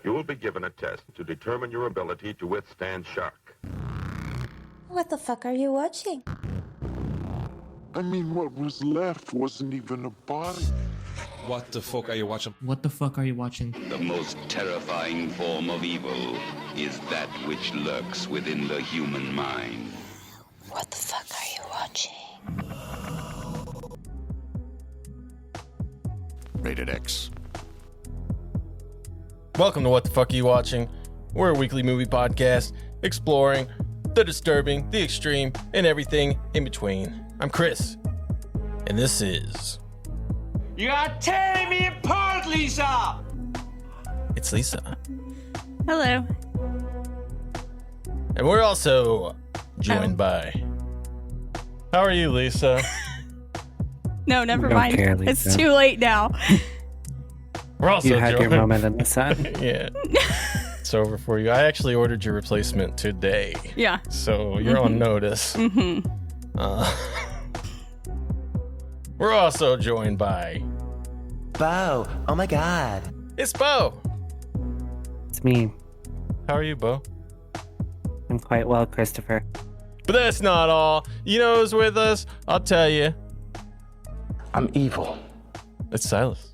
You will be given a test to determine your ability to withstand shock. What the fuck are you watching? I mean, what was left wasn't even a body. What the fuck are you watching? What the fuck are you watching? The most terrifying form of evil is that which lurks within the human mind. What the fuck are you watching? Rated X. Welcome to What the Fuck Are You Watching? We're a weekly movie podcast exploring the disturbing, the extreme, and everything in between. I'm Chris, and this is... You are tearing me apart, Lisa! It's Lisa. Hello. And we're also joined by... How are you, Lisa? No, never mind. care, It's Lisa. too late now. We're also You had your joined... moment in the sun. Yeah. It's over for you. I actually ordered your replacement today. Yeah. So you're on notice. Mm-hmm. We're also joined by... Bo, oh my god. It's Bo. It's me. How are you, Bo? I'm quite well, Christopher. But that's not all. You know who's with us? I'll tell you. I'm evil. It's Silas.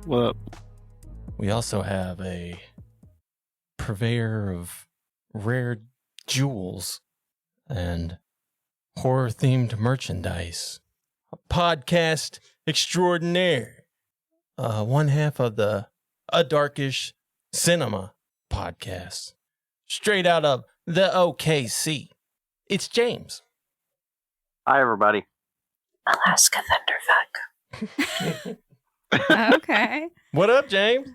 What up? We also have a purveyor of rare jewels and horror-themed merchandise. A podcast extraordinaire. One half of the A Darkish Cinema podcast. Straight out of the OKC. It's James. Hi, everybody. Alaska Thunderfuck. Okay. What up, James?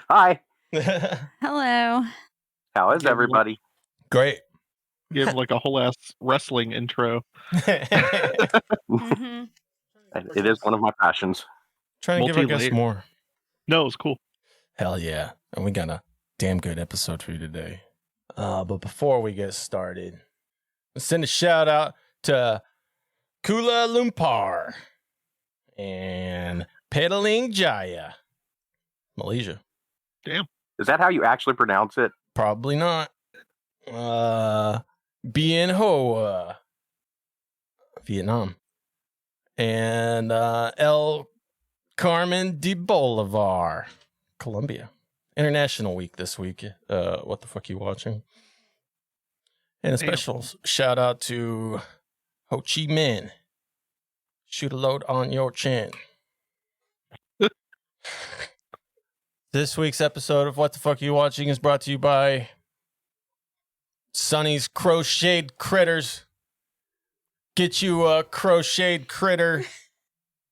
Hi. Hello. How is everybody? Great. Give like a whole ass wrestling intro. Mm-hmm. It is one of my passions. Trying to give our guests Multi-layered. more. No, it's cool. Hell yeah. And we got a damn good episode for you today. But before we get started, let's send a shout out to Kuala Lumpur and Petaling Jaya, Malaysia. Damn. Is that how you actually pronounce it? Probably not. Bien Hoa, Vietnam. And El Carmen de Bolivar, Colombia. International Week this week. What the fuck you watching? And a special shout out to Ho Chi Minh. Shoot a load on your chin. This week's episode of What the Fuck Are You Watching is brought to you by Sonny's Crocheted Critters. Get you a crocheted critter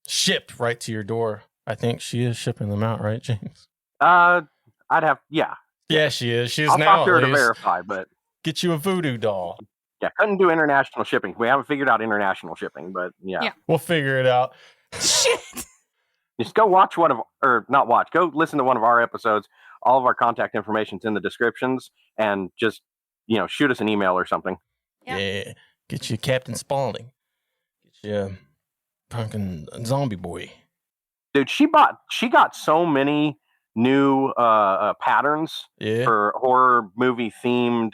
shipped right to your door. I think she is shipping them out, right, James? I'd have, yeah. Yeah, she is. She is I'll now. talk to her at to least. verify, but Get you a voodoo doll. yeah, couldn't do international shipping. We haven't figured out international shipping, but yeah. Yeah. We'll figure it out. Shit. Just go watch go listen to one of our episodes. All of our contact information's in the descriptions, and just, shoot us an email or something. Yeah. Yeah. Get you Captain Spaulding. Get you fucking zombie boy. Dude, she got so many new patterns Yeah. for horror movie themed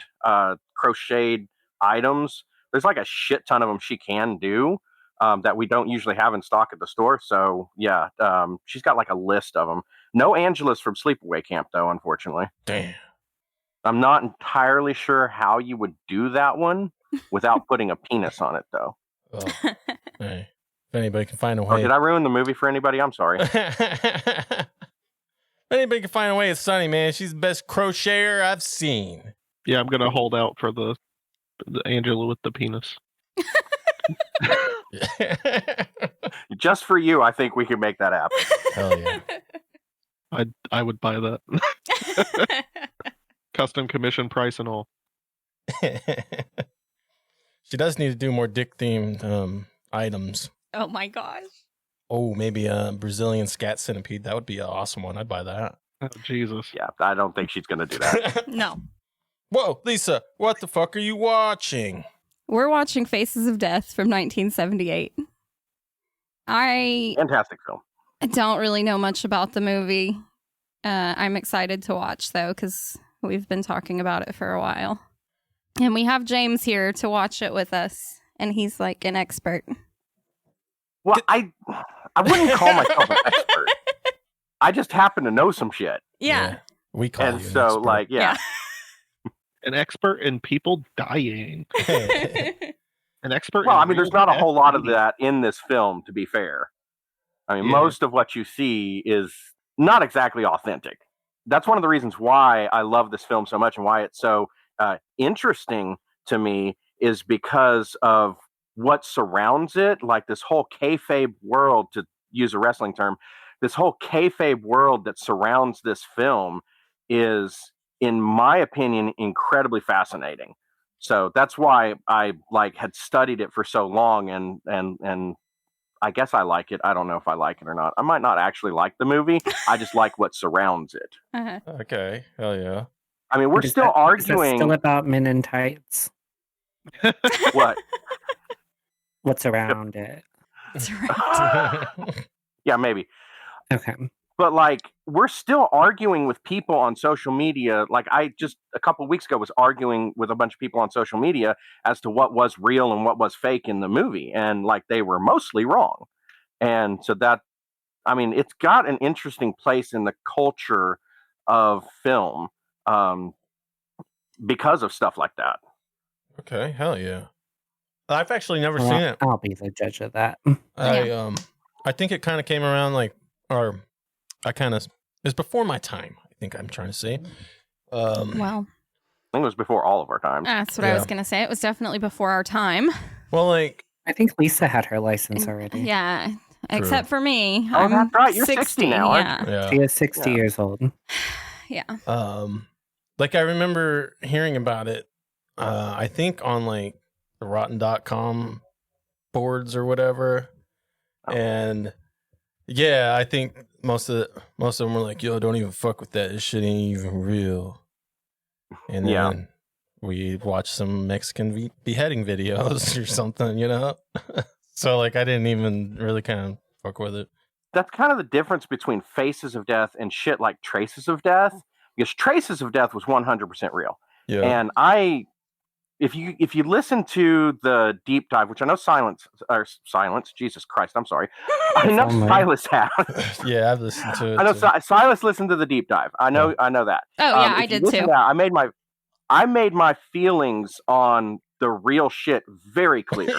crocheted items. There's like a shit ton of them she can do that we don't usually have in stock at the store. So yeah, she's got like a list of them. No Angela's from Sleepaway Camp though, unfortunately. Damn. I'm not entirely sure how you would do that one without putting a penis on it though. Oh. Hey. If anybody can find a Or way. did I ruin the movie for anybody? I'm sorry. If anybody can find a way, it's Sunny, man. She's the best crocheter I've seen. Yeah, I'm gonna hold out for the Angela with the penis. Just for you, I think we could make that happen. Hell yeah. I would buy that. Custom commission price and all. She does need to do more dick themed items. Oh my gosh. Oh, maybe a Brazilian scat centipede. That would be an awesome one. I'd buy that. Oh, Jesus. Yeah, I don't think she's gonna do that. No. Whoa, Lisa, what the fuck are you watching? We're watching Faces of Death from 1978. I Fantastic film. don't really know much about the movie. I'm excited to watch, though, because we've been talking about it for a while. And we have James here to watch it with us, and he's like an expert. Well, I wouldn't call myself an expert. I just happen to know some shit. Yeah. We call And you an so, expert. like, yeah. An expert in people dying. An expert. Well, in I mean, there's real not a death whole lot of media. that in this film, to be fair. I mean, Yeah. most of what you see is not exactly authentic. That's one of the reasons why I love this film so much and why it's so interesting to me is because of what surrounds it, like this whole kayfabe world, to use a wrestling term, this whole kayfabe world that surrounds this film is, in my opinion, incredibly fascinating. So that's why I had studied it for so long, and I guess I like it. I don't know if I like it or not. I might not actually like the movie. I just like what surrounds it. Uh-huh. Okay. Hell yeah. I mean, we're Is still that arguing. still about men in tights? What? What's around it? Yeah, maybe. Okay. But we're still arguing with people on social media. Like, I just a couple of weeks ago was arguing with a bunch of people on social media as to what was real and what was fake in the movie, and they were mostly wrong. And so that, I mean, it's got an interesting place in the culture of film because of stuff like that. Okay. Hell yeah. I've actually never seen it. I'll be the judge of that. I think it kind of came around it's before my time. I think I'm trying to say. Well, I think it was before all of our time. That's what I was going to say. It was definitely before our time. Well, I think Lisa had her license already. Yeah. True. Except for me. Oh, that's right. You're 60 now, aren't yeah. She is 60 years old. Yeah. I remember hearing about it, I think on the rotten.com boards or whatever. Oh. And yeah, I think most of them were like, yo, don't even fuck with that. This shit ain't even real. And then we watched some Mexican beheading videos or something, So I didn't even really kind of fuck with it. That's kind of the difference between Faces of Death and shit like Traces of Death, because Traces of Death was 100% real. Yeah. And if you listen to the deep dive, which I know Silence, Jesus Christ, I'm sorry. I know Silas has. Yeah, I've listened to it. I know Silas listened to the deep dive. I know that. Oh yeah, I did too. I made my feelings on the real shit very clear.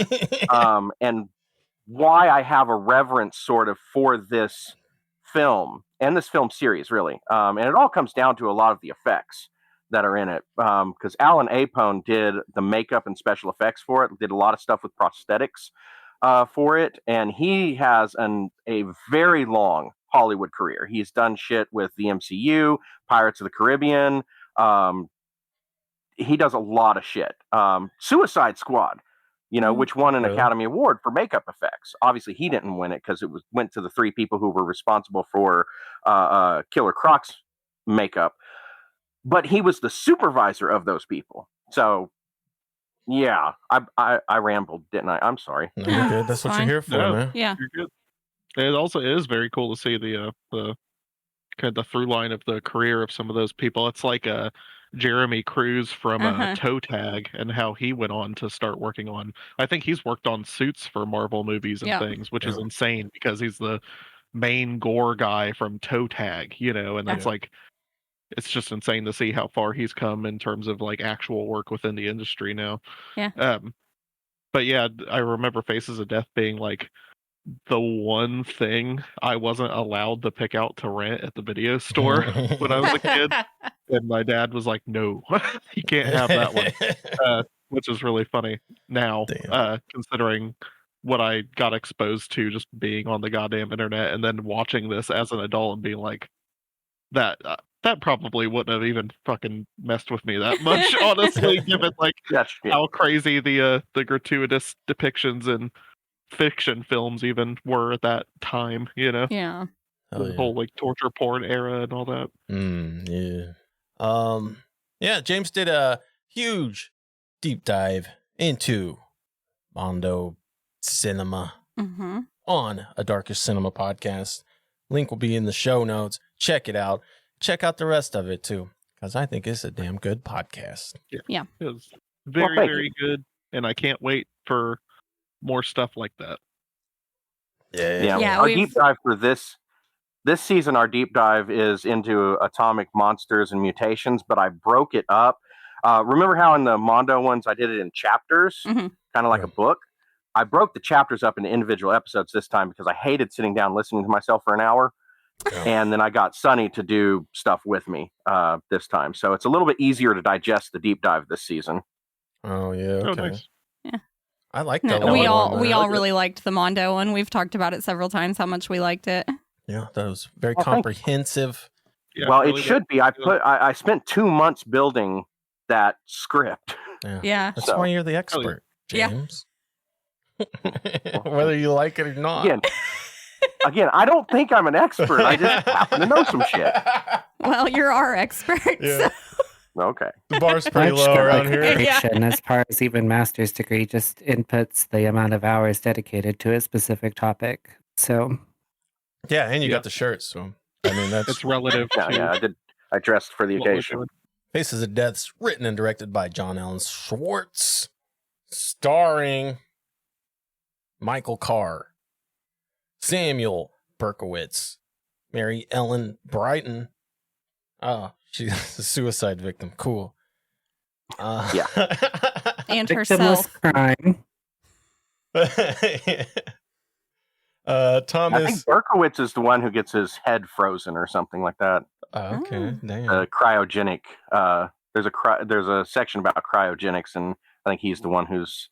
And why I have a reverence sort of for this film and this film series, really. And it all comes down to a lot of the effects that are in it. Because Alan Apone did the makeup and special effects for it, did a lot of stuff with prosthetics for it. And he has a very long Hollywood career. He's done shit with the MCU, Pirates of the Caribbean. He does a lot of shit. Suicide Squad, which won an Academy Award for makeup effects. Obviously, he didn't win it because it went to the three people who were responsible for Killer Croc's makeup. But he was the supervisor of those people. So, yeah, I rambled, didn't I? I'm sorry. No, you're good. That's what you're here for, man. Yeah. You're good. It also is very cool to see the kind of the through line of the career of some of those people. It's like Jeremy Cruz from Toe Tag and how he went on to start working on. I think he's worked on suits for Marvel movies and things, which is insane because he's the main gore guy from Toe Tag, and that's it's just insane to see how far he's come in terms of actual work within the industry now. Yeah. But yeah, I remember Faces of Death being the one thing I wasn't allowed to pick out to rent at the video store when I was a kid. And my dad was like, no, you can't have that one, which is really funny now, considering what I got exposed to just being on the goddamn internet and then watching this as an adult and being like, that probably wouldn't have even fucking messed with me that much, honestly, given how crazy the gratuitous depictions in fiction films even were at that time, Yeah. The whole torture porn era and all that. Yeah, James did a huge deep dive into Mondo Cinema on a Darkest Cinema podcast. Link will be in the show notes. Check it out. check out the rest of it too, because I think it's a damn good podcast. Yeah. It was very, thank very good, and I can't wait for more stuff like that. Yeah, Yeah, our we've- deep dive for this season, our deep dive is into atomic monsters and mutations, but I broke it up. Remember how in the Mondo ones I did it in chapters, kind of like a book? I broke the chapters up into individual episodes this time because I hated sitting down listening to myself for an hour. And then I got Sunny to do stuff with me this time. So it's a little bit easier to digest the deep dive this season. Oh, yeah. Okay. Oh, nice. Yeah. I like the No, we Mondo all one. really liked the Mondo one. We've talked about it several times how much we liked it. Yeah, that was very Oh, thank you. comprehensive. Yeah, well, really it should be. I spent 2 months building that script. Yeah. That's So- why you're the expert, Yeah. James. Whether you like it or not. Again, I don't think I'm an expert. I just happen to know some shit. Well, you're our expert. Yeah. Okay. The bar's pretty I've low got, around like, here. Yeah. fiction as far as even master's degree just inputs the amount of hours dedicated to a specific topic. So Yeah, and you Yeah. got the shirts. So, I mean, that's It's relative Yeah, to yeah, I dressed for the what we're occasion. doing. Faces of Death's written and directed by John Allen Schwartz, starring Michael Carr, Samuel Berkowitz, Mary Ellen Brighton. Oh, she's a suicide victim. Cool. Yeah. And victimless herself. crime. I think Thomas. Berkowitz is the one who gets his head frozen or something like that. Okay, damn. Cryogenic. There's a section about cryogenics, and I think he's the one who's.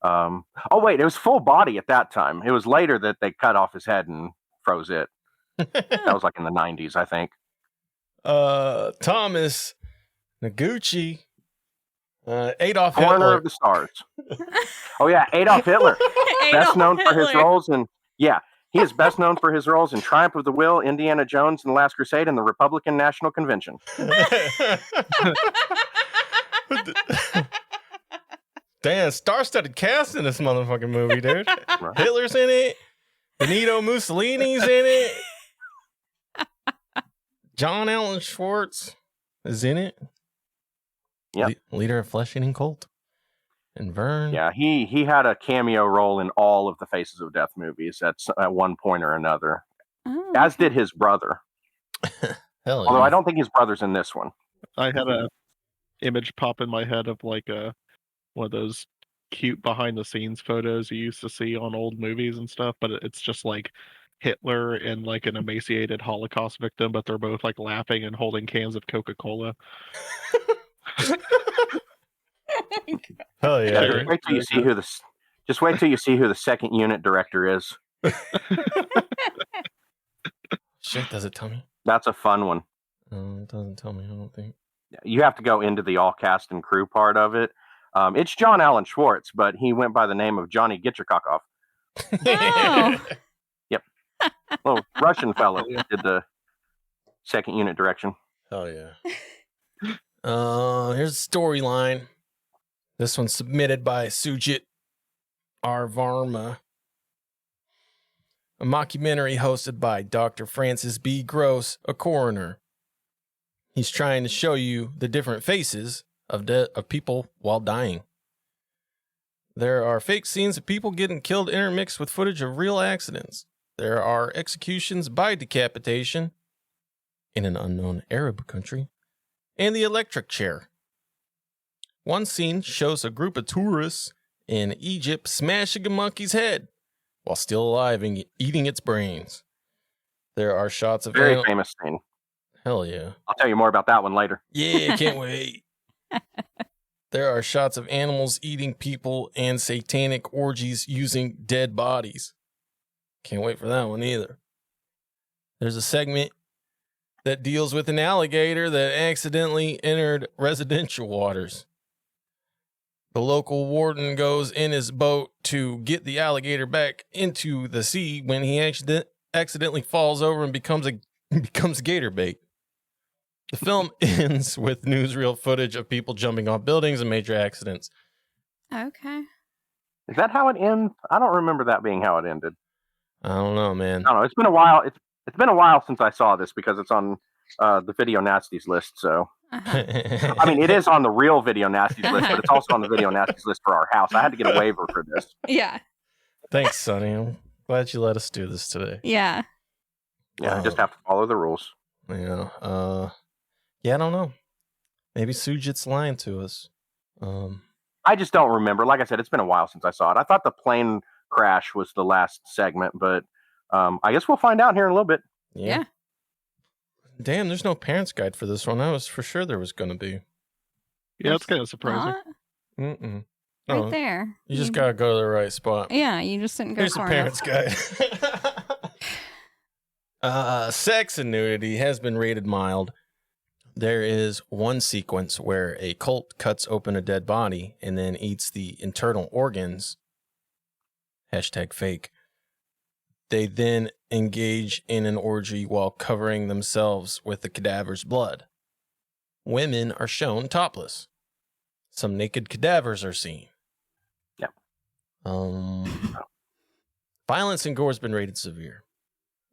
Oh wait, it was full body at that time. It was later that they cut off his head and froze it. That was like in the 90s, I think. Thomas Noguchi. Adolf Corner Hitler. of the Stars. Oh yeah, Adolf Hitler. Best Adolf known for his Hitler. roles in he is best known for his roles in Triumph of the Will, Indiana Jones and the Last Crusade, and the Republican National Convention. Damn, star-studded cast in this motherfucking movie, dude. Hitler's in it. Benito Mussolini's in it. John Allen Schwartz is in it. Yep. Leader of Flesh Eating Cult. And Vern. Yeah, he had a cameo role in all of the Faces of Death movies at one point or another, Oh. as did his brother. Hell Although yeah. I don't think his brother's in this one. I had a image pop in my head of like one of those cute behind the scenes photos you used to see on old movies and stuff, but it's just like Hitler and like an emaciated Holocaust victim, but they're both like laughing and holding cans of Coca-Cola. Hell yeah. Yeah, dude. just wait till you see who the second unit director is. Shit, does it tell me? That's a fun one. It doesn't tell me, I don't think. You have to go into the all cast and crew part of it. It's John Allen Schwartz, but he went by the name of Johnny Gitcherkakov. Oh. Little Russian fellow did the second unit direction. Hell yeah. Here's the storyline. This one's submitted by Sujit R. Varma. A mockumentary hosted by Dr. Francis B. Gross, a coroner. He's trying to show you the different faces of people while dying. There are fake scenes of people getting killed intermixed with footage of real accidents. There are executions by decapitation in an unknown Arab country, and the electric chair. One scene shows a group of tourists in Egypt smashing a monkey's head while still alive and eating its brains. There are shots of Very famous scene. Hell yeah. I'll tell you more about that one later. Yeah, can't wait. There are shots of animals eating people and satanic orgies using dead bodies. Can't wait for that one either. There's a segment that deals with an alligator that accidentally entered residential waters. The local warden goes in his boat to get the alligator back into the sea when he accidentally falls over and becomes gator bait. The film ends with newsreel footage of people jumping off buildings and major accidents. Okay. Is that how it ends? I don't remember that being how it ended. I don't know, man. I don't know. It's been a while. It's been a while since I saw this because it's on the video nasties list. So, Uh-huh. I mean, it is on the real video nasties list, but it's also on the video nasties list for our house. I had to get a waiver for this. Yeah. Thanks, Sonny. I'm glad you let us do this today. Yeah. Yeah, I just have to follow the rules. Yeah. Yeah, I don't know. Maybe Sujit's lying to us. I just don't remember. Like I said, it's been a while since I saw it. I thought the plane crash was the last segment, but I guess we'll find out here in a little bit. Yeah. Damn, there's no parents guide for this one. I was for sure there was going to be. Yeah, it's kind of surprising. What? Mm-mm. Right Oh, there. You just got to go to the right spot. Yeah, you just didn't go Here's the far parents enough. guide. Sex and nudity has been rated mild. There is one sequence where a cult cuts open a dead body and then eats the internal organs. #fake. They then engage in an orgy while covering themselves with the cadaver's blood. Women are shown topless. Some naked cadavers are seen. Yep. Violence and gore has been rated severe.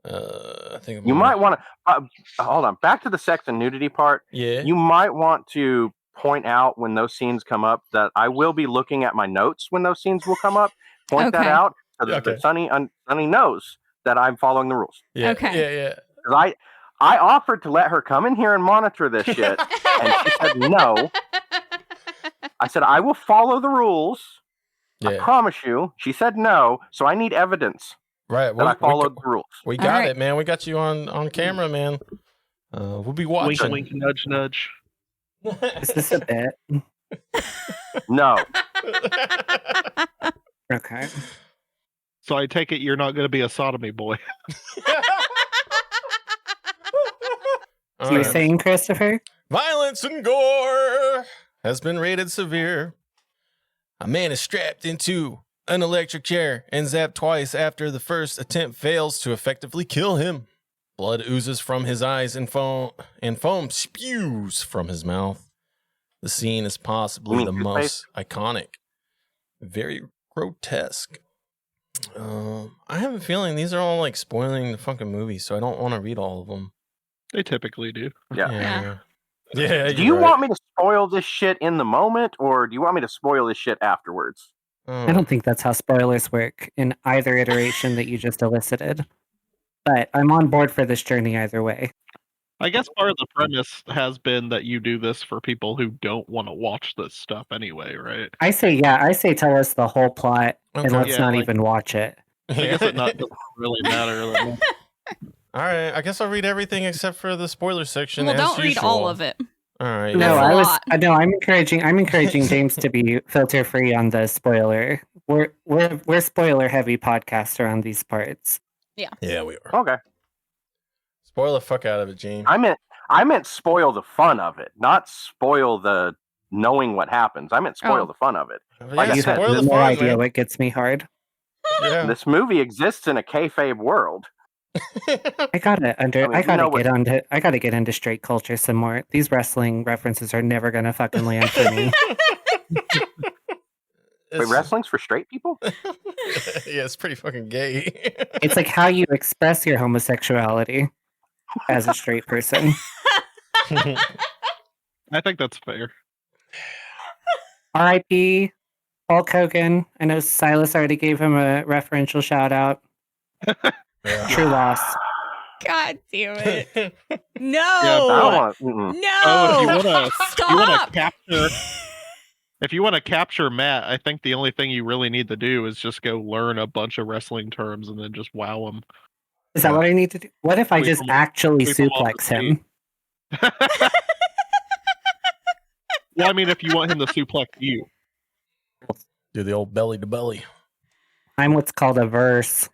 I think You might want to hold on. Back to the sex and nudity part. Yeah. You might want to point out when those scenes come up that I will be looking at my notes when those scenes will come up. Point that Okay. out so that Sonny knows that I'm following the rules. Yeah. Okay. Yeah. 'Cause I offered to let her come in here and monitor this shit, and she said no. I said I will follow the rules. I promise you. She said no, so I need evidence. Right. That I followed the rules. We got it, man. We got you on camera, man. We'll be watching. Wink, wink, nudge, nudge. Is this a bit? No. Okay. So I take it you're not going to be a sodomy boy. So you're saying, Christopher? Violence and gore has been rated severe. A man is strapped into an electric chair and zapped twice after the first attempt fails to effectively kill him. Blood oozes from his eyes and foam spews from his mouth. The scene is possibly the most iconic. Very grotesque. I have a feeling these are all like spoiling the fucking movie, so I don't want to read all of them. They typically do. Yeah. Yeah. Do you want me to spoil this shit in the moment, or do you want me to spoil this shit afterwards? I don't think that's how spoilers work in either iteration that you just elicited. But I'm on board for this journey either way. I guess part of the premise has been that you do this for people who don't want to watch this stuff anyway, right? I say tell us the whole plot and let's not even watch it. I guess it doesn't really matter. All right, I guess I'll read everything except for the spoiler section. Well, as don't read usual. all of it. All right. No, I'm encouraging James to be filter free on the spoiler. We're spoiler heavy podcast around these parts. Yeah, we are. Okay. Spoil the fuck out of it, James. I meant spoil the fun of it, not spoil the knowing what happens. I meant spoil the fun of it. Like you have no idea what gets me hard. Yeah. This movie exists in a kayfabe world. I gotta get into straight culture some more. These wrestling references are never gonna fucking land for me. Wait, wrestling's for straight people? Yeah, it's pretty fucking gay. It's like how you express your homosexuality as a straight person. I think that's fair. R.I.P. Hulk Hogan. I know Silas already gave him a referential shout out. True loss. God damn it. No. No. No. Stop. If you want to capture Matt, I think the only thing you really need to do is just go learn a bunch of wrestling terms and then just wow him. Is that what I need to do? What if I just actually suplex him? Well, I mean, if you want him to suplex you. Do the old belly to belly. I'm what's called a verse.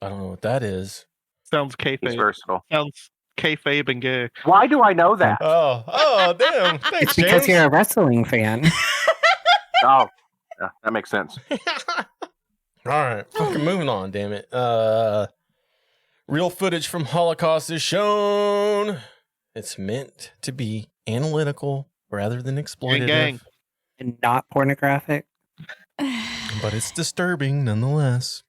I don't know what that is. Sounds kayfabe. He's versatile. Sounds kayfabe and gay. Why do I know that? Oh, damn. Thanks, It's because you're a wrestling fan. Oh, yeah, that makes sense. All right, fucking moving on, damn it. Real footage from Holocaust is shown. It's meant to be analytical rather than exploitative. Gang. And not pornographic. But it's disturbing nonetheless.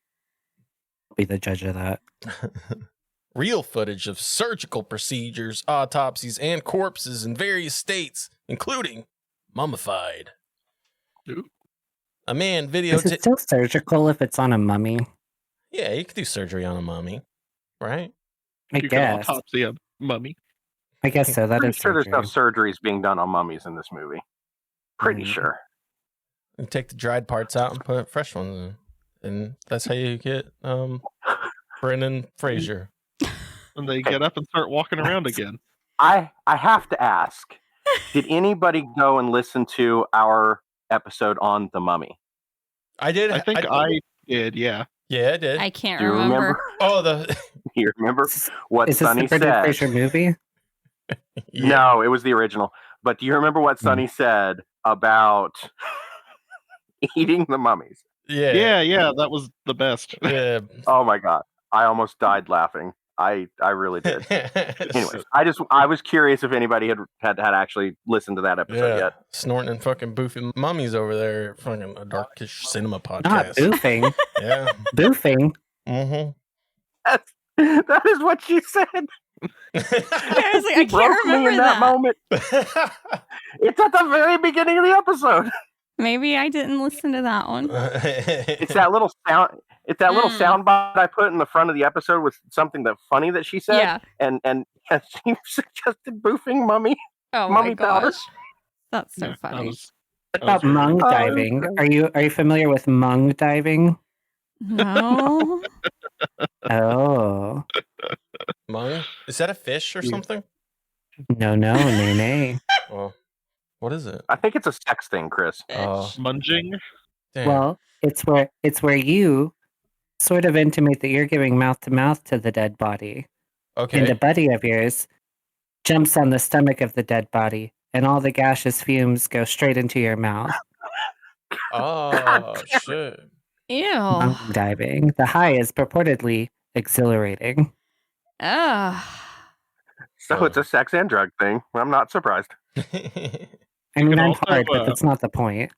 I'll be the judge of that. Real footage of surgical procedures, autopsies, and corpses in various states, including mummified. Ooh. A man Is videotaped. it still surgical if it's on a mummy? Yeah, you could do surgery on a mummy, right? I You can guess. autopsy a mummy. I guess so. That Pretty is sure there's no surgery. surgeries being done on mummies in this movie. Pretty sure. You take the dried parts out and put fresh ones in. And that's how you get Brendan Fraser. And they get up and start walking around again. I have to ask, did anybody go and listen to our episode on the mummy? I did. I think I did, yeah. Yeah, I did. I can't Do you remember? Oh, Do you remember what Is this Sonny the Brendan said? Fraser movie? Yeah. No, it was the original. But do you remember what Sonny said about eating the mummies? Yeah, that was the best. Yeah. Oh my god, I almost died laughing. I really did. Anyways, I was curious if anybody had actually listened to that episode yet. Snorting and fucking boofing mummies over there at fucking a Darkish Cinema podcast. Not boofing. Yeah. Boofing. Mm-hmm. That is what she said. I was like, I She broke can't me remember in that moment. It's at the very beginning of the episode. Maybe I didn't listen to that one. It's that little sound. It's that little sound bite I put in the front of the episode with something that funny that she said. Yeah. And she suggested boofing mummy. Oh mummy my powder. gosh. That's so funny. What about Hmong diving? Are you familiar with Hmong diving? No. Oh. Hmong? Is that a fish or something? No, nay. Well, what is it? I think it's a sex thing, Chris. Munging? Damn. Well, it's where you sort of intimate that you're giving mouth to mouth to the dead body. Okay. And a buddy of yours jumps on the stomach of the dead body, and all the gaseous fumes go straight into your mouth. Oh, shit. Ew. Hmong diving. The high is purportedly exhilarating. Ugh. So it's a sex and drug thing. I'm not surprised. I mean, I'm also, hard, but that's not the point.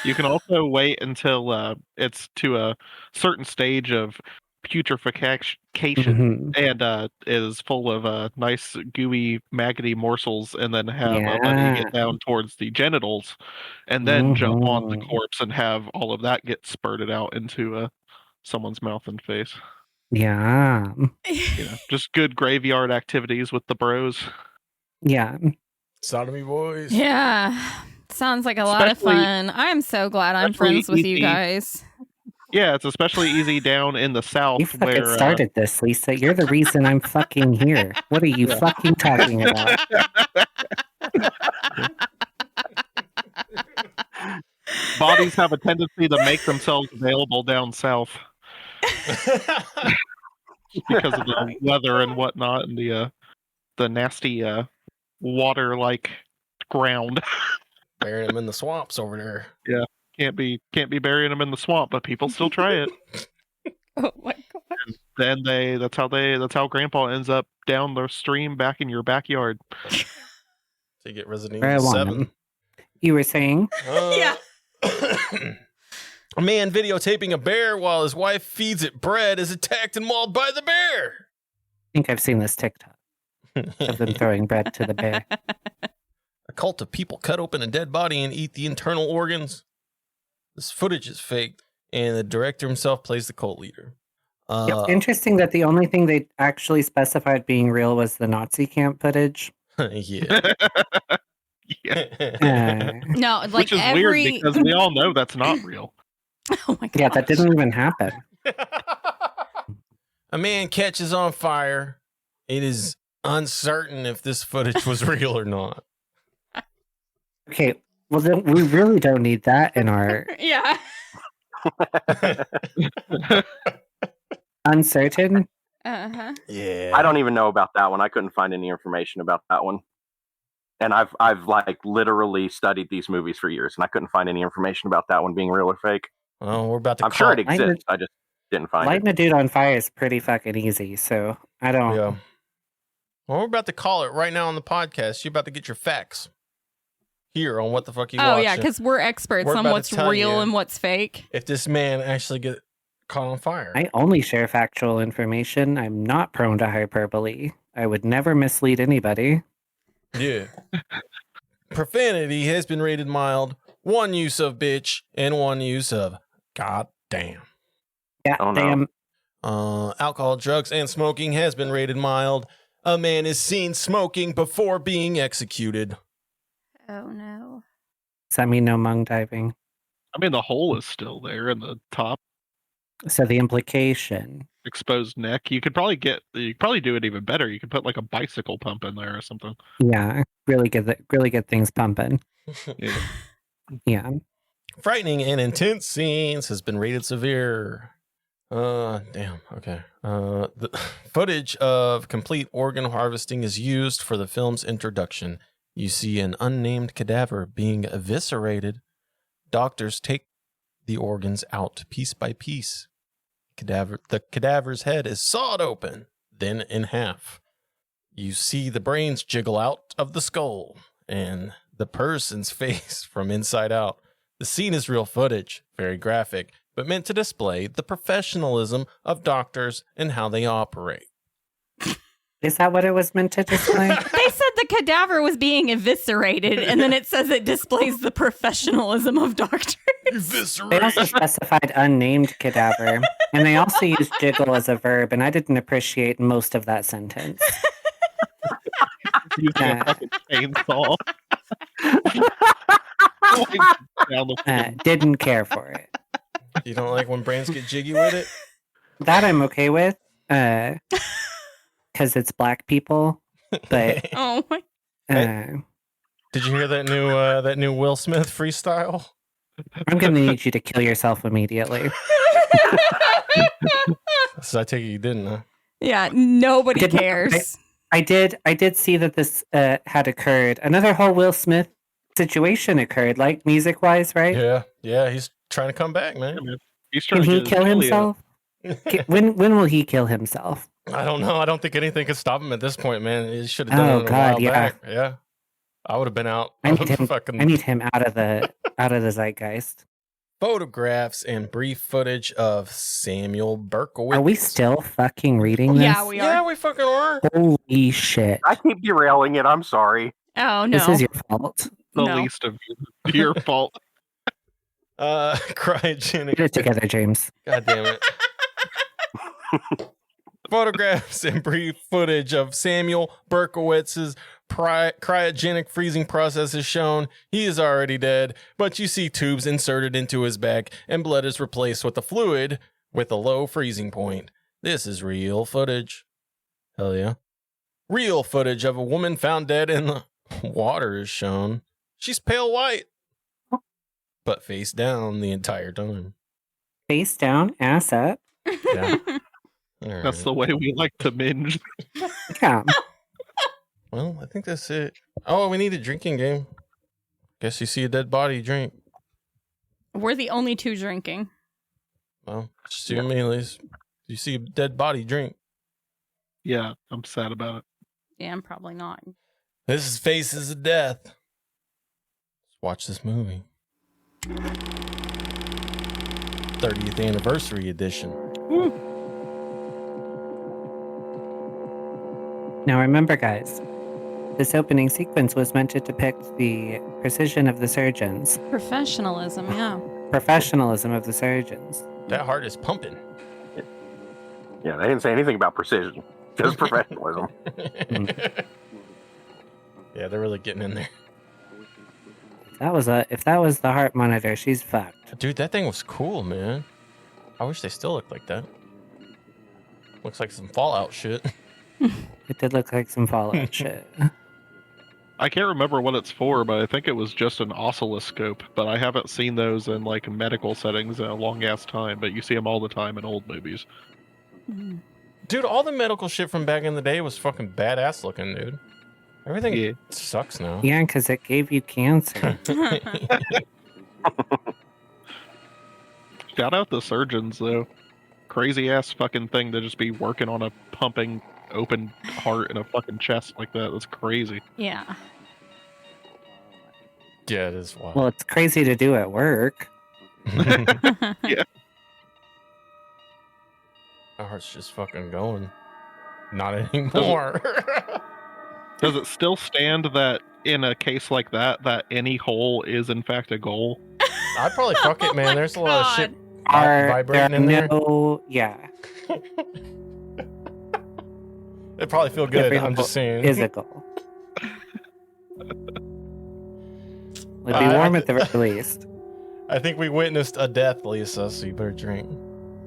You can also wait until it's to a certain stage of putrefaction and is full of nice gooey maggoty morsels, and then have a buddy get down towards the genitals, and then jump on the corpse and have all of that get spurted out into someone's mouth and face. Yeah. Just good graveyard activities with the bros. Yeah. Sodomy boys. Yeah. Sounds like a lot of fun. I'm so glad I'm friends with you guys. Yeah, it's especially easy down in the south You fucking where started this, Lisa. You're the reason I'm fucking here. What are you fucking talking about? bodies have a tendency to make themselves available down south because of the weather and whatnot, and the nasty water-like ground. Burying them in the swamps over there. Yeah, can't be burying them in the swamp, but people still try it. Oh my god! And then that's how Grandpa ends up down the stream back in your backyard. To get Resident Evil 7. You were saying? Yeah. A man videotaping a bear while his wife feeds it bread is attacked and mauled by the bear. I think I've seen this TikTok of them throwing bread to the bear. A cult of people cut open a dead body and eat the internal organs. This footage is faked, and the director himself plays the cult leader. Interesting that the only thing they actually specified being real was the Nazi camp footage. Yeah. No, like which is every... weird because we all know that's not real. Oh my god! Yeah, that didn't even happen. A man catches on fire. It is uncertain if this footage was real or not. Okay, well then we really don't need that in our Yeah. uncertain. Uh-huh. Yeah. I don't even know about that one. I couldn't find any information about that one. And I've like literally studied these movies for years, and I couldn't find any information about that one being real or fake. Well, we're about to. I'm sure it exists. I just didn't find Lighting it. a dude on fire is pretty fucking easy, so I don't. Yeah. Well, we're about to call it right now on the podcast. You're about to get your facts here on What the Fuck You Watching. Oh yeah, because we're experts We're on about what's to tell real you and what's fake. if this man actually get caught on fire. I only share factual information. I'm not prone to hyperbole. I would never mislead anybody. Yeah. Profanity has been rated mild. One use of bitch and one use of goddamn. Yeah, Oh, no. damn. Alcohol, drugs, and smoking has been rated mild. A man is seen smoking before being executed. Oh no. Does that mean no Hmong diving? I mean, the hole is still there in the top So the implication. exposed neck. You could probably do it even better. You could put like a bicycle pump in there or something. Yeah, really get things pumping. Yeah. Yeah. Frightening and intense scenes has been rated severe. Damn. Okay. The footage of complete organ harvesting is used for the film's introduction. You see an unnamed cadaver being eviscerated. Doctors take the organs out piece by piece. The cadaver's head is sawed open, then in half. You see the brains jiggle out of the skull and the person's face from inside out. The scene is real footage, very graphic, but meant to display the professionalism of doctors and how they operate. Is that what it was meant to display? They said the cadaver was being eviscerated, and then it says it displays the professionalism of doctors. They also specified unnamed cadaver, and they also used jiggle as a verb, and I didn't appreciate most of that sentence. Using a fucking chainsaw. Didn't care for it. You don't like when brains get jiggy with it? That I'm okay with, because it's black people. But oh my! Did you hear that new Will Smith freestyle? I'm gonna need you to kill yourself immediately. So I take it you didn't, huh? Yeah, nobody cares. I did see that this had occurred. Another whole Will Smith situation occurred, like music wise, right? Yeah, he's trying to come back, man. He's Can he kill himself? When will he kill himself? I don't know. I don't think anything could stop him at this point, man. He should have done it a while back. Yeah. I would have been out. I need him out of the zeitgeist. Photographs and brief footage of Samuel Berkowitz. Are we still fucking reading this? Yeah, we are. Yeah, we fucking are. Holy shit. I keep derailing it. I'm sorry. Oh, no. This is your fault. The least of your fault. Cryogenic. Get it together, James. God damn it. Photographs and brief footage of Samuel Berkowitz's cryogenic freezing process is shown. He is already dead, but you see tubes inserted into his back and blood is replaced with a fluid with a low freezing point. This is real footage. Hell yeah. Real footage of a woman found dead in the water is shown. She's pale white, but face down the entire time. Face down, ass up. Yeah. That's the way we like to minge. Yeah. Well, I think that's it. Oh, we need a drinking game. Guess you see a dead body, drink. We're the only two drinking. Well, just you and me, at least. You see a dead body, drink. Yeah, I'm sad about it. Yeah, I'm probably not. This is Faces of Death. Let's watch this movie. 30th anniversary edition. Now remember, guys, this opening sequence was meant to depict the precision of the surgeons. Professionalism, yeah. Professionalism of the surgeons. That heart is pumping. Yeah, they didn't say anything about precision. Just professionalism. Yeah, they're really getting in there. If that was the heart monitor, she's fucked. Dude, that thing was cool, man. I wish they still looked like that. Looks like some Fallout shit. It did look like some Fallout shit. I can't remember what it's for, but I think it was just an oscilloscope. But I haven't seen those in like medical settings in a long ass time. But you see them all the time in old movies. Dude, all the medical shit from back in the day was fucking badass looking, dude. Everything sucks now. Yeah, because it gave you cancer. Shout out the surgeons though. Crazy ass fucking thing to just be working on a pumping open heart in a fucking chest like that. That's crazy. Yeah. Yeah, it is wild. Well, it's crazy to do at work. Yeah. it's just fucking going. Not anymore. Does it still stand that in a case like that, that any hole is in fact a goal? I'd probably fuck it, man. There's a lot of shit There vibrating are in there. yeah. It probably feel good. Every I'm just saying. Is a goal. It'd be warm at the very least. I think we witnessed a death, Lisa, so you better drink.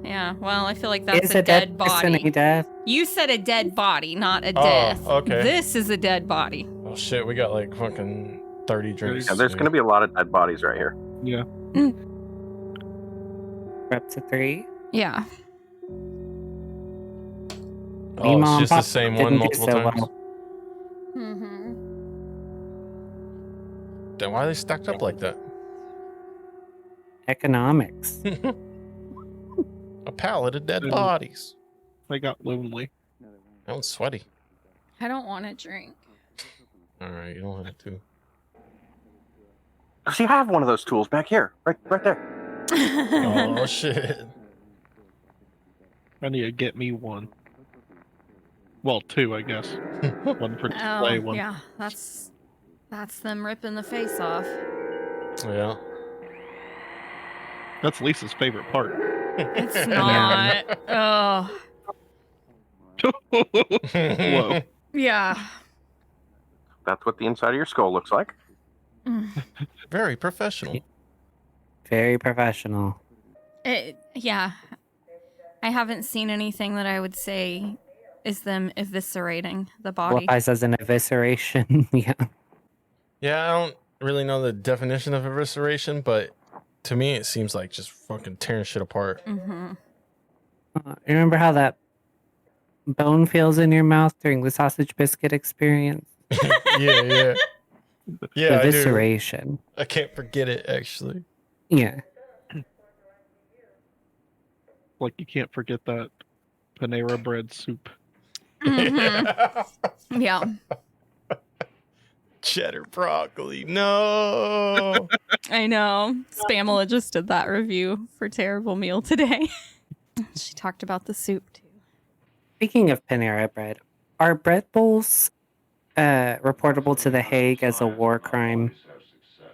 Yeah, well, I feel like that's Is a a dead person body. a death? You said a dead body, not a Oh, death. okay. This is a dead body. Oh shit, we got like fucking 30 drinks. Yeah, there's going to be a lot of dead bodies right here. Yeah. We're up to 3. Yeah. Oh, Mom, it's just the Pop same didn't one do multiple so times. well. Mm-hmm. Then why are they stacked up like that? Economics. A pallet of dead bodies. I got lonely. That one's sweaty. I don't want to drink. All right, you don't have to. See, I have one of those tools back here, right there. Oh shit. I need to get me one. Well, 2, I guess. One for display, one. Yeah, that's them ripping the face off. Yeah. That's Lisa's favorite part. It's not. Oh. Whoa. Yeah. That's what the inside of your skull looks like. Very professional. Very professional. Yeah. I haven't seen anything that I would say is them eviscerating the body. Qualifies as an evisceration. Yeah. Yeah, I don't really know the definition of evisceration, but to me it seems like just fucking tearing shit apart. Mm-hmm. Remember how that bone feels in your mouth during the sausage biscuit experience? Yeah. Yeah, Evisceration. I can't forget it, actually. Yeah. Like you can't forget that Panera bread soup. Mm-hmm. Yeah. Cheddar broccoli. No. I know. Spamela just did that review for Terrible Meal today. She talked about the soup too. Speaking of Panera bread, are bread bowls reportable to The Hague as a war crime?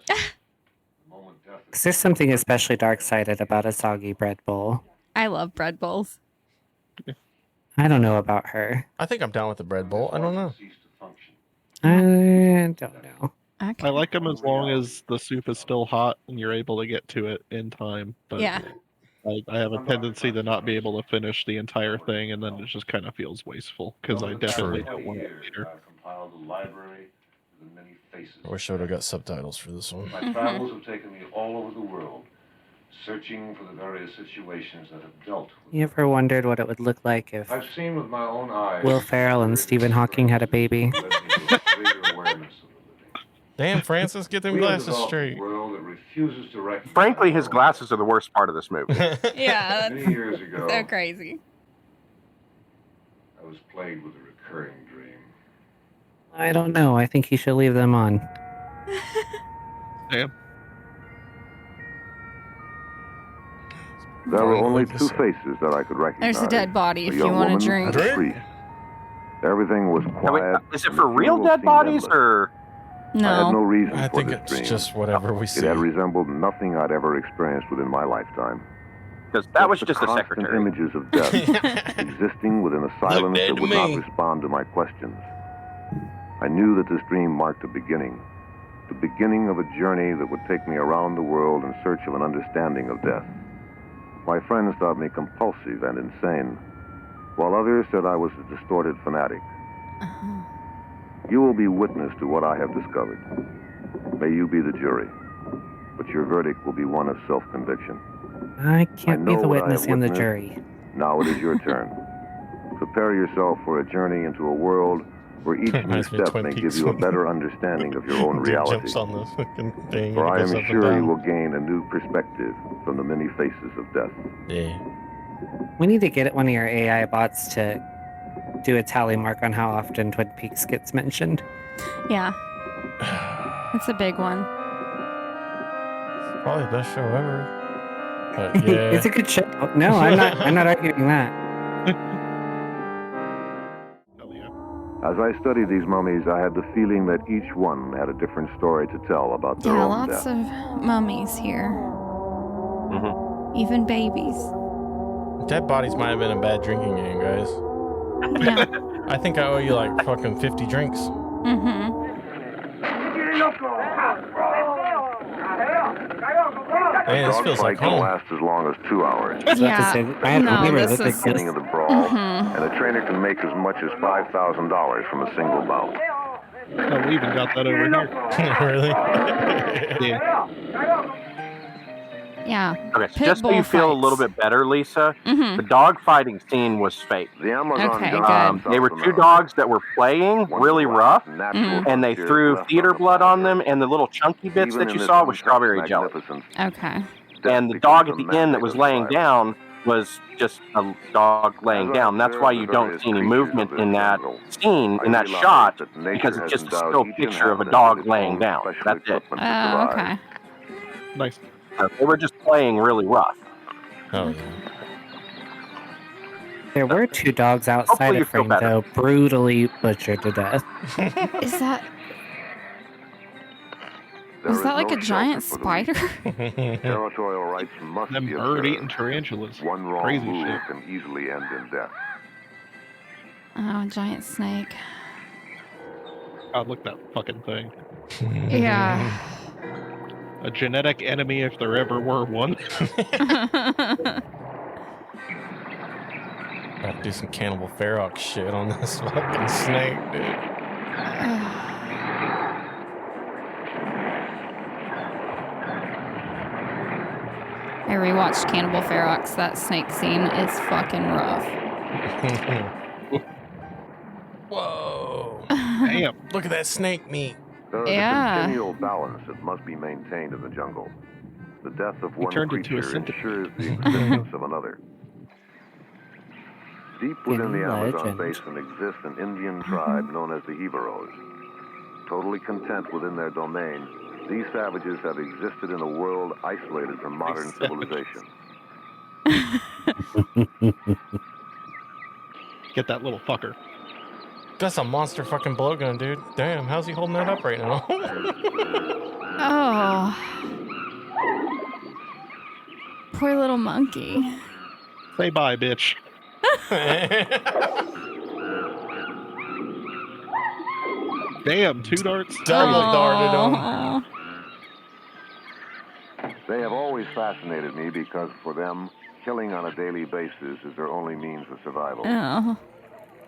Because there's something especially dark-sided about a soggy bread bowl. I love bread bowls. I don't know about her. I think I'm down with the bread bowl. I don't know. I don't know. Okay. I like them as long as the soup is still hot and you're able to get to it in time. But Yeah. I have a tendency to not be able to finish the entire thing, and then it just kind of feels wasteful because I definitely don't want it later. I wish I would have got subtitles for this one. My travels have taken me all over the world, searching for the various situations that have dealt with. You ever wondered what it would look like if I've seen with my own eyes. Will Ferrell and Stephen Hawking had a baby? Damn, Francis, get them We have glasses developed straight. a world that refuses to recognize. Frankly, his glasses are the worst part of this movie. Yeah, Many years ago, so crazy. I was plagued with a recurring dream. I don't know. I think he should leave them on. Damn. There were only 2 faces that I could recognize. There's a dead body if you young want woman to drink. and a priest. Everything was Now, wait, quiet. is it and for the real funeral dead seemed bodies endless. or? I had no No. reason I for think this it's dream. just whatever we It see. had resembled nothing I'd ever experienced within my lifetime. Because that was the just a constant secretary. images of death existing within a silence dead that to would not me. respond to my questions. I knew that this dream marked a beginning. The beginning of a journey that would take me around the world in search of an understanding of death. My friends thought me compulsive and insane, while others said I was a distorted fanatic. You will be witness to what I have discovered. May you be the jury, but your verdict will be one of self-conviction. I can't be know the what I witness have and the witnessed. jury. Now it is your turn. Prepare yourself for a journey into a world where each new Reminds me of step Twin may give Peaks. you a better understanding of your own Dude reality. jumps on the fucking thing. For and I goes am up and sure you down. will gain a new perspective from the many faces of death. Yeah. We need to get one of your AI bots to do a tally mark on how often Twin Peaks gets mentioned. Yeah. It's a big one. Probably the best show ever. But yeah. It's a good show. No, I'm not arguing that. As I studied these mummies, I had the feeling that each one had a different story to tell about their Yeah, own lots death. of mummies here. Even babies. Dead bodies might have been a bad drinking game, guys. Yeah. I think I owe you like fucking 50 drinks. Mm-hmm. Man, this Dog feels fight like can home. last as long as 2 hours. Yeah. No, this is... Beginning of the brawl, and a trainer can make as much as $5,000 from a single bout. Oh, we even got that over here. Really? Yeah. Yeah. Okay, so just so you feel a little bit better, Lisa, the dog fighting scene was fake. The Amazon Okay, jungle, good. They were two dogs that were playing really rough, and they threw theater blood on them, and the little chunky bits that you saw was strawberry jelly. Okay. And the dog at the end that was laying down was just a dog laying down. That's why you don't see any movement in that scene, in that shot, because it's just a still picture of a dog laying down. That's it. Oh, okay. Nice. They were just playing really rough. Oh, There were 2 dogs outside of frame, though, brutally butchered to death. Is that... Was that like a giant spider? Territorial rights must Them be bird-eating observed. tarantulas. One wrong Crazy move shit. can easily end in death. Oh, a giant snake. God, look at that fucking thing. Yeah. A genetic enemy if there ever were one. Gotta do some Cannibal Ferox shit on this fucking snake, dude. I rewatched Cannibal Ferox. That snake scene is fucking rough. Whoa. Damn. Look at that snake meat. There is Yeah. a continual balance that must be maintained in the jungle. The death of one turned into a creature centipede. ensures the existence of another. Deep within the Amazon basin exists an Indian tribe known as the Jivaros. Totally content within their domain, these savages have existed in a world isolated from modern civilization. Get that little fucker. That's a monster fucking blowgun, dude. Damn, how's he holding that up right now? Oh. Poor little monkey. Say bye, bitch. Damn, 2 darts. Double darted him. They have always fascinated me because for them, killing on a daily basis is their only means of survival. Oh.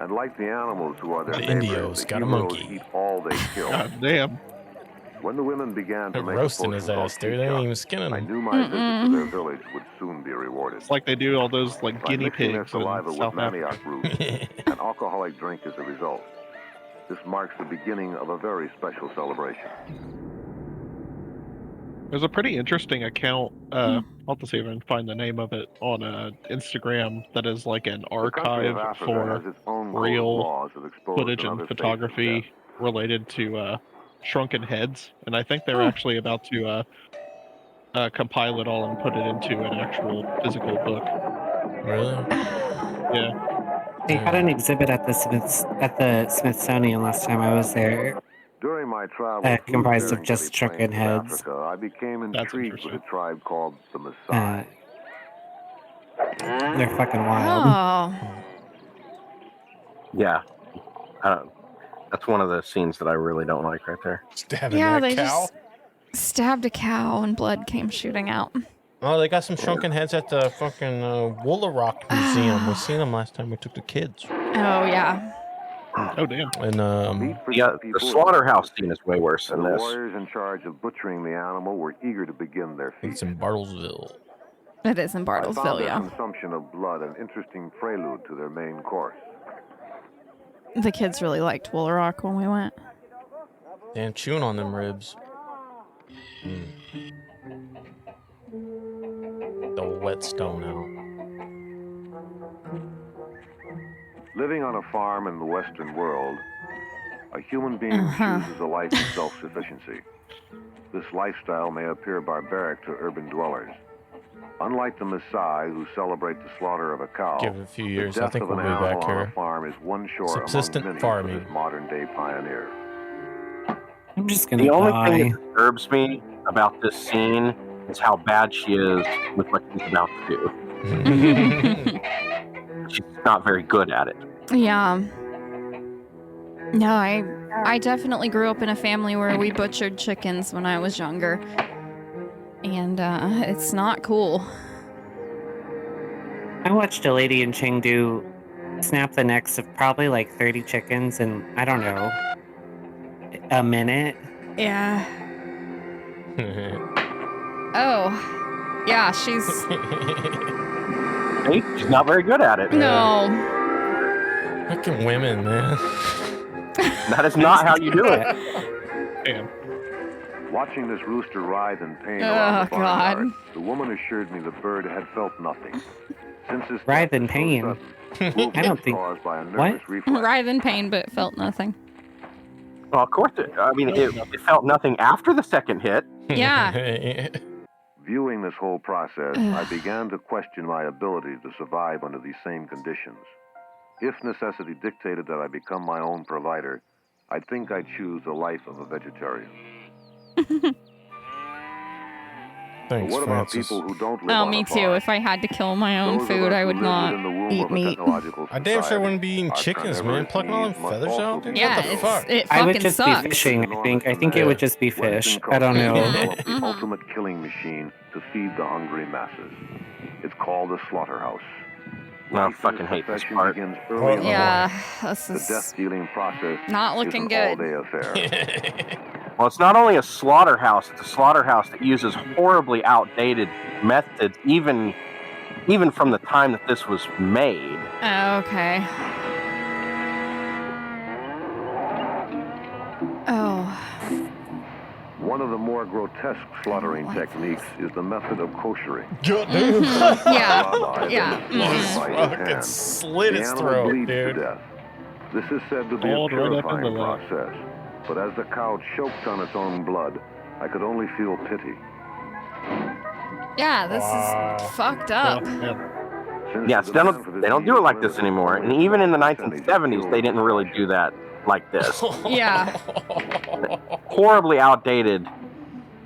And like the animals who are their The neighbors, Indios the got a Jivaros monkey. eat all they kill. God damn. When the women began to They're make roasting a his potion ass, called dude. They ain't Kishak, even skinning I him. knew my visit to their village would soon be rewarded. It's like they do all those like By guinea mixing their pigs in saliva with South Africa. manioc root, an alcoholic drink is the result. This marks the beginning of a very special celebration. There's a pretty interesting account. I'll have to see if I can find the name of it on Instagram. That is like an The country of archive Africa for has its own code of real laws of exposed footage and and other faces of photography death. related to shrunken heads, and I think they're actually about to compile it all and put it into an actual physical book. Really? Yeah. They had an exhibit at the Smithsonian last time I was there. During my travel comprised of just shrunken heads. Africa, I became intrigued with a tribe called the Maasai. They're fucking wild. Oh. Yeah. That's one of the scenes that I really don't like right there. Stabbing Yeah, that they cow. just stabbed a cow and blood came shooting out. Oh, they got some shrunken heads at the fucking Woolarock Museum. We seen them last time we took the kids. Oh, yeah. Oh, damn. And yeah, the slaughterhouse scene is way worse than The this. warriors in charge of butchering the animal were eager to begin their feast. it's in Bartlesville. It is in I found Bartlesville, their yeah. consumption of blood an interesting prelude to their main course. The kids really liked Woolarock when we went. Damn, chewing on them ribs. The whetstone out. Living on a farm in the Western world, a human being chooses a life of self-sufficiency. This lifestyle may appear barbaric to urban dwellers. Unlike the Maasai, who celebrate the slaughter of a cow, Give it a few the years. I death think of we'll an be animal back on here. a farm is one short Subsistent among many farming. for this modern-day pioneer. I'm just gonna The only die. thing that disturbs me about this scene is how bad she is with what she's about to do. She's not very good at it. Yeah. No, I definitely grew up in a family where we butchered chickens when I was younger. And it's not cool. I watched a lady in Chengdu snap the necks of probably like 30 chickens in, I don't know, a minute. Yeah. Oh. Yeah, she's... Hey, she's not very good at it. No. Fucking women, man. That is not how you do it. Damn. Watching this rooster writhe in pain Oh, around the God. barnyard, the woman assured me the bird had felt nothing. Since his Writhe death in was so pain? sudden, I don't think... caused by a What? nervous reflex. Writhe in pain, but felt nothing. Well, of course, it felt nothing after the second hit. Yeah. Viewing this whole process, I began to question my ability to survive under these same conditions. If necessity dictated that I become my own provider, I think I'd choose the life of a vegetarian. Thanks, But what about Francis. people who don't live Oh, on me a too. farm? If I had to kill my own Those of food, us I who would live not within the womb eat of a meat. technological I damn sure society, wouldn't be eating our chickens, man. carnivorous Plucking all them needs must feathers also out, be dude. Yeah, What the fuck? it I would fucking just sucks. be fishing, I think. I think it would just be fish. I don't know. Developed the ultimate killing machine to feed the hungry masses. It's called the slaughterhouse. I Life in fucking hate this profession part. begins early in the Yeah, morning. this The is death-dealing process not is looking an good. all-day affair. Well, it's not only a slaughterhouse, it's a slaughterhouse that uses horribly outdated methods, even from the time that this was made. Oh, okay. Oh. One of the more grotesque slaughtering techniques is the method of koshering. Yeah. Fucking slit its throat, bleeds dude. to death. This is said to be a Called right up purifying into that. process. But as the cow choked on its own blood, I could only feel pity. Yeah, this is fucked up. Yes, they don't do it like this anymore. And even in the 1970s, they didn't really do that like this. Yeah. Horribly outdated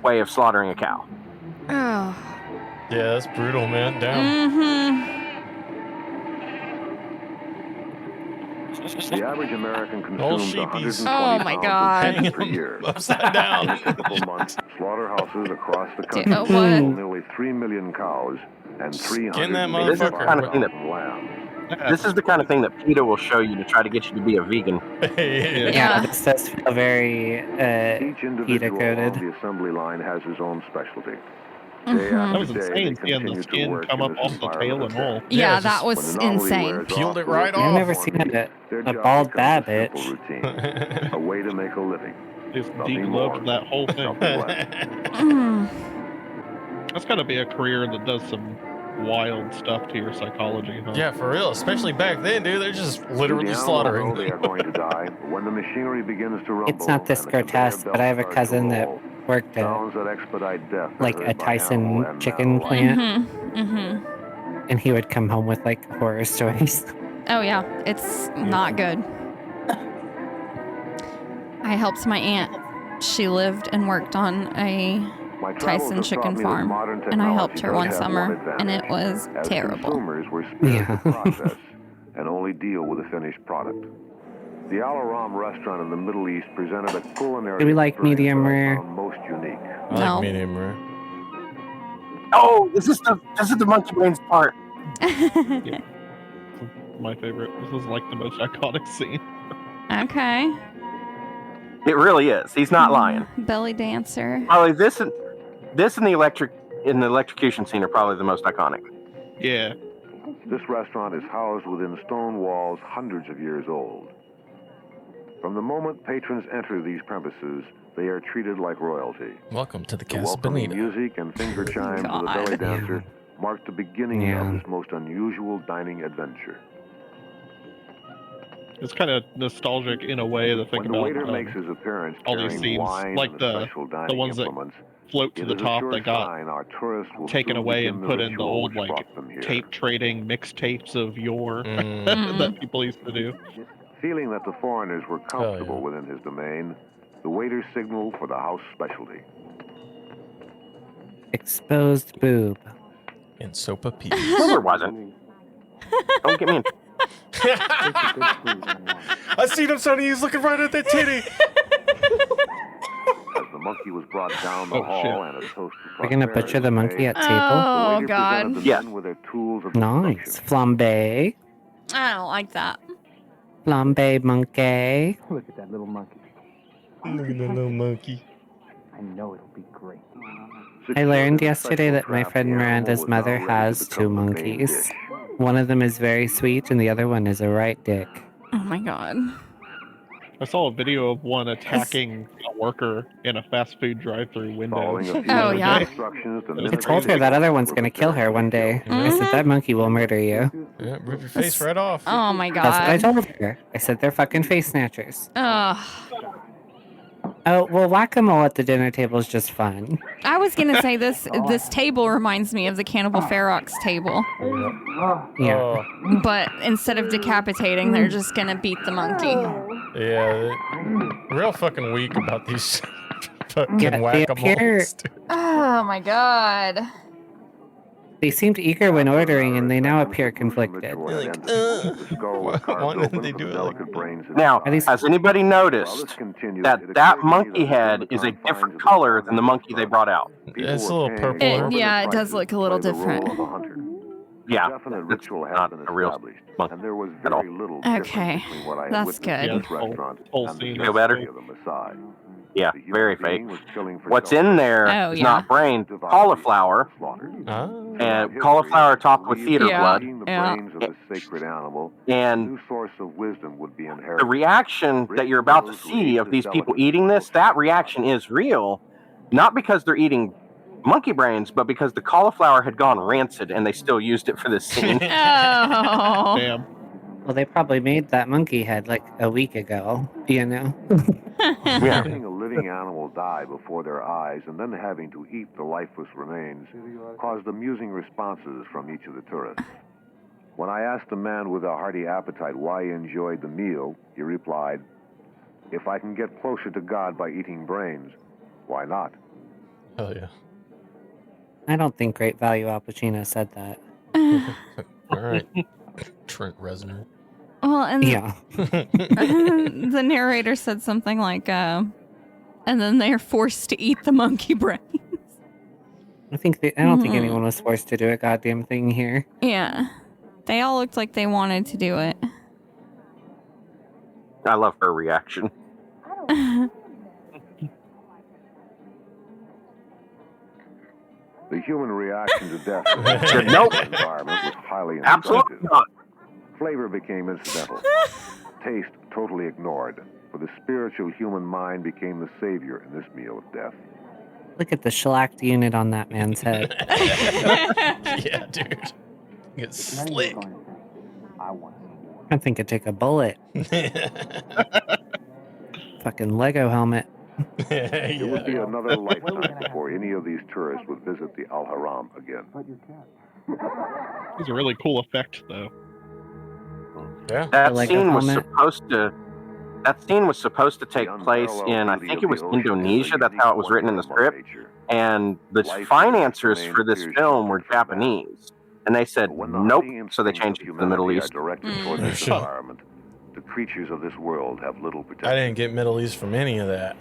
way of slaughtering a cow. Oh. Yeah, that's brutal, man. Damn. Mm-hmm. The average American Old consumes sheepies. 120 Oh my pounds God. of per year. Upside down. In a typical month, slaughterhouses across the country What? kill nearly 3 million cows and Skin 300 that This is the kind of thing that lambs. this is the kind of thing that PETA will show you to try to get you to be a vegan. Yeah, this does feel very Each PETA individual coded. on the assembly line has his own specialty. Mhm. That was insane seeing the skin come up off the tail and all. Yeah, that was insane. Peeled it right I've off. never seen a bald bad bitch. A way to make a living. Just Nothing more. degloved that whole thing. Nothing less. Mm. That's gotta be a career that does some wild stuff to your psychology, huh? Yeah, for real. Especially back then, dude. They're just literally The animals slaughtering. know they are going to die when the machinery begins to rumble. It's not this and the conveyor grotesque, but I have a belts cousin start to that roll. worked at Sounds that expedite death are like heard a by Tyson animal and chicken man alike. plant, Mm-hmm. and he would come home with like horror stories. Oh yeah, it's not good. I helped my aunt. She lived and worked on a My travels Tyson have chicken taught me that farm, modern and I helped her technology one does have summer, advantage. and it was As terrible. consumers, we're spared Yeah. the process and only deal with the finished product. The Al Aram restaurant in the Middle East presented a culinary Do we like experience medium that I rare? found most unique. I like No. medium rare. Oh, this is the monkey brains part. My favorite. This is like the most iconic scene. Okay. It really is. He's not lying. Belly dancer. Probably this and the electrocution scene are probably the most iconic. Yeah. This restaurant is housed within stone walls hundreds of years old. From the moment patrons enter these premises, they are treated like royalty. Welcome to the The Casa welcoming Bonita. music and finger chimes of the God. belly dancer mark the beginning Yeah. of this most unusual dining adventure. It's kind of nostalgic in a way to think When the about waiter makes his appearance all these carrying scenes, wine like and the special dining ones that implements, float to It the is a top sure that got sign our tourists will taken soon away begin and the put in the ritual old which like brought them here. tape trading mixtapes of yore Mm. that people used to do. Feeling that the foreigners were comfortable within his domain, the waiter signaled for the house specialty. Exposed boob. And sopa peas. No, there wasn't. Don't get me in. I seen him, Sonny. He's looking right at that titty. As the monkey was brought down the hall and a toast to We're gonna prosperity butcher the was monkey made, at table. the Oh, waiter God. presented the men with their tools of Nice. destruction. Flambe. I don't like that. Flambe monkey. Look at that little monkey. Look at that little monkey. I know it'll be great. I learned Secured in a yesterday special that my trap, friend the animal Miranda's was now mother ready to has two become the main monkeys. dish. One of them is very sweet and the other one is a right dick. Oh my god. I saw a video of one attacking a worker in a fast food drive-through window. Following a few Oh, yeah. instructions, the I I minute told her that other one's gonna kill her one day. I said that monkey will murder you. Yeah, rip your face right off. Oh my god. That's what I told her. I said they're fucking face snatchers. Ugh. Oh, well, whack-a-mole at the dinner table is just fun. I was gonna say this table reminds me of the Cannibal Ferox table. Yeah. Oh, But instead of decapitating, they're just gonna beat the monkey. yeah. Real fucking weak about these fucking Yeah, they whack-a-moles. Oh my god. They seemed eager when ordering, and they now appear conflicted. Why didn't they do it like Now, At least- has anybody noticed that monkey head is a different color than the monkey they brought out? It's a little purple. Yeah, it does look a little different. Yeah, it's not a real monkey And there was at all. very little Okay, difference between what I had that's witnessed good. in this restaurant Whole and the scene Feel better? display of the Messiah. Yeah, The human very fake. being was killing for What's self- in there Oh, is yeah. not brain, cauliflower, slaughtered. and cauliflower topped with theater Yeah. blood. Eating the Yeah. brains of this sacred animal, a And new source of wisdom would be inherited. the reaction that you're about to see of these people eating this, that reaction is real, not because they're eating monkey brains, but because the cauliflower had gone rancid and they still used it for this scene. Oh. Damn. Well, they probably made that monkey head like a week ago, you know? Yeah. Seeing a living animal die before their eyes and then having to eat the lifeless remains caused amusing responses from each of the tourists. When I asked a man with a hearty appetite why he enjoyed the meal, he replied, "If I can get closer to God by eating brains, why not?" Hell yeah. I don't think Great Value Al Pacino said that. All right. Trent Reznor. Well, and Yeah. the narrator said something like, and then they're forced to eat the monkey brain. I don't think anyone was forced to do a goddamn thing here. Yeah. They all looked like they wanted to do it. I love her reaction. The human reaction to death in Said the nope. environment was highly Absolutely instructive. not. Flavor became incidental. Taste totally ignored, for the spiritual human mind became the savior in this meal of death. Look at the shellacked unit on that man's head. Yeah, dude. It's slick. I think I'd take a bullet. Fucking Lego helmet. It would be another lifetime before any of these tourists would visit the Al Haram again. It's a really cool effect, though. Yeah. That Like a scene was helmet. supposed to take place in, I think it was Indonesia. That's how it was written in the script. And the financiers for this film were Japanese, and they said nope. So they changed it to the Middle East. Directed toward this Shit. environment. The creatures of this world have little protection. I didn't get Middle East from any of that.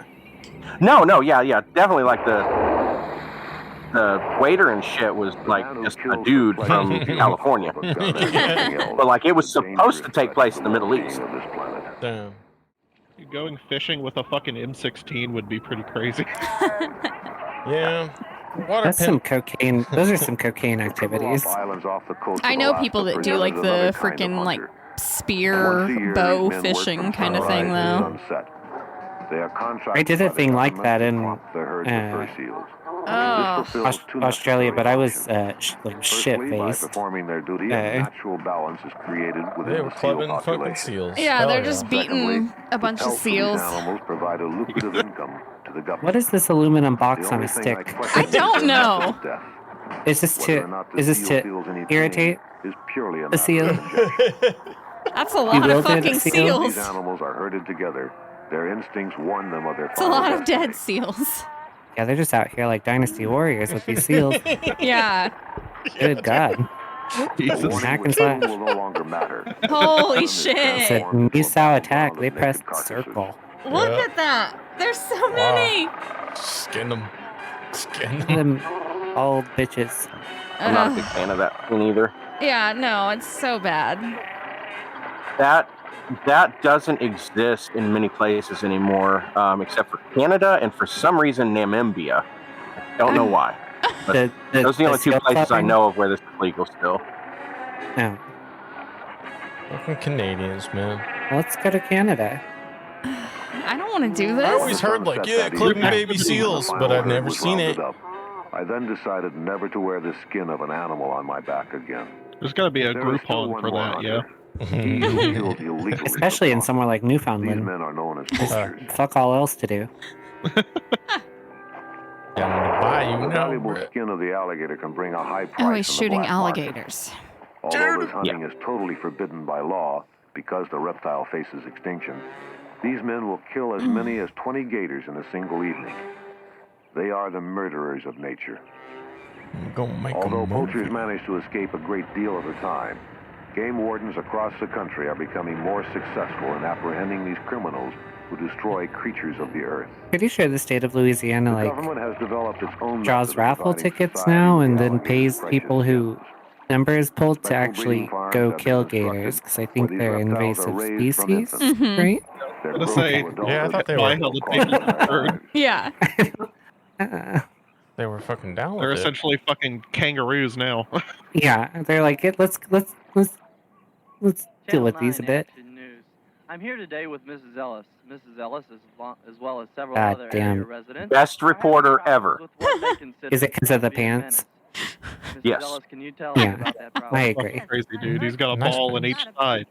No, yeah, definitely. Like the waiter and shit was like just a dude from California, but like it was supposed to take place in the Middle East. Damn. Going fishing with a fucking M16 would be pretty crazy. Yeah. Water That's some pimp. cocaine. Those are some cocaine activities. I know people that do like the freaking like spear bow fishing kind of thing though. I did a thing like that in Australia, but I was like shit-faced. Performing their duty, a natural balance is created They within were the seal clubbing fucking population. seals. Yeah, Hell they're just beating Secondly, a bunch of health of these seals. animals provide a lucrative income to the gut. What is this aluminum box The on only a thing stick? question I don't is know. death. Is this Whether or to not the seal feels any pain irritate is purely a the matter of seal? conjecture. That's a lot of Bewildered fucking seal? These seals. animals are herded together. Their instincts warn them of their It's a final lot of destiny. dead seals. Yeah, they're just out here like Dynasty Warriors with these seals. Yeah. Good God. The warning Hack and which soon slash. will no longer matter. Holy One is shit. Said transformed into a Misao battleground attack. of They naked pressed carcasses. circle. Look Yeah. at that. There's so many. Skin them. Skin them. Them old bitches. I'm not a big fan of that one either. Yeah, no, it's so bad. That doesn't exist in many places anymore, except for Canada and for some reason Namibia. I don't know why. But those are the only two seal places I clubbing? know of where this is legal still. No. Fucking Canadians, man. Let's go to Canada. I don't want to do I this. always heard like, yeah, clipping baby seals, but I've never seen it. I then decided never to wear the skin of an animal on my back again. There's got to be a There is still Groupon one for more that, yeah. hunter. He who kills illegally. Especially in somewhere like These Newfoundland. men are known as poachers. Fuck all else to do. Down the bayou, The no, valuable bruh. skin of the alligator can bring a high price Oh, in he's the shooting black market. alligators. Although this hunting is totally forbidden by law because the reptile faces extinction, these men will kill as many as 20 gators in a single evening. They are the murderers of nature. Although poachers manage to escape a great deal of the time, game wardens across the country are becoming more successful in apprehending these criminals who destroy creatures of the earth. Pretty sure the state of Louisiana The like government has developed its own draws method of raffle dividing tickets society now into and the then alligator's pays precious people who skins. number is pulled to Special actually breeding farms go have been kill constructed gators because I where think these they're reptiles are invasive raised from species, infants. right? Their Gonna growth say, to adulthood Yeah, I thought they why were. hell did costs people them their hurt? lives. Yeah. They were fucking down They're with it. essentially fucking kangaroos now. Yeah, they're like, let's deal with these a bit. Action News. I'm here today with Mrs. Ellis. Mrs. Ellis, as well as several God other damn. area residents, Best reporter ever. with what they consider Is it because of the to be a menace. pants? Mrs. Yes. Ellis, can you tell us Yeah, about that I problem? agree. Crazy dude. He's got a Nice ball in man. each side.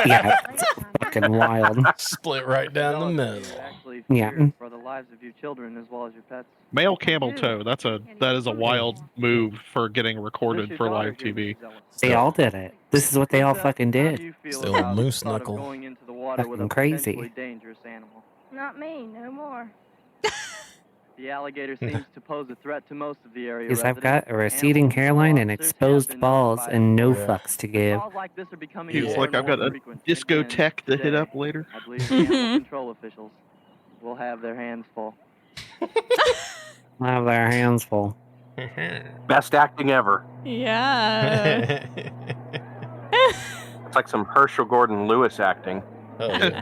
Yeah, it's fucking wild. Split right down the Ellis, middle. you actually Yeah. fear for the lives of your children as well as your pets. Male camel toe. That is a wild move for getting recorded for live TV. They all did it. This is what they all fucking How do did. you feel Still about moose the thought of knuckle. going into the water with a Fucking crazy. potentially dangerous animal? Not me, no more. The alligator seems to pose a threat to most of the area Because I've residents. got a receding Animal control hairline and officers have exposed been balls notified. and no Yeah. fucks to give. Calls like this are becoming He's more like, and I've got more a frequent. discotheque to hit Today, up later. I believe the animal control officials will have their hands full. I'll have their hands full. Best acting ever. Yeah. It's like some Herschel Gordon Lewis acting. Oh, yeah.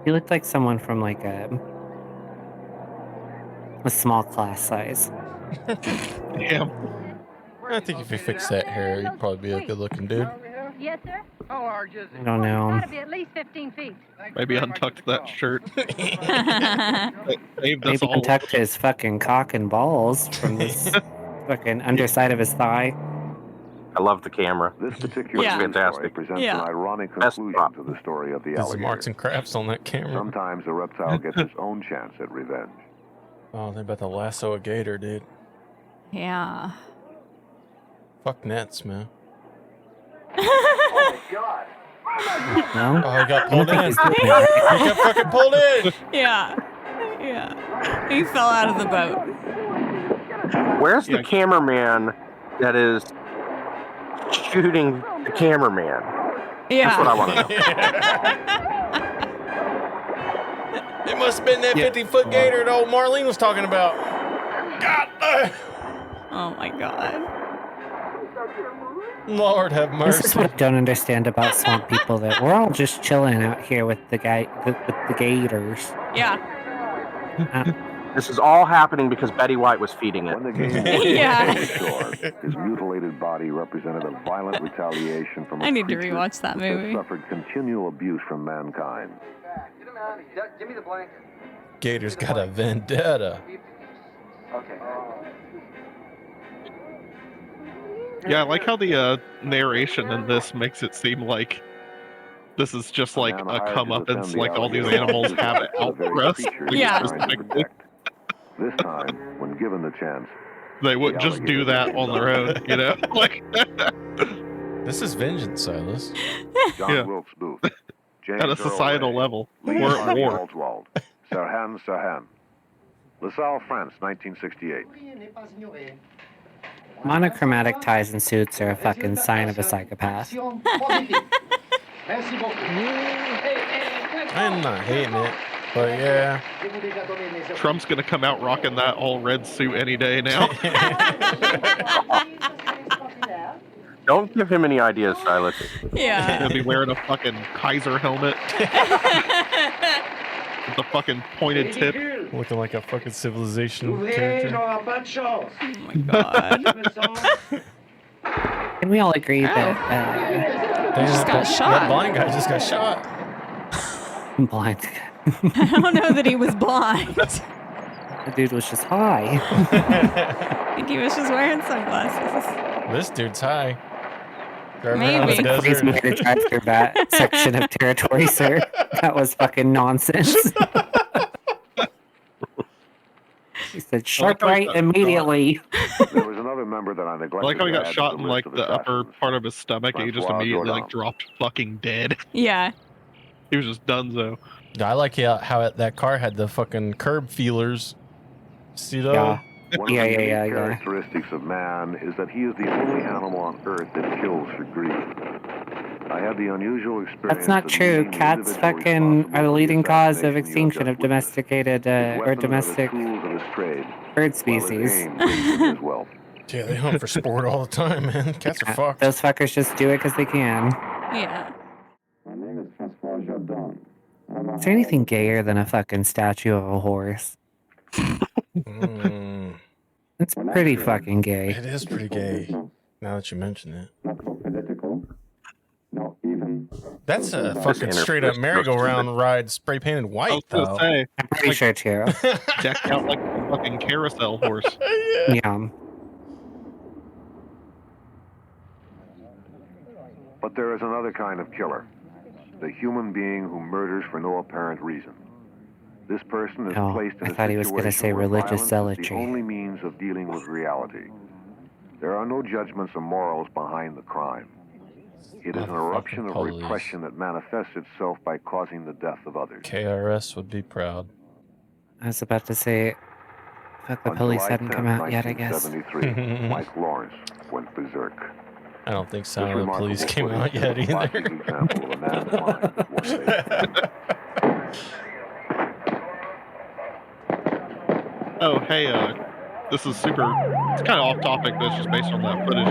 You look like someone from like a small class size. Damn. I think if you fix that hair, you'd probably be a good looking dude. Yes, sir. How large is I don't know. Gotta be at least 15 feet. Maybe untucked that shirt. Saved us Maybe all. untucked his fucking cock and balls from this fucking underside of his thigh. I love the camera. This particular Yeah. news story Fantastic. presents Yeah. an ironic Best conclusion prop. to the story of the There's alligator. marks and crafts on that camera. Sometimes a reptile gets its own chance at revenge. Oh, they're about to lasso a gator, dude. Yeah. Fuck nets, man. No? Oh, he got I don't pulled think in. he's He doing it right. got fucking pulled in. Yeah. Yeah. He fell out of the boat. Where's the Yeah. cameraman that is shooting the cameraman? Yeah. That's what I want to know. It must have been that 50-foot gator that old Marlene was talking about. God, Oh my god. Lord have This mercy. is what I don't understand about swamp people. That we're all just chilling out here with the gators. Yeah. This is all happening because Betty White was feeding it. When the game Yeah. was ashore, his mutilated body represented a violent retaliation from a I need to creature rewatch that which has movie. suffered continual abuse from mankind. Give me the blanket. Gator's got a vendetta. Okay. Yeah, I like how the narration in this makes it seem like This is just A like man a hired to comeuppance, defend the like all these alligator animals is have the very outcrust. creature Like, he's Yeah. it's trying to just protect. This time, when given the chance, they wouldn't just do that on their own, you know? Like, This is vengeance, Silas. John Yeah. Wilkes Booth, James at a Earl societal Ray, level, Lee we're at Harvey war. Oswald, Sirhan Sirhan, LaSalle, France, 1968. Monochromatic ties and suits are a fucking sign of a psychopath. I'm not hating it, but yeah. Trump's gonna come out rocking that all red suit any day now. Don't give him any ideas, Silas. Yeah. He'll be wearing a fucking Kaiser helmet with the fucking pointed tip. Looking like a fucking civilization character. Oh my god. Can we all agree Oh. that Just got That shot. blind guy just got shot. blind? I don't know that he was blind. The dude was just high. I think he was just wearing sunglasses. This dude's high. Driving Maybe. around the That was a crazy way to desert. drive through that section of territory, sir. That was fucking nonsense. He said, sharp how he right got immediately. There was another member that I I neglected. like how he to got add shot to in the like list the of upper assassins. part of his stomach, and he just Francois immediately like Jourdan. dropped fucking dead. Yeah. He was just donezo. I like how that car had the fucking curb feelers. See those? Yeah. One Yeah, of the yeah, unique yeah, yeah. characteristics of man is that he is the only animal on Earth that kills for greed. I had the unusual experience. That's not of true. meeting the Cats individual fucking responsible are the for leading cause of assassination you have extinction just of witnessed. domesticated His or weapons are the domestic tools of his trade, bird while his species. aim brings him his wealth. Yeah, they hunt for sport all the time, man. Cats are fucked. Those fuckers just do it because they can. Yeah. Is there anything gayer than a fucking statue of a horse? It's pretty fucking gay. It is pretty gay. Now that you mention it. That's a fucking straight up merry-go-round ride, spray painted I was white, gonna though. say, I'm pretty sure too. decked out like a fucking carousel horse. Yeah. But there is another kind of killer, the human being who murders for no apparent reason. This person is Oh, placed in I a thought he was gonna situation say where religious violence is zealotry. the only means of dealing with reality. There are no judgments or morals behind the crime. It is an eruption of police. repression that manifests itself by causing the death of others. KRS would be proud. I was about to say, fuck, the On police July hadn't 10th, come out yet, I guess. 1973, Mike Lawrence went berserk. I don't think This Sound of the remarkable Police came out footage yet is a either. classic example of a man's mind at one day. Oh, hey, this is super, it's kind of off topic, but it's just based on that footage.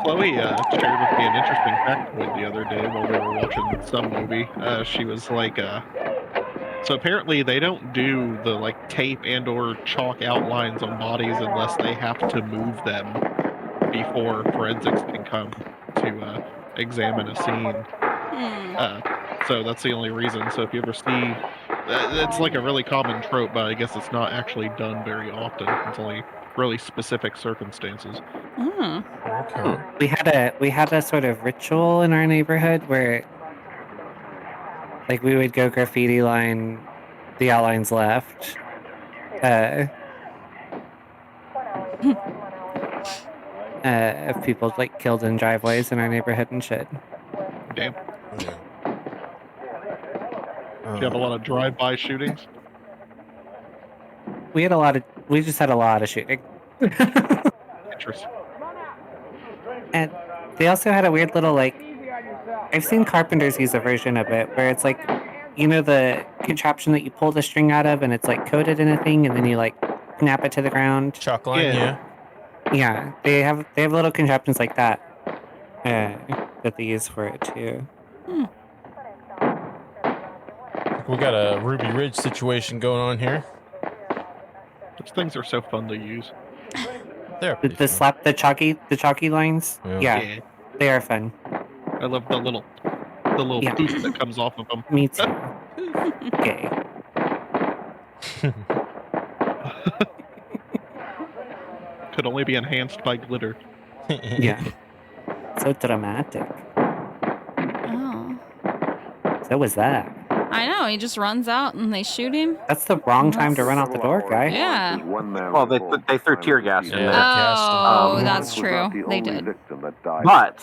Chloe shared with me an interesting factoid the other day while we were watching some movie. She was like, so apparently they don't do the like tape and or chalk outlines on bodies unless they have to move them before forensics can come to examine a scene. So that's the only reason. So if you ever see, it's like a really common trope, but I guess it's not actually done very often. It's only really specific circumstances. Okay. We had a sort of ritual in our neighborhood where, like, we would go graffiti line the outlines left. Of people like killed in driveways in our neighborhood and shit. Damn. Do you have a lot of drive-by shootings? We just had a lot of shooting. Interesting. And they also had a weird little, like, I've seen carpenters use a version of it where it's like, you know, the contraption that you pull the string out of and it's like coated in a thing and then you like snap it to the ground. Chalk line, yeah. Yeah, they have little contraptions like that that they use for it too. We got a Ruby Ridge situation going on here. Those things are so fun to use. They're The chalky lines. Yeah. Yeah, they are fun. I love the little Yeah. poof that comes off of them. Me too. Okay. Could only be enhanced by glitter. Yeah. So dramatic. Oh. So was that. I know, he just runs out and they shoot him. That's the wrong time to run out the door, guy. Yeah. Well, they threw tear gas in there. Oh, that's true. They did. But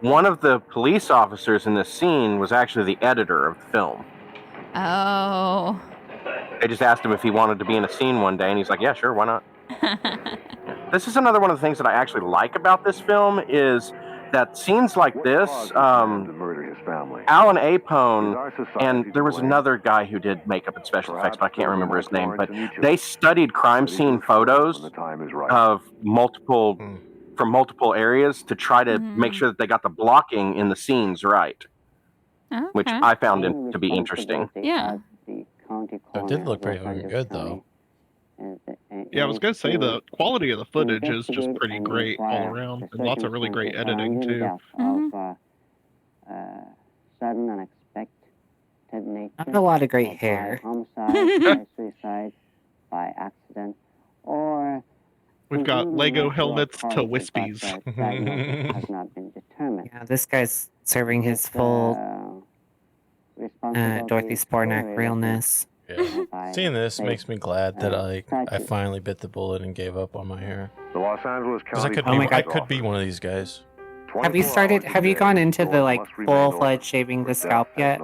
one of the police officers in this scene was actually the editor of the film. Oh. They just asked him if he wanted to be in a scene one day, and he's like, yeah, sure, why not? This is another one of the things that I actually like about this film is that scenes like this, Alan Apone, and there was another guy who did makeup and special effects, but I can't remember his name, but they studied crime scene photos of from multiple areas to try to make sure that they got the blocking in the scenes right, which I found it to be interesting. Yeah. It did look pretty fucking good, though. Yeah, I was gonna say the quality of the footage is just pretty great all around, and lots of really great editing too. Sudden, unexpected nature. Not a lot of great hair. Homicide, by suicide, by accident, or We've got Lego helmets to wispies. has not been determined. Yeah, this guy's serving his full Dorothy Spornak realness. Yeah. Seeing this makes me glad that I finally bit the bullet and gave up on my hair. The Los Angeles County I could be one of these guys. Have you gone into the like full-fledged shaving the scalp yet?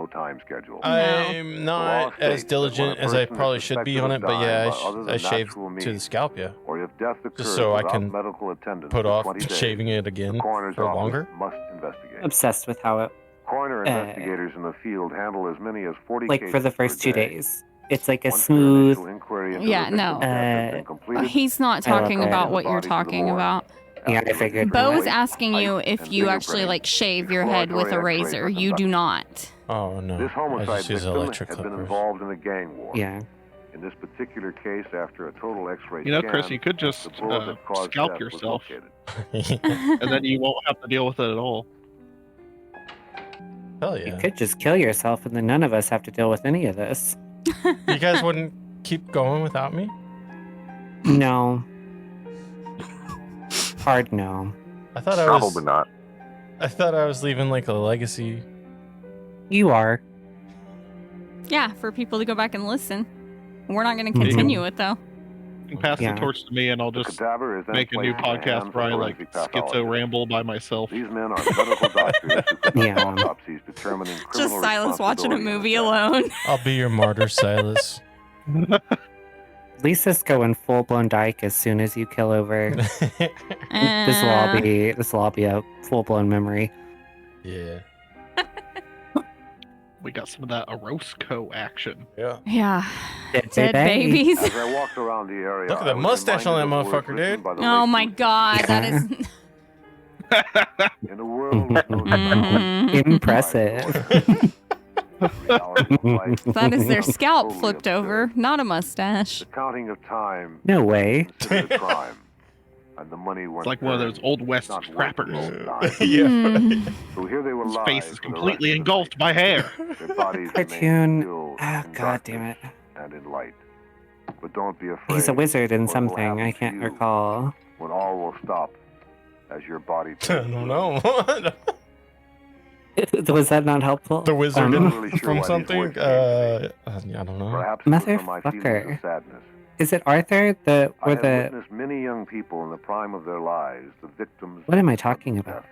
I'm not as diligent as I probably should be on it, but yeah, I shaved to the scalp, yeah. Just so I can put off shaving it again for longer. Obsessed with how it Coroner investigators in the field handle as many as 40 like cases for the first per 2 day. days. It's like a smooth. Yeah, no. He's not talking about what you're talking about. Yeah, I figured. Bo is asking you if you actually like shave your head with a razor. You do not. Oh no. This I homicide just use victim electric had been clippers. involved in a gang war. Yeah. In this particular case, after a total X-ray You know, scan, Chris, you could just the bullet that caused scalp death was yourself, located. and then you won't have to deal with it at all. Hell yeah. You could just kill yourself, and then none of us have to deal with any of this. You guys wouldn't keep going without me? No. Hard no. I thought I was Probably not. I thought I was leaving like a legacy. You are. Yeah, for people to go back and listen. We're not going to continue it though. You can pass the torch to me, and I'll just make a new podcast where I like schizo ramble by myself. These men are medical doctors who conduct autopsies determining criminal Just Silas watching a responsibility movie alone. I'll be your martyr, Silas. Lisa's going full-blown dyke as soon as you kill over. This will all be a full-blown memory. Yeah. We got some of that Orozco action. Yeah. Yeah. Dead babies. As I walked around the area, Look at that mustache on that motherfucker, dude. Oh my god, that is In a world with no Impressive. that is their scalp flipped over, not a mustache. The counting of time No way. is considered a crime, and the money went It's like one of those old West trappers. Yeah. So here they were His live face is for the completely rest of the engulfed by hair. night. Their bodies Cartoon. remained still Ah, in god damn it. darkness and in light. But don't be afraid. He's a wizard in what will something. happen I to can't you recall. When all will stop as your body I turns don't blue. know. Was that not helpful? The wizard I'm not really sure from why these something? words came I don't know. Perhaps it was from my feelings Motherfucker. of sadness. Is it Arthur? I Or have the? witnessed many young people in the prime of their lives, the victims. What am I talking about?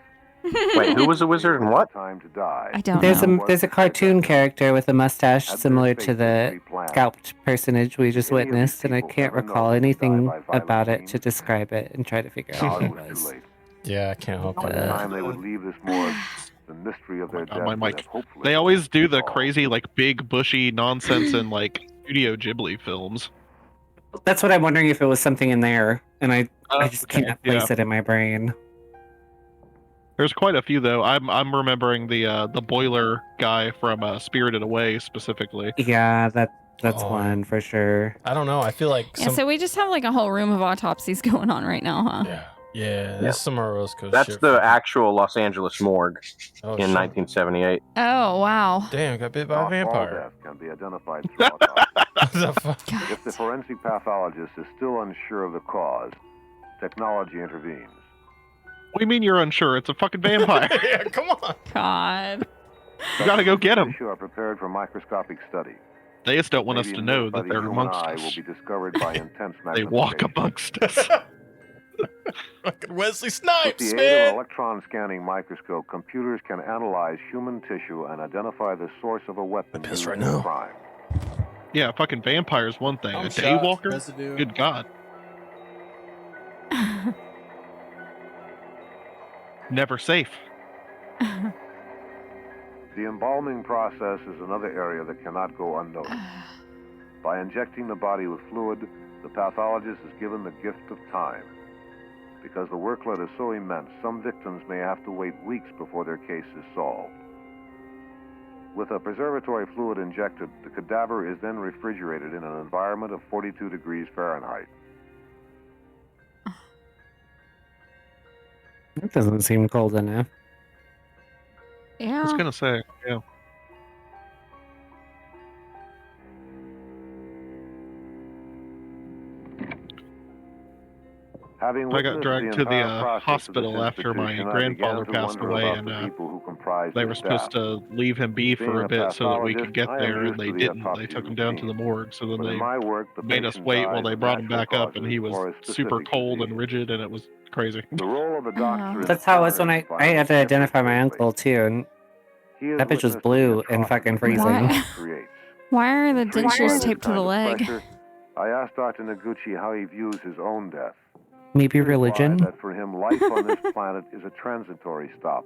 Wait, who was the wizard and what? Time to die. I don't There's know. a cartoon character with a mustache similar to the scalped personage we just witnessed, and I can't recall anything about it to describe it and try to figure out what it was. Yeah, I can't help By the it. time they would leave this morgue, the mystery of their death My would mic. have hopefully They always do the solved. crazy, like, big, bushy nonsense in, like, Studio Ghibli films. That's what I'm wondering if it was something in there, and I just Okay, can't place yeah. it in my brain. There's quite a few, though. I'm remembering the boiler guy from Spirited Away, specifically. Yeah, that's one for sure. I don't know. I feel like Yeah, so we just have like a whole room of autopsies going on right now, huh? yeah, this is some Orozco That's shit. the actual Los Angeles morgue Oh, in shit. 1978. Oh, wow. Damn, got bit by a Not all vampire. death can be identified through autopsy. What the fuck? If the forensic pathologist is still unsure of the cause, technology intervenes. What do you mean you're unsure? It's a fucking vampire. Yeah, come on. God. You gotta go get them. Tissue are prepared for microscopic study. They just don't want us Maybe to a know myth by that the they're human amongst eye us. will be discovered by intense They walk magnification. amongst us. Fucking Wesley With Snipes, the aid of man. an electron scanning microscope, computers can analyze human tissue and identify the source of a weapon used right in now. a crime. Yeah, fucking vampire's one thing. Home A shot, daywalker? residue. Good God. Never safe. The embalming process is another area that cannot go unnoticed. By injecting the body with fluid, the pathologist is given the gift of time. Because the workload is so immense, some victims may have to wait weeks before their case is solved. With a preservatory fluid injected, the cadaver is then refrigerated in an environment of 42 degrees Fahrenheit. That doesn't seem cold enough. Yeah. I was gonna say, yeah. Having I got witnessed dragged to the entire process of hospital this after my institution, I grandfather began to passed wonder away, about and the people who comprised they the were supposed staff. to leave him be for Being a a bit so that we could get pathologist, I am there, and used they to the didn't. They autopsy took him down to the routine. morgue, so then But in they my work, the made us patient wait while dies they of brought him natural back up, and he causes was or a super specific cold disease. and rigid, and it was crazy. The role of the doctor in That's how it was when I had to identify my differs uncle too, and He has that bitch was witnessed blue the and fucking atrocities freezing. man creates. Why are the Intrigued by dentures this taped to kind the of leg? pressure, I asked Dr. Noguchi how he views his own death. Maybe He replied religion? that for him, life on this planet is a transitory stop.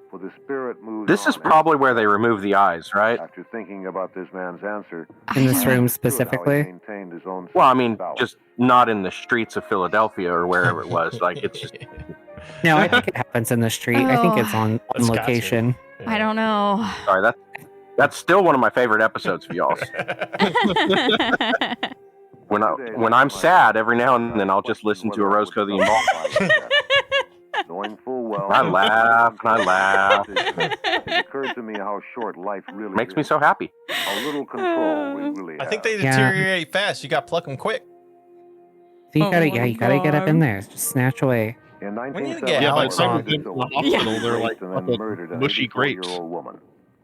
For the spirit moves This is on probably where they remove the eyes, right? After thinking about this man's answer, In this I room understood how he specifically? maintained his own Well, I sense of mean, balance. just not in the streets of Philadelphia or wherever it was. Like, it's just. No, I think it happens in the street. I think it's on That's got to. location. I don't know. Sorry, that's still one of my favorite episodes of y'all's. When I'm sad, every now and then I'll just listen to a Roscoe the Embalmer. Knowing full well, I laugh and I laugh. It occurred to me how short life really Makes is. me so happy. How little control we really have. I think they Yeah. deteriorate fast. You got to pluck them quick. So you Oh gotta, my you gotta get up in God. there. Just snatch away. In We need to get 1970, Yeah, by the Alex time on. we get to the hospital, they're like and then fucking murdered an mushy grapes. 84-year-old woman.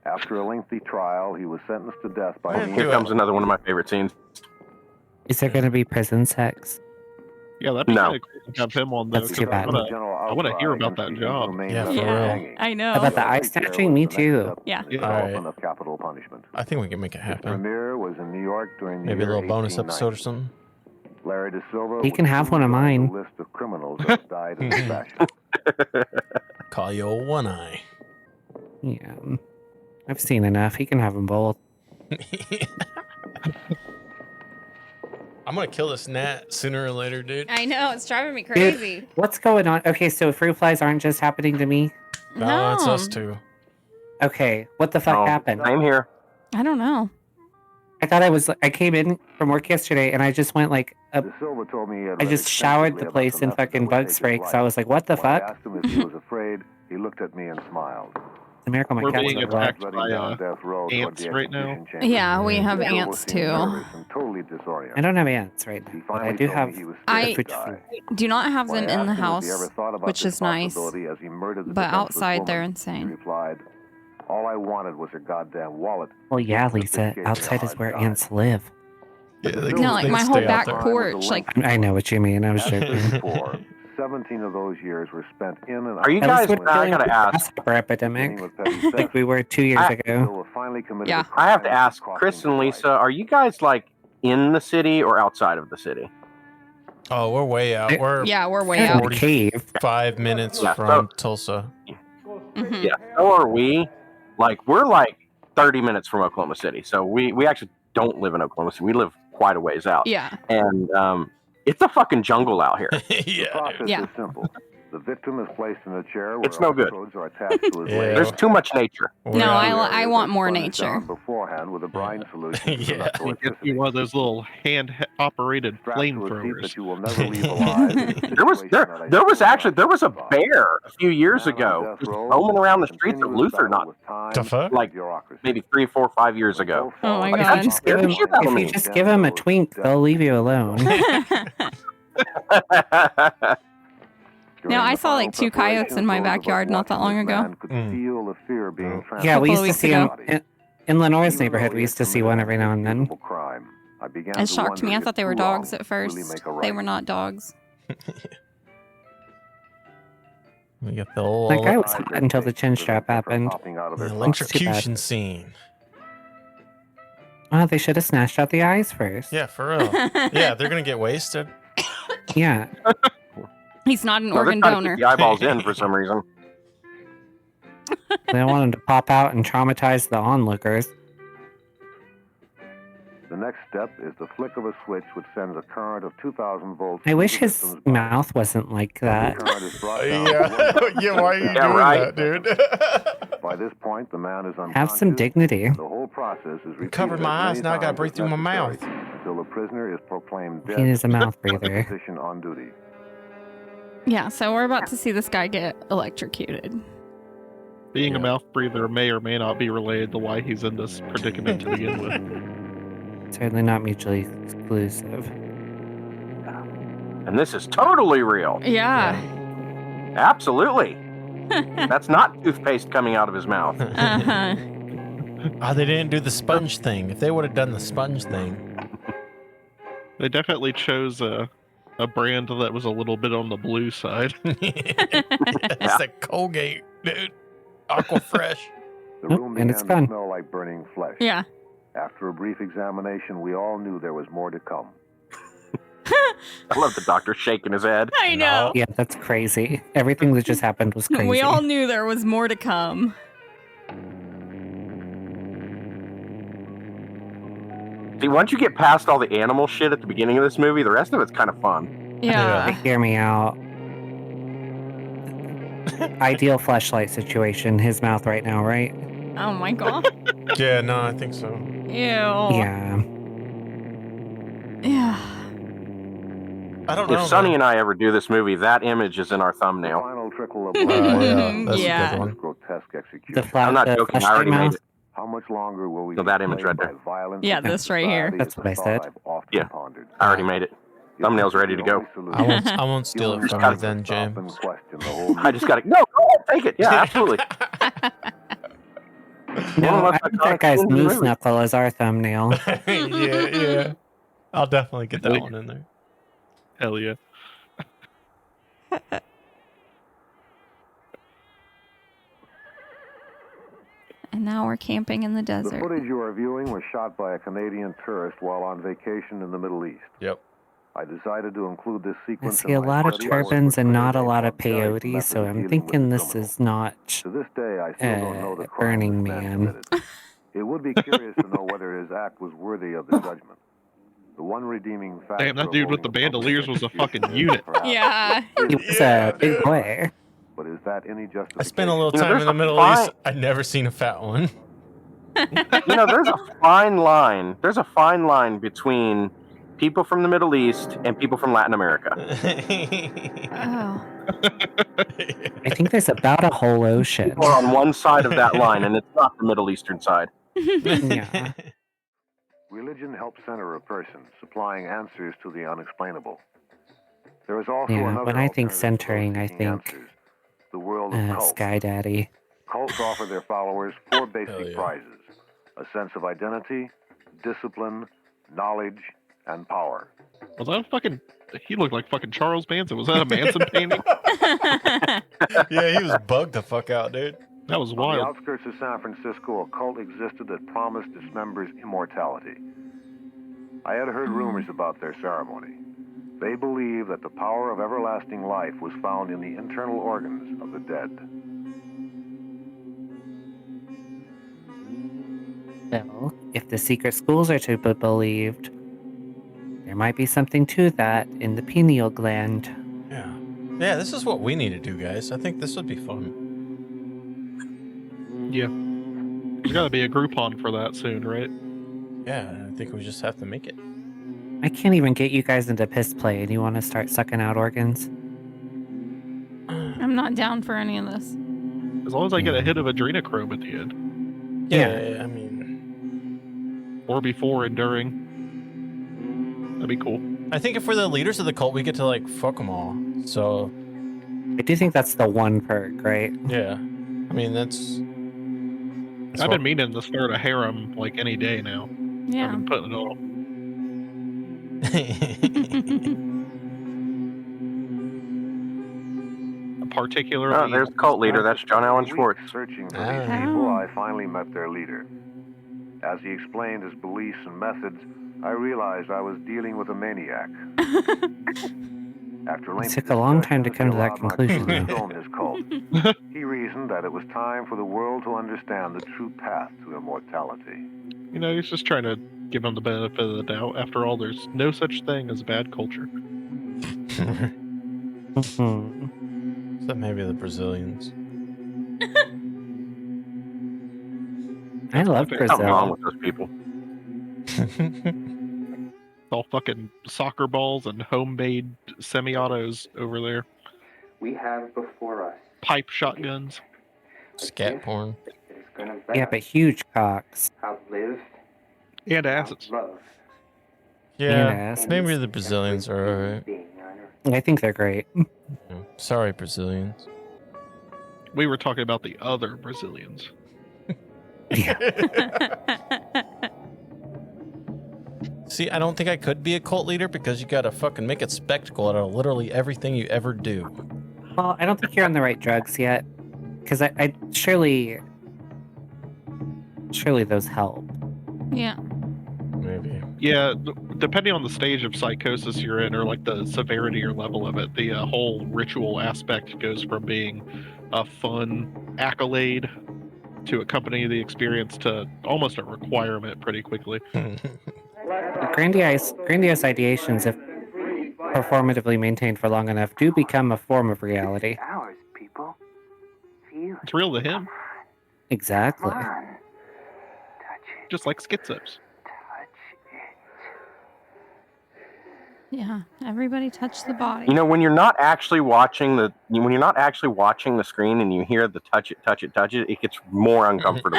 After a lengthy trial, he was sentenced to death by Man, means Here do comes it. another one of my favorite scenes. Is there gonna be prison sex? Yeah, that'd be No. kind of cool to have him on though. That's 'cause too bad. I want to hear about that job. Yeah, for real. Yeah, I know. How about the eye snatching? Me too. Yeah. Development of capital punishment. I think we can make it The happen. premiere was in New York during the Maybe a year little bonus 1890. episode or something. Larry De Silva He was can have soon one of joined mine. the list of criminals that died in this fashion. Call you old one eye. Yeah. I've seen enough. He can have them both. I'm gonna kill this gnat sooner or later, dude. I know, it's driving me Dude, crazy. what's going on? Okay, so fruit flies aren't just happening to me. No, it's us too. Okay, what the fuck Oh, happened? Same here. I don't know. I thought I came in from work yesterday and I just went like, De Silva told me he had I read just showered extensively the about place in methods that fucking would bug take his spray. So life. I was like, what the When I fuck? asked him if he was afraid, he looked at me and smiled. The miracle my We're cat's being like, attacked what? by Down death row toward ants the right now. execution chamber. Yeah, we have De Silva ants seemed too. nervous and totally disoriented. I don't have ants right now, He but I finally do told have me he was I- scared to food. die. Do not have When them I in the asked him if house, he ever thought about which this is nice. possibility as he murdered the But defenseless outside they're woman, insane. He replied, "All I wanted was her goddamn wallet." Well, yeah, Just Lisa, escaped a outside is hard where time. ants live. Yeah, they No, like my stay whole out back there. porch, like I know what you mean. I was joking. 17 of those years were spent in and Are you At least guys? we're I dealing gotta with the ask. grasshopper epidemic, beginning with petty theft. like we were 2 years I- ago. Silva finally committed Yeah. a crime I have to ask, costing Chris and his Lisa, life. are you guys like in the city or outside of the city? Oh, we're way out. We're yeah, we're way In out. the cave. 5 minutes Yeah, from Tulsa. Mhm. Yeah, so are we. Like, we're like 30 minutes from Oklahoma City. So we actually don't live in Oklahoma City. We live quite a ways out. Yeah. And it's a fucking jungle out here. The Yeah. process Yeah. is simple. The victim is placed in a chair where It's no good. electrodes are attached to his Yeah. legs. There's too much nature. We're No, out. I want more Sponged nature. down beforehand with a brine solution. Yeah. enough You get electricity. you one of those little hand-operated Strapped to a seat flamethrowers. that you will never leave alive. is a There was situation there that I there was still actually there was a survive. bear a few years Man on ago death just row, roaming around the streets of continuous Luther, battle not with time The fuck? and Like, bureaucracy. maybe 3, 4, 5 years ago. Oh my Like, God. that Just give scared him, the shit out of if me. you just give him a twink, they'll leave you alone. Now, I saw like 2 coyotes in my backyard not that long ago. Yeah, we Couple of used to weeks see ago. them in Lenore's neighborhood. We used to see one every now and then. It shocked me. I thought they were dogs at first. They were not dogs. We got the old That guy was hot until the chin strap happened. the electrocution scene. Oh, they should have snatched out the eyes first. Yeah, for real. Yeah, they're gonna get wasted. Yeah. He's not an No, they're organ trying to donor. keep the eyeballs in for some reason. They don't want him to pop out and traumatize the onlookers. The next step is the flick of a switch which sends a current of 2,000 volts. I wish his mouth wasn't like that. Yeah, why are you doing that, dude? By this point, the man is unconscious. Have some dignity. The whole process is repeated Covered my as eyes, many now I gotta times breathe as through my necessary mouth. until the prisoner is proclaimed dead. He needs a mouth by the breather. physician on duty. Yeah, so we're about to see this guy get electrocuted. Being a mouth breather may or may not be related to why he's in this predicament to begin with. Certainly not mutually exclusive. And this is totally real. Yeah. Absolutely. That's not toothpaste coming out of his mouth. Uh-huh. Oh, they didn't do the sponge thing. If they would have done the sponge thing. They definitely chose a brand that was a little bit on the blue side. It's a Colgate, dude. Aqua Fresh. The room and began it's to gone. smell like burning flesh. Yeah. After a brief examination, we all knew there was more to come. I love the doctor shaking his head. I know. Yeah, that's crazy. Everything that just happened was crazy. We all knew there was more to come. See, once you get past all the animal shit at the beginning of this movie, the rest of it's kind of fun. Yeah. Hear me out. Ideal fleshlight situation. His mouth right now, right? Oh my god. Yeah, no, I think so. Ew. Yeah. Yeah. I don't know. If Sonny and I ever do this movie, that image is in our thumbnail. Final trickle of Yeah, that's Yeah. a good one. grotesque execution. The flat, I'm not the joking. I fleshlight already made mouth. it. How much longer will we No, be that image plagued right there. by violence Yeah, against this right here. society That's is what I a thought said. I've often Yeah. pondered. I already made it. Thumbnail's ready to go. I won't steal it from you then, James. I just got to go ahead, take it. Yeah, absolutely. No, Well, I think that guy's moose really. knuckle is our thumbnail. yeah. I'll definitely get that one in there. Hell yeah. And now we're camping in the The desert. footage you are viewing was shot by a Canadian tourist while on vacation in the Middle East. Yep. I decided to include this I sequence. see a lot of turbans and not a lot of peyote, so I'm thinking this is not To this day, I still don't know the crime Burning this Man. committed. It would be curious to know whether his act was worthy of the judgment. The one redeeming factor. Damn, that of dude with holding the a public bandoliers was a fucking execution unit. perhaps Yeah. He was a big boy. But is that any justification? I spent a little You know, time there's in the a Middle fine- East. I'd never seen a fat one. You know, there's a fine line. There's a fine line between people from the Middle East and people from Latin America. Oh. I think there's about a whole ocean. People are on one side of that line, and it's not the Middle Eastern side. Yeah. Religion helps center a person, supplying answers to the unexplainable. There is also Yeah, another when I think alternative centering, to I seeking think answers, the world of cults. Sky Daddy. Cults offer their followers four basic Hell yeah. prizes: a sense of identity, discipline, knowledge, and power. Was that a fucking... He looked like fucking Charles Manson. Was that a Manson painting? Yeah, he was bugged the fuck out, dude. That was On the wild. outskirts of San Francisco, a cult existed that promised its members immortality. I had heard rumors about their ceremony. They believed that the power of everlasting life was found in the internal organs of the dead. So, if the secret schools are to be believed, there might be something to that in the pineal gland. Yeah. Yeah, this is what we need to do, guys. I think this would be fun. Yeah. There's got to be a Groupon for that soon, right? Yeah, I think we just have to make it. I can't even get you guys into piss play, and you want to start sucking out organs? I'm not down for any of this. As long as I get a hit of adrenochrome at the end. Yeah, I mean... Or before and during. That'd be cool. I think if we're the leaders of the cult, we get to, like, fuck them all. So, I do think that's the one perk, right? Yeah. I mean, that's I've been meaning to start a harem like any day now. Yeah. I've been putting it off. Particularly. Oh, there's the cult leader. That's John Allen Schwartz. Searching for these people, I finally met their leader. As he explained his beliefs and methods, I realized I was dealing with a maniac. After It took a long time to come to that conclusion. Though. His cult. He reasoned that it was time for the world to understand the true path to immortality. You know, he's just trying to give him the benefit of the doubt. After all, there's no such thing as bad culture. So maybe the Brazilians. I love What's Brazil. wrong with those people? All fucking soccer balls and homemade semi-autos over there. We have before us Pipe shotguns. Scat porn. Yeah, but huge cocks. outlive, And asses. love. Yeah, Yes. maybe the Brazilians are alright. I think they're great. Yeah. Sorry, Brazilians. We were talking about the other Brazilians. See, I don't think I could be a cult leader because you gotta fucking make a spectacle out of literally everything you ever do. Well, I don't think you're on the right drugs yet. Because I surely those help. Yeah. Maybe. Yeah, depending on the stage of psychosis you're in, or like the severity or level of it, the whole ritual aspect goes from being a fun accolade to accompany the experience to almost a requirement pretty quickly. Grandiose ideations, if performatively maintained for long enough, do become a form of reality. Ours, people. Feel It's real to him, Exactly. just like schizos. Yeah. Everybody touch the body. You know, when you're not actually watching the screen and you hear the touch it, it gets more uncomfortable.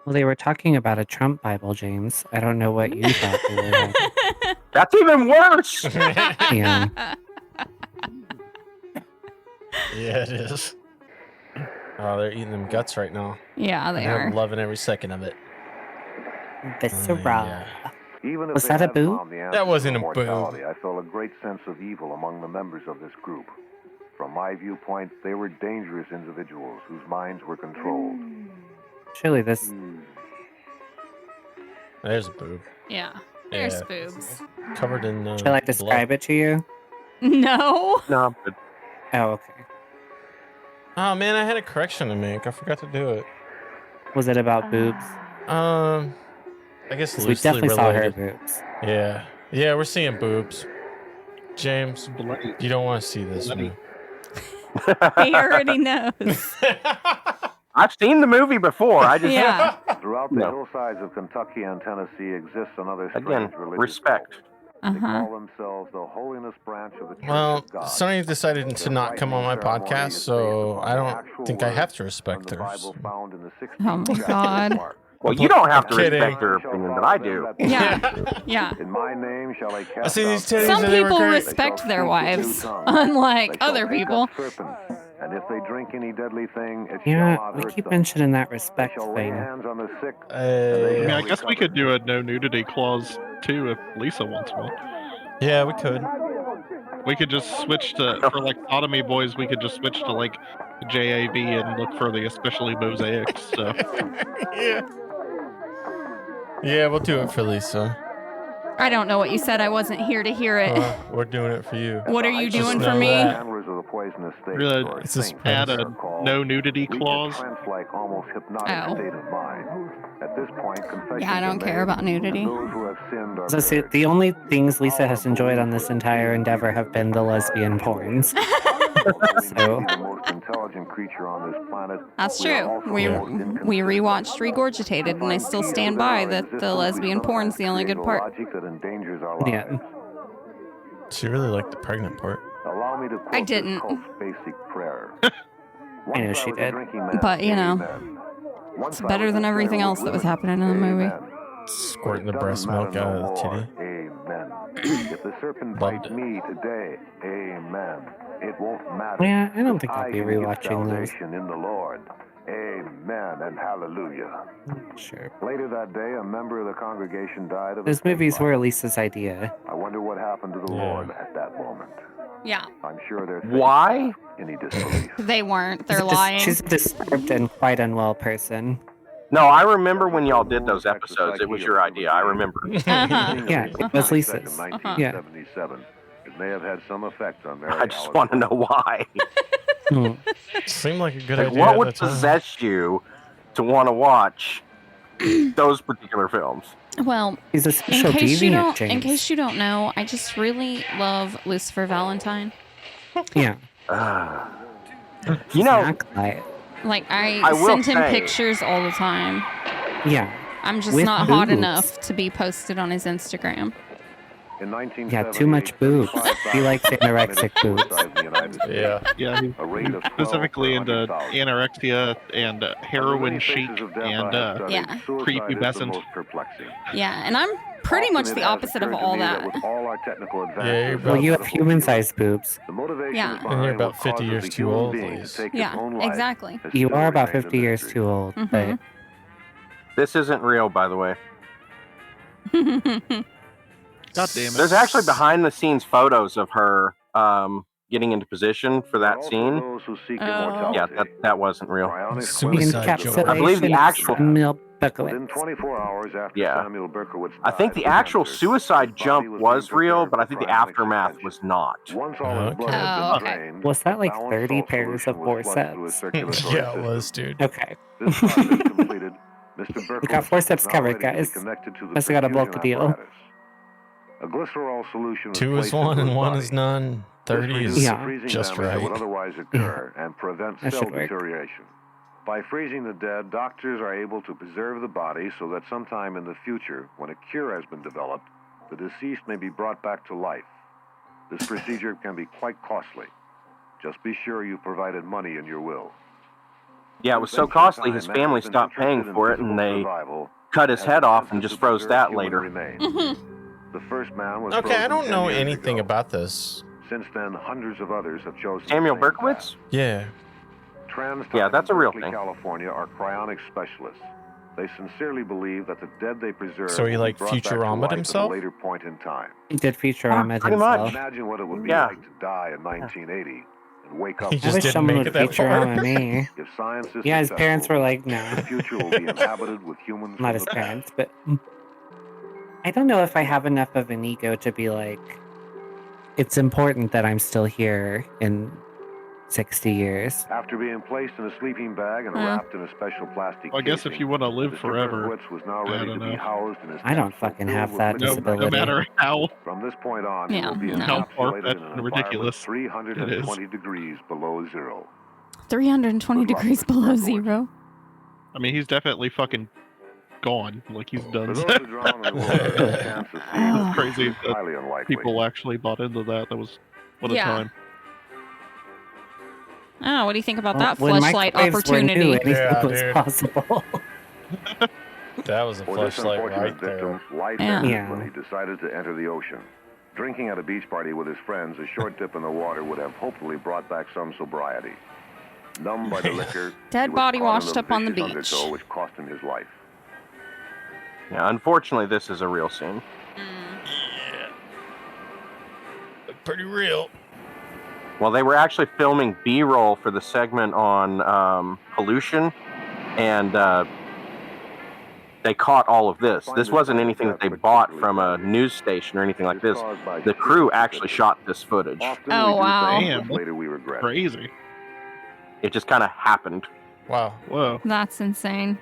Well, they were talking about a Trump Bible, James. I don't know what you thought they were. That's even worse. Yeah. Yeah, it is. Oh, they're eating them guts right now. Yeah, they I'm are. loving every second of it. Visceral. Even if Was they that a had boo? found the answer That wasn't to a boo. immortality, I felt a great sense of evil among the members of this group. From my viewpoint, they were dangerous individuals whose minds were controlled. Surely this. There's a boob. Yeah. There's Yeah. boobs. Covered in. Shall I describe it to you? No. No, but Oh, okay. Oh man, I had a correction to make. I forgot to do it. Was it about boobs? I guess 'Cause we loosely definitely saw her related. boobs. Yeah, yeah, we're seeing boobs. James, you don't want to see this, man. He already knows. I've seen the movie before. I just Yeah. Throughout the No. hillsides of Kentucky and Tennessee exists another strange Again, religious respect. cult. Uh They huh. call themselves the holiness branch of the Church Well, of God. Sonny decided to not come on my podcast, so I don't think I have to respect the her. Bible found in the 16th Oh my chapter of God. Mark. Well, you don't have to Kidding. respect her opinion, but I do. Yeah. Yeah. In my name shall I I cast see out these titties Some and they were people great. respect their They shall speak with wives, new tongues. unlike They shall other take people. up serpents, and if they drink any deadly thing, it Yeah, shall not we hurt keep them. mentioning that They respect shall lay thing. hands on the sick. I mean, I Uh, guess we could do a no nudity clause too if Lisa wants one. yeah, we could. We could just switch to, for like sodomy boys, we could just switch to like JAV and look for the especially mosaic stuff. Yeah. Yeah, we'll do it for Lisa. I don't know what you said. I wasn't here to hear it. We're doing it for you. What are you Just doing for know me? that. Handlers of the poisonous snake, Really, or It's a saints, add as a they're called, no nudity reach a clause. trance-like, almost hypnotic Oh. state of mind. At this point, confessions Yeah, I don't are care made, about nudity. and those who have sinned are So see, purged. the only things Lisa has enjoyed on this entire endeavor have been the lesbian porns. So The most intelligent creature on this planet. That's we are true. also We the most we inconsistent. rewatched Regurgitated, and I still stand by that the lesbian porn's the only good part. Logic that endangers our yeah, lives. She really liked the pregnant part. Allow me to quote I this didn't. cult's basic prayer. I know Once she was a did. drinking man, But, you know, amen. Once it's I better was than a everything sinner else that was with happening in the women, movie. amen. Squirting the But it breast doesn't milk matter out of no the more, titty. amen. men. If the serpent bites me today, amen. It won't matter. Yeah, I don't think I'll I be can give rewatching those. salvation in the Lord. Amen and hallelujah. Sure. Later that day, a member of the congregation died of a Those snake movies bite. were Elisa's idea. I wonder what happened to the Lord at that moment. Yeah. I'm sure there's Why? any disbelief. They weren't. They're She's a lying. She's a disturbed and quite unwell person. No, I remember when y'all did those episodes. It was your idea. I remember. Yeah, it was Lisa's. 1977. It may have had some effect on Mary I just want to know why. Seemed like a good Like, idea. what at would the time. possess you to want to watch those particular films? Well, He's a social deviant, in James. case you don't know, I just really love Lucifer Valentine. Yeah. You know, Exactly. Like I I will send him say- pictures all the time. Yeah. I'm just With not hot boobs. enough to be posted on his Instagram. In Yeah, too much boobs. He likes anorexic boobs. Yeah. Yeah, he's specifically into anorexia and heroin chic and Yeah. prepubescent. Yeah, and I'm pretty much the opposite of all that. Yeah, you're Well, about, you have human-sized boobs. Yeah. and you're about 50 years too old, Lise. Yeah, exactly. You are about 50 years too old, but This isn't real, by the way. God damn it. There's actually behind the scenes photos of her getting into position for that scene. Yeah, that wasn't real. Suicide joke. I believe the encapsulation actual. of Samuel Within Berkowitz. 24 hours after Yeah. Samuel Berkowitz I think died the of actual cancer, suicide his body jump was was being real, prepared but I for think the cryonic aftermath suspension. was not. Once all his blood Oh, had been okay. drained, Was that like balanced 30 salt pairs solution of was flushed through his forceps? circulatory Yeah, it system. was, dude. Okay. This process completed, Mr. Berkowitz We got forceps was now covered, ready to be guys. connected to the Must have got a bulk perfusion deal. apparatus. A glycerol solution was 2 is placed 1 into and his 1 body. is none. This 30 reduced is the Yeah. freezing just damage that would right. otherwise occur and prevent That cell should work. deterioration. By freezing the dead, doctors are able to preserve the body so that sometime in the future, when a cure has been developed, the deceased may be brought back to life. This procedure can be quite costly. Just be sure you provided money in your will. Yeah, it was so costly his family stopped paying for it, and they cut his head off and just froze that later. The first man was Okay, I frozen don't 10 know years anything ago. about this. Since then, hundreds of others have chosen Samuel the same Berkowitz? Yeah. Trans Yeah, that's a real Berkeley, thing. California are cryonic specialists. They sincerely believe that the dead they preserve So he, will be like, brought back to Futurama life himself? At a later point in time. He did Futurama pretty much. himself. Imagine what it would be Yeah. like to die in 1980 and wake up. He I just wish didn't someone make would it that far. Futurama me. If science is Yeah, his successful, parents were like, the no. future will be inhabited with humans. Not from his the past. parents, but I don't know if I have enough of an ego to be like, it's important that I'm still here in 60 years. After being placed in a sleeping bag and wrapped in a special plastic I guess if casing, you want to live Mr. forever, Berkowitz was now I ready don't to be know. housed in his I don't capsule fucking filled have with that liquid disability. no matter how From this point on, Yeah, he will be no. How encapsulated far-fetched in an and ridiculous environment 320 degrees below zero. 320 degrees below zero. I mean, he's definitely fucking gone. Like, he's For done. those who drown in the water, the chance of seeing Oh. the Crazy future is that highly unlikely. People actually bought into that. That was what a Yeah. time. Oh, what do you think about that When fleshlight microwaves were opportunity? new, anything Yeah, was dude. possible. That was a For this flashlight unfortunate right there. victim, life Yeah. ended Yeah. when he decided to enter the ocean. Drinking at a beach party with his friends, a short dip in the water would have hopefully brought back some sobriety. Numb by the liquor, Dead he was body caught in washed a up on the vicious beach. undertow, which cost him his life. Yeah, unfortunately, this is a real scene. Pretty real. Well, they were actually filming B-roll for the segment on pollution, and they caught all of this. This wasn't anything that they bought from a news station or anything like this. The crew actually shot this footage. Often Oh, we do wow. things Damn, that later we regret. Crazy. It just kind of happened. Wow. Whoa. That's insane.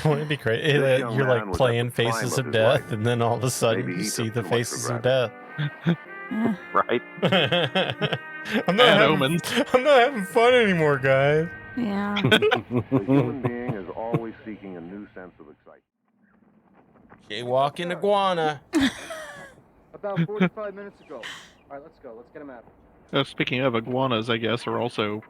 Wouldn't it be crazy This that young you're man like was playing at the prime Faces of of his Death, life. and then all of a sudden Maybe you he see took the too much Faces for of Death. Right? I'm Bad omens. I'm not having fun anymore, guys. Yeah. The human being is always seeking a new sense of excitement. Jaywalking iguana. About 45 minutes ago. All right, let's go. Let's get him out. Speaking of iguanas, I guess, are also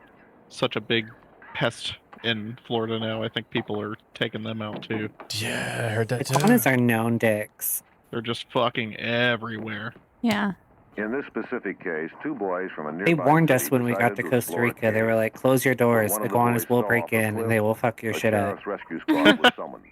such a big pest in Florida now. I think people are taking them out too. Yeah, I heard that too. Iguanas are known dicks. They're just fucking everywhere. Yeah. In this specific case, two boys from a nearby They warned us city when we got decided to to Costa explore a Rica. They cave. were like, close your doors. One of the Iguanas boys will fell break off a in and cliff. they will fuck your A shit up. sheriff's rescue squad was summoned.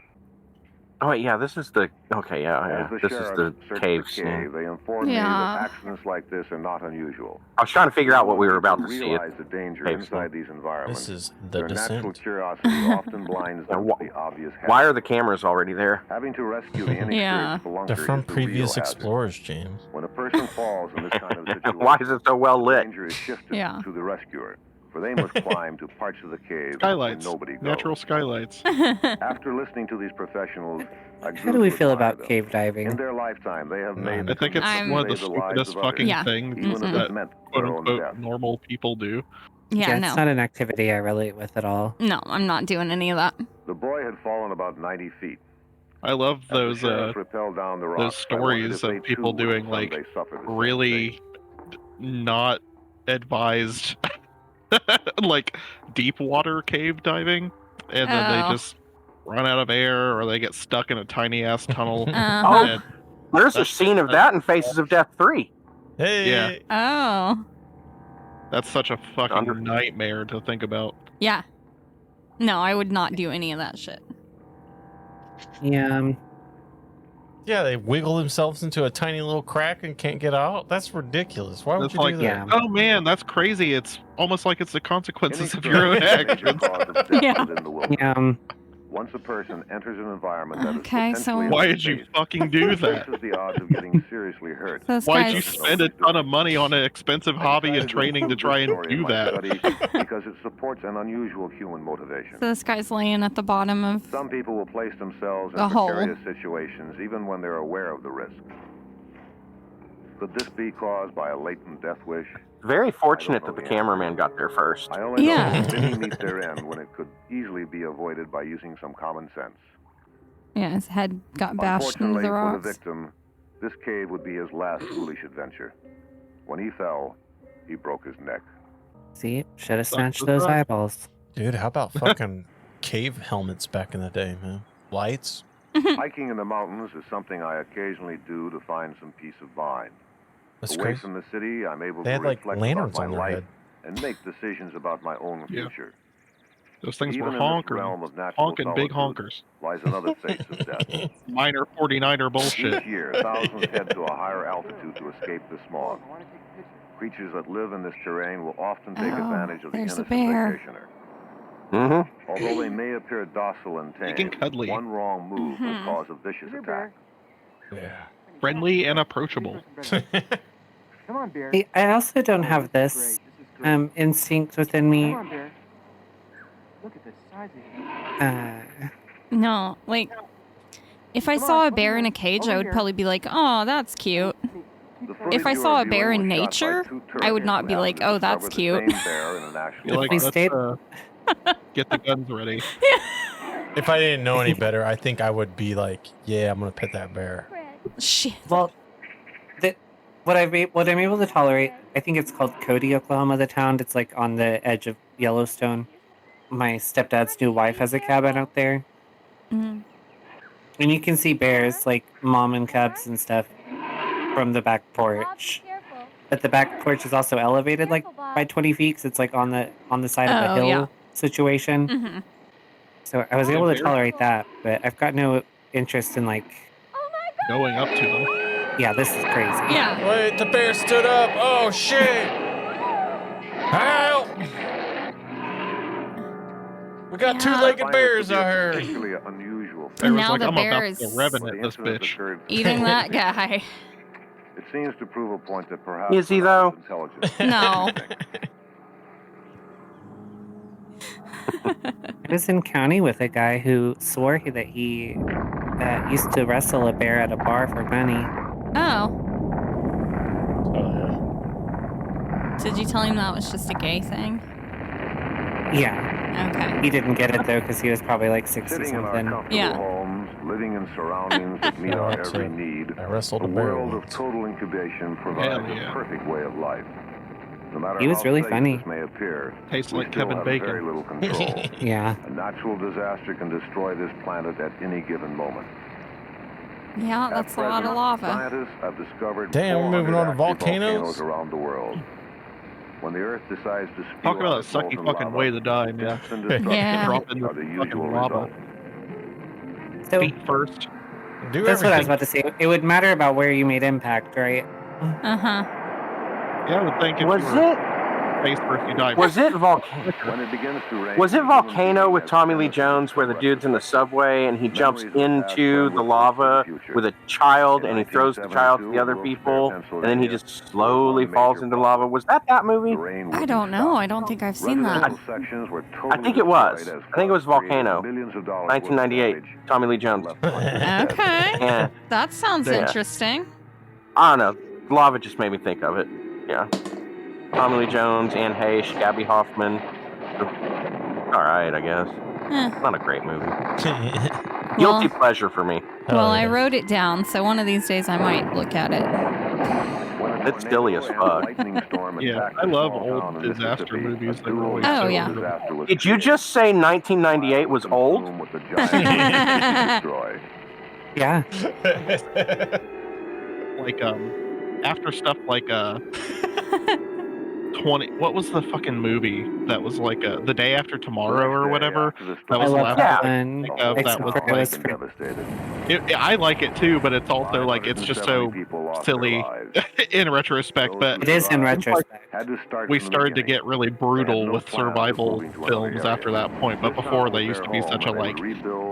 Oh wait, yeah, this is the As the this is sheriff the searched cave the scene. cave, they informed me Yeah. that accidents like this are not unusual. I was trying to figure out what we were about to see. Realize the danger Cave inside scene. these environments. This is The Their natural Descent. curiosity often blinds them to the obvious hazard. Why are the cameras already there? Having to rescue the inexperienced Yeah. spelunker They're from is the previous real hazard. explorers, James. When a person falls in this kind of situation, Why is it so well the lit? danger is shifted Yeah. to the rescuer, for they must climb to parts of the cave Skylights. where nobody goes. Natural skylights. After listening to these professionals, I How grew do we to feel admire about them. cave In diving? their lifetime, they have made I think it's I'm- one of the save the lives stupidest of fucking others, things even if that it meant quote their own unquote death. normal people do. Yeah, It's no. not an activity I relate with at all. No, I'm not doing any of that. The boy had fallen about 90 feet. I love As the those sheriff rappelled down the rocks, I wondered if stories they of people too would doing like someday suffer the same really fate. not advised like deep water cave diving, and then Oh. they just run out of air or they get stuck in a tiny ass tunnel. Uh-huh. and There's a that's- scene of that in Faces of Death 3. Hey. Yeah. Oh. That's such a fucking Under- nightmare to think about. Yeah. No, I would not do any of that shit. Yeah, Yeah, they wiggle themselves into a tiny little crack and can't get out. That's ridiculous. Why would It's you like, do that? oh man, that's crazy. It's almost like it's the consequences of your own actions. Yeah. yeah. Once a person enters an environment that is Okay, so- potentially Why did you unsafe, fucking do it that? increases the odds of getting seriously hurt. Those Why'd you guys- spend a ton of money on an expensive hobby and training to try and do that? Because it supports an unusual human motivation. So this guy's laying at the bottom of Some people will place themselves in The hole. precarious situations even when they're aware of the risk. Could this be caused by a latent death wish? Very fortunate that the cameraman got there first. I only know Yeah. that many meet their end when it could easily be avoided by using some common sense. yeah, his head got bashed into Unfortunately the for the rocks. victim, this cave would be his last foolish adventure. When he fell, he broke his neck. See, should have snatched those eyeballs. Dude, how about fucking cave helmets back in the day, man? Lights? Hiking in the mountains is something I occasionally do to find some peace of mind. That's Away crazy. from the city, I'm able They to had, like, reflect lanterns about on my their life head. and make decisions about my own Yeah. future. Those things Even were in this realm honkers. of natural Honking big solitude honkers. lies another face of death. Minor 49er bullshit. Each year, thousands head to a higher altitude to escape the smog. Creatures that live in this terrain will often take Oh, advantage of the there's a innocent bear. vacationer. Mm-hmm. Although they may appear docile and Big tame, and cuddly. one wrong move will Mhm. cause a vicious attack. Yeah. Friendly and approachable. Come on, Bear. See, I also don't have this instinct within me. Come on, Bear. Look at the size of it. Uh, No, like if I saw a bear in a cage, I would probably be like, "Oh, that's cute." If I saw a bear in nature, I would not be like, "Oh, that's cute." You're like, we let's, stayed- get the guns ready. If I didn't know any better, I think I would be like, yeah, I'm gonna pet that bear. Shit. well, what I'm able to tolerate, I think it's called Cody, Oklahoma, the town. It's like on the edge of Yellowstone. My stepdad's new wife has a cabin out there. Mhm. And you can see bears, like mom and cubs and stuff, from the back porch. But the back porch is also elevated like by 20 feet, 'cause it's like on the side of a Oh, hill yeah. situation. Mhm. So I was able to tolerate that, but I've got no interest in like, Going up to them. yeah, this is crazy. Yeah. Wait, the bear stood up. Oh shit! Help! We got Yeah. two-legged bears out here. Particularly unusual. There was Now like, the I'm bear about is to revenant this incident bitch. occurred eating that guy. It seems to prove a point that perhaps Is he, we're not though? as intelligent as No. we think. I was in county with a guy who swore that he used to wrestle a bear at a bar for money. Oh. Oh Did you tell him that was just a gay thing? Yeah, Okay. he didn't get it though because he was probably like 60 Sitting in our something. comfortable Yeah. homes, living in surroundings that meet our That's every it. need, I wrestled a a bear world of once. total incubation provides Hell a yeah. perfect way of life. No matter He was how really safe funny. this may appear, Tastes we like still Kevin have Bacon. very little control. Yeah, A natural disaster can destroy this planet at any given moment. Yeah, At that's a lot present, of lava. Scientists have discovered Damn, we're moving 400 on to active volcanoes? around the world. When the Earth decides to spew Talk about out a its sucky molten fucking lava, way to die, man. death and destruction Yeah. Drop in the are the fucking usual lava. result. So Feet first. Do that's what I was everything. about to say. It would matter about where you made impact, right? Uh-huh. Yeah, I would think if Was you were it? face first, you died. Was it volcano? When it begins to rain, Was it the human Volcano being with has Tommy Lee innocence Jones where the and dude's in the subway and he jumps Memories of past into run the with us to the lava future. with a child In and he throws the child to the 1972, other in Wilkes-Barre, people and then he Pennsylvania, just there was slowly one falls major into lava? problem. Was that movie? The rain I wouldn't don't know. stop. I don't think I've seen that. Residential sections were totally I think it was. destroyed as I think it was floods created Volcano. millions of dollars worth of 1998. damage Tommy Lee Jones. and left hundreds dead. Okay. Yeah. That sounds Yeah. interesting. I don't know. Lava just made me think of it. Yeah. Tommy Lee Jones, Anne Heche, Gabby Hoffman. All right, I guess. Not a great movie. Guilty pleasure for me. Well, I wrote it down, so one of these days I might look at it. It's silly as fuck. Yeah, I love old disaster movies. They were always Oh, so yeah. good. Did you just say 1998 was old? Yeah. Like after stuff like 20. What was the fucking movie that was like The Day After Tomorrow or whatever? That I was the love last that one. one. That Except was for it was like I like it too, but it's also like it's just so silly in retrospect. But It is in retrospect. we started to get really brutal with survival films after that point. But before they used to be such a like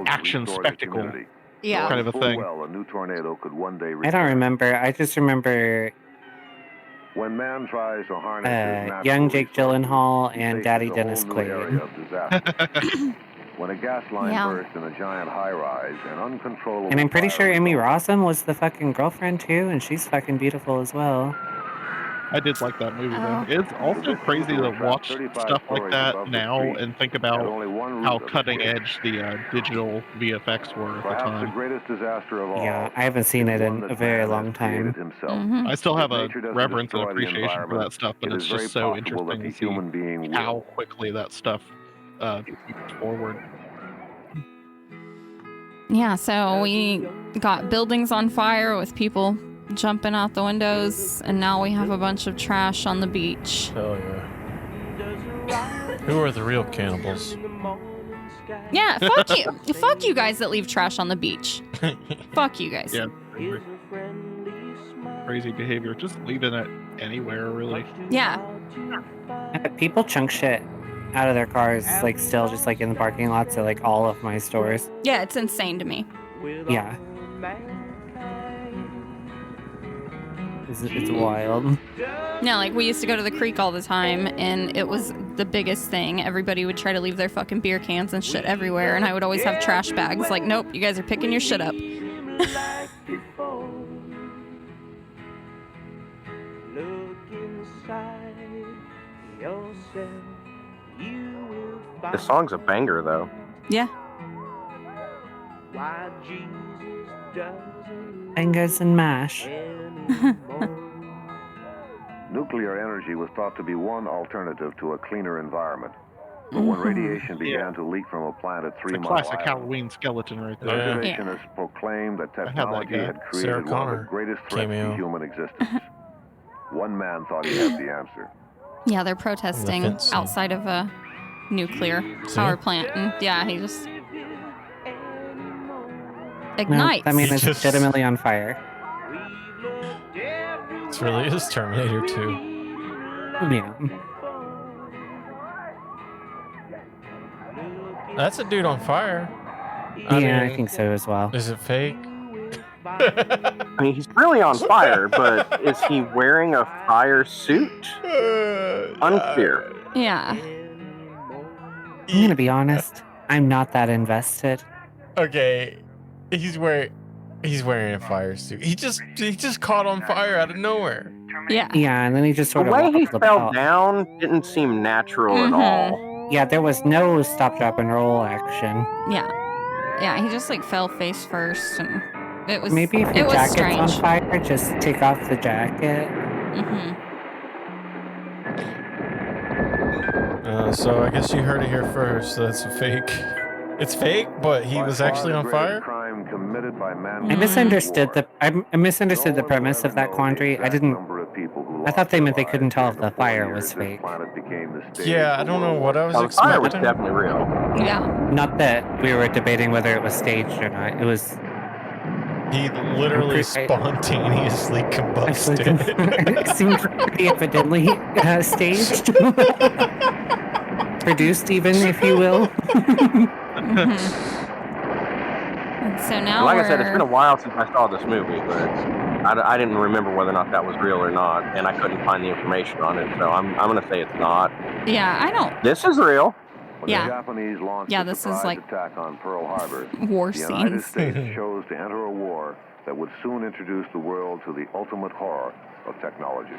action spectacle Yeah. kind of a thing. A new tornado could one day I don't remember. I just remember when man tries to harness his natural young Jake resources, Gyllenhaal he and faces Daddy a Dennis whole new area Quaid. of disaster. When a gas line Yeah. burst in a giant high-rise, an uncontrollable And I'm pretty fire sure Emmy resulted. Rossum was the fucking girlfriend too, and she's fucking beautiful as well. I did like that movie though. Oh. It's also crazy to watch stuff like that now and think about how cutting edge the digital VFX were at the Perhaps the time. greatest disaster of all. Yeah, I haven't seen it one in that a very man long has created time. himself. Mhm. I still have If a nature doesn't reverence and destroy the appreciation for environment, that stuff, but it it's is very just so possible that interesting the to see human being how will. quickly that stuff moves forward. Yeah, so we got buildings on fire with people jumping out the windows, and now we have a bunch of trash on the beach. Hell yeah. Who are the real cannibals? Yeah, fuck you. Fuck you guys that leave trash on the beach. Fuck you guys. Yeah. Crazy behavior. Just leaving it anywhere, really. Yeah. People chunk shit out of their cars, like still just like in the parking lots at like all of my stores. Yeah, it's insane to me. Yeah. It's wild. No, like we used to go to the creek all the time, and it was the biggest thing. Everybody would try to leave their fucking beer cans and shit everywhere, and I would always have trash bags. Like, nope, you guys are picking your shit up. The song's a banger though. Yeah. Fingers and mash. Nuclear energy was thought to be one alternative to a cleaner environment. But when radiation began to leak from a plant at 3 It's a Mile classic Island, Halloween skeleton right there. conservationists proclaimed that I had that technology guy. had Sarah created one of the Connor greatest threats cameo. to human existence. One man thought he had the answer. Yeah, they're protesting fence. outside of a nuclear power plant, and yeah, he just No, ignites. that means He it's just- legitimately on fire. It's really is Terminator 2. Yeah. That's a dude on fire. I think so as well. Is it fake? I mean, he's really on fire, but is he wearing a fire suit? Unclear. Yeah. I'm gonna be honest. I'm not that invested. Okay, he's wearing a fire suit. He just caught on fire out of nowhere. Yeah. Yeah, and then he just The sort of way he waddled fell about. down didn't seem natural at all. Yeah, there was no stop, drop, and roll action. Yeah. Yeah, he just like fell face first, and it was Maybe if it your was jacket's strange. on fire, just take off the jacket. Mm-hmm. So I guess you heard it here first. That's a fake. It's fake, but he was actually on fire. Crime committed by man. I misunderstood the premise of that quandary. I thought they meant they couldn't tell if the fire was fake. Yeah, I don't know what I was The fire was expecting. definitely real. Yeah. Not that we were debating whether it was staged or not. It was. He literally spontaneously combusted. It seemed pretty evidently staged. Produced, even, if you will. So now Like I said, it's been a while since I saw this movie, but I didn't remember whether or not that was real or not, and I couldn't find the information on it, so I'm going to say it's not. Yeah, I don't. This is real. Yeah. The Japanese launched Yeah, a this is surprise like attack on Pearl Harbor. war the United scenes. States chose to enter a war that would soon introduce the world to the ultimate horror of technology.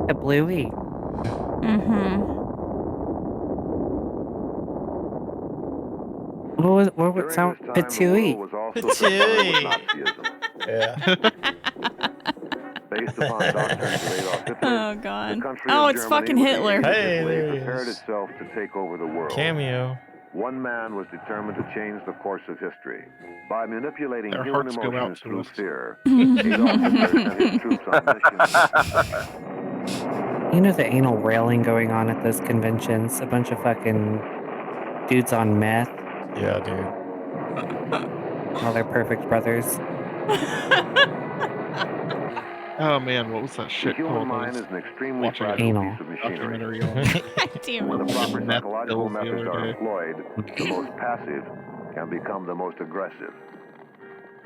A bluey. What would sound patooey? Yeah. Based upon doctrines of Adolf Hitler, Oh god. the country Oh, of it's Germany fucking was Hitler. Hey, there he prepared is. itself to take over the world. Cameo. One man was determined to change the course of history by manipulating Their human hearts go out emotions to through us. fear. Adolf Hitler sent his troops on missions. You know the anal railing going on at those conventions? A bunch of fucking dudes on meth. Yeah, dude. All their perfect brothers. Oh man, what was that shit The human called? I mind was is an extremely watching a fragile piece of machinery. documentary on When the proper meth psychological pills the methods other are day. employed, the most passive can become the most aggressive.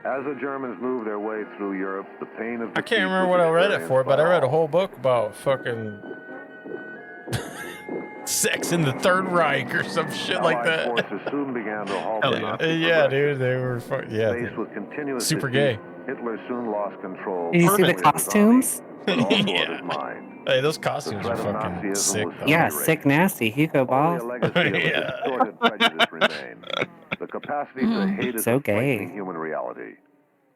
As the Germans moved their way through Europe, the pain of I can't remember what I read it for, but I read a whole book about fucking sex in the Third Reich or some shit like that. forces soon began to halt Hell the yeah. Nazi Yeah, dude, they were yeah, Faced with continuous super defeat, gay. Hitler soon lost control. Did you see the not only of his army, costumes? but also of his Yeah. mind. Hey, those costumes are threat of fucking Nazism sick, was though. Yeah, sick nasty. Hugo Boss. Only a legacy of a distorted prejudice remained. The capacity to hate is So a frightening gay. human reality.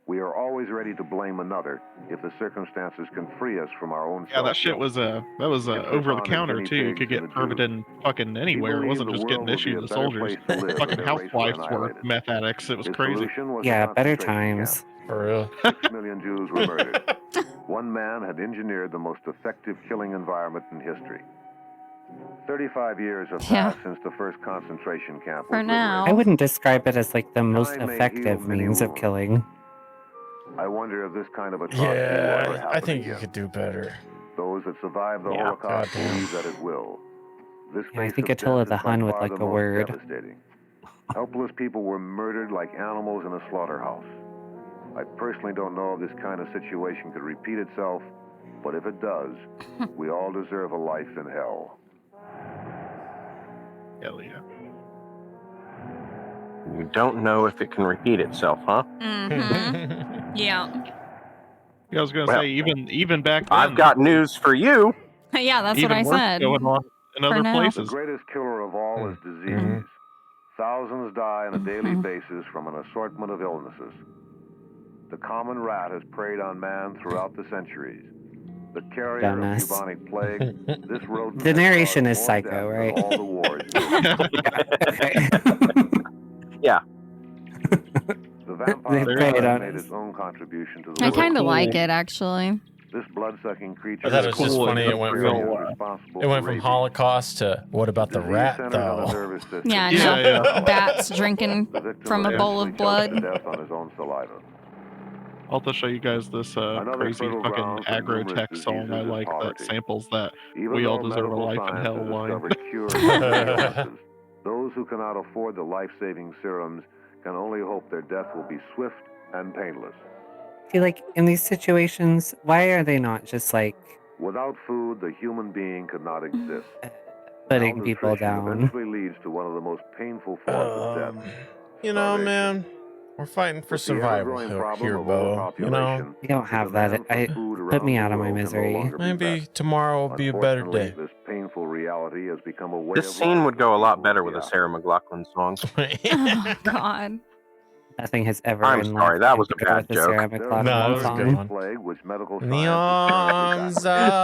We are always ready to blame another if the circumstances can free us from our own Yeah, that shit was over the counter too. You could get perverted fucking anywhere. It wasn't just getting issued to soldiers. Fucking housewives were meth addicts. It was crazy. Yeah, better times. For real. 6 million Jews were murdered. One man had engineered the most effective killing environment in history. 35 years have passed since the first concentration camp was For now. I wouldn't describe it as like the most Time may effective heal many means of wounds. killing. I wonder if this kind of atrocity will ever Yeah, happen I think again. you could do better. Those that survived the Holocaust believe that it will. This Yeah, I face think of Attila death the is by Hun would far like the a most word. devastating. Helpless people were murdered like animals in a slaughterhouse. I personally don't know if this kind of situation could repeat itself, but if it does, we all deserve a life in hell. Hell yeah. We don't know if it can repeat itself, huh? Mm-hmm. Yeah. Yeah, I was gonna Well, say even back then. I've got news for you. Yeah, that's what even I worse said. going on in For other now. The places. greatest killer of all is disease. Thousands die on a daily basis from an assortment of illnesses. The common rat has preyed on man throughout the centuries. The carrier Dumbass. of bubonic plague, this rodent The has narration caused is more psycho, death than right? all the wars. Yeah. The vampire They preyed has on made us. its own contribution to the I world. kind of like it, actually. This blood-sucking creature I thought it is was just cool funny. and It went real, from responsible it went for from rabies. Holocaust to what about the rat Centers on the though? nervous system. Yeah, Yeah, no bats drinking The victim from a bowl eventually of choked blood. to death on his own saliva. I'll have to show you guys this Another crazy fertile fucking ground for aggro numerous tech song diseases I is like that poverty. samples that Even We All though Deserve a medical Life in science Hell has line. discovered cures for many illnesses, those who cannot afford the life-saving serums can only hope their death will be swift and painless. See, like, in these situations, why are they not just, like, Without food, the human being could not exist. putting people Malnutrition down? eventually leads to one of the most painful forms of death. You know, man, we're fighting for With the survival ever-growing here, problem of Bo. You know, overpopulation, You don't the have that. demand for food Put around me the out of my world can no misery. longer be maybe met. tomorrow will be a better Unfortunately, day. this painful reality has become a way This of scene life would for go a lot people better with with a the Sarah McLachlan song. Oh, God. Nothing has ever I'm been sorry, left that was a compared bad with the joke. ceramic There clock is No, one it was a good song. one. plague which medical In the science has arms currently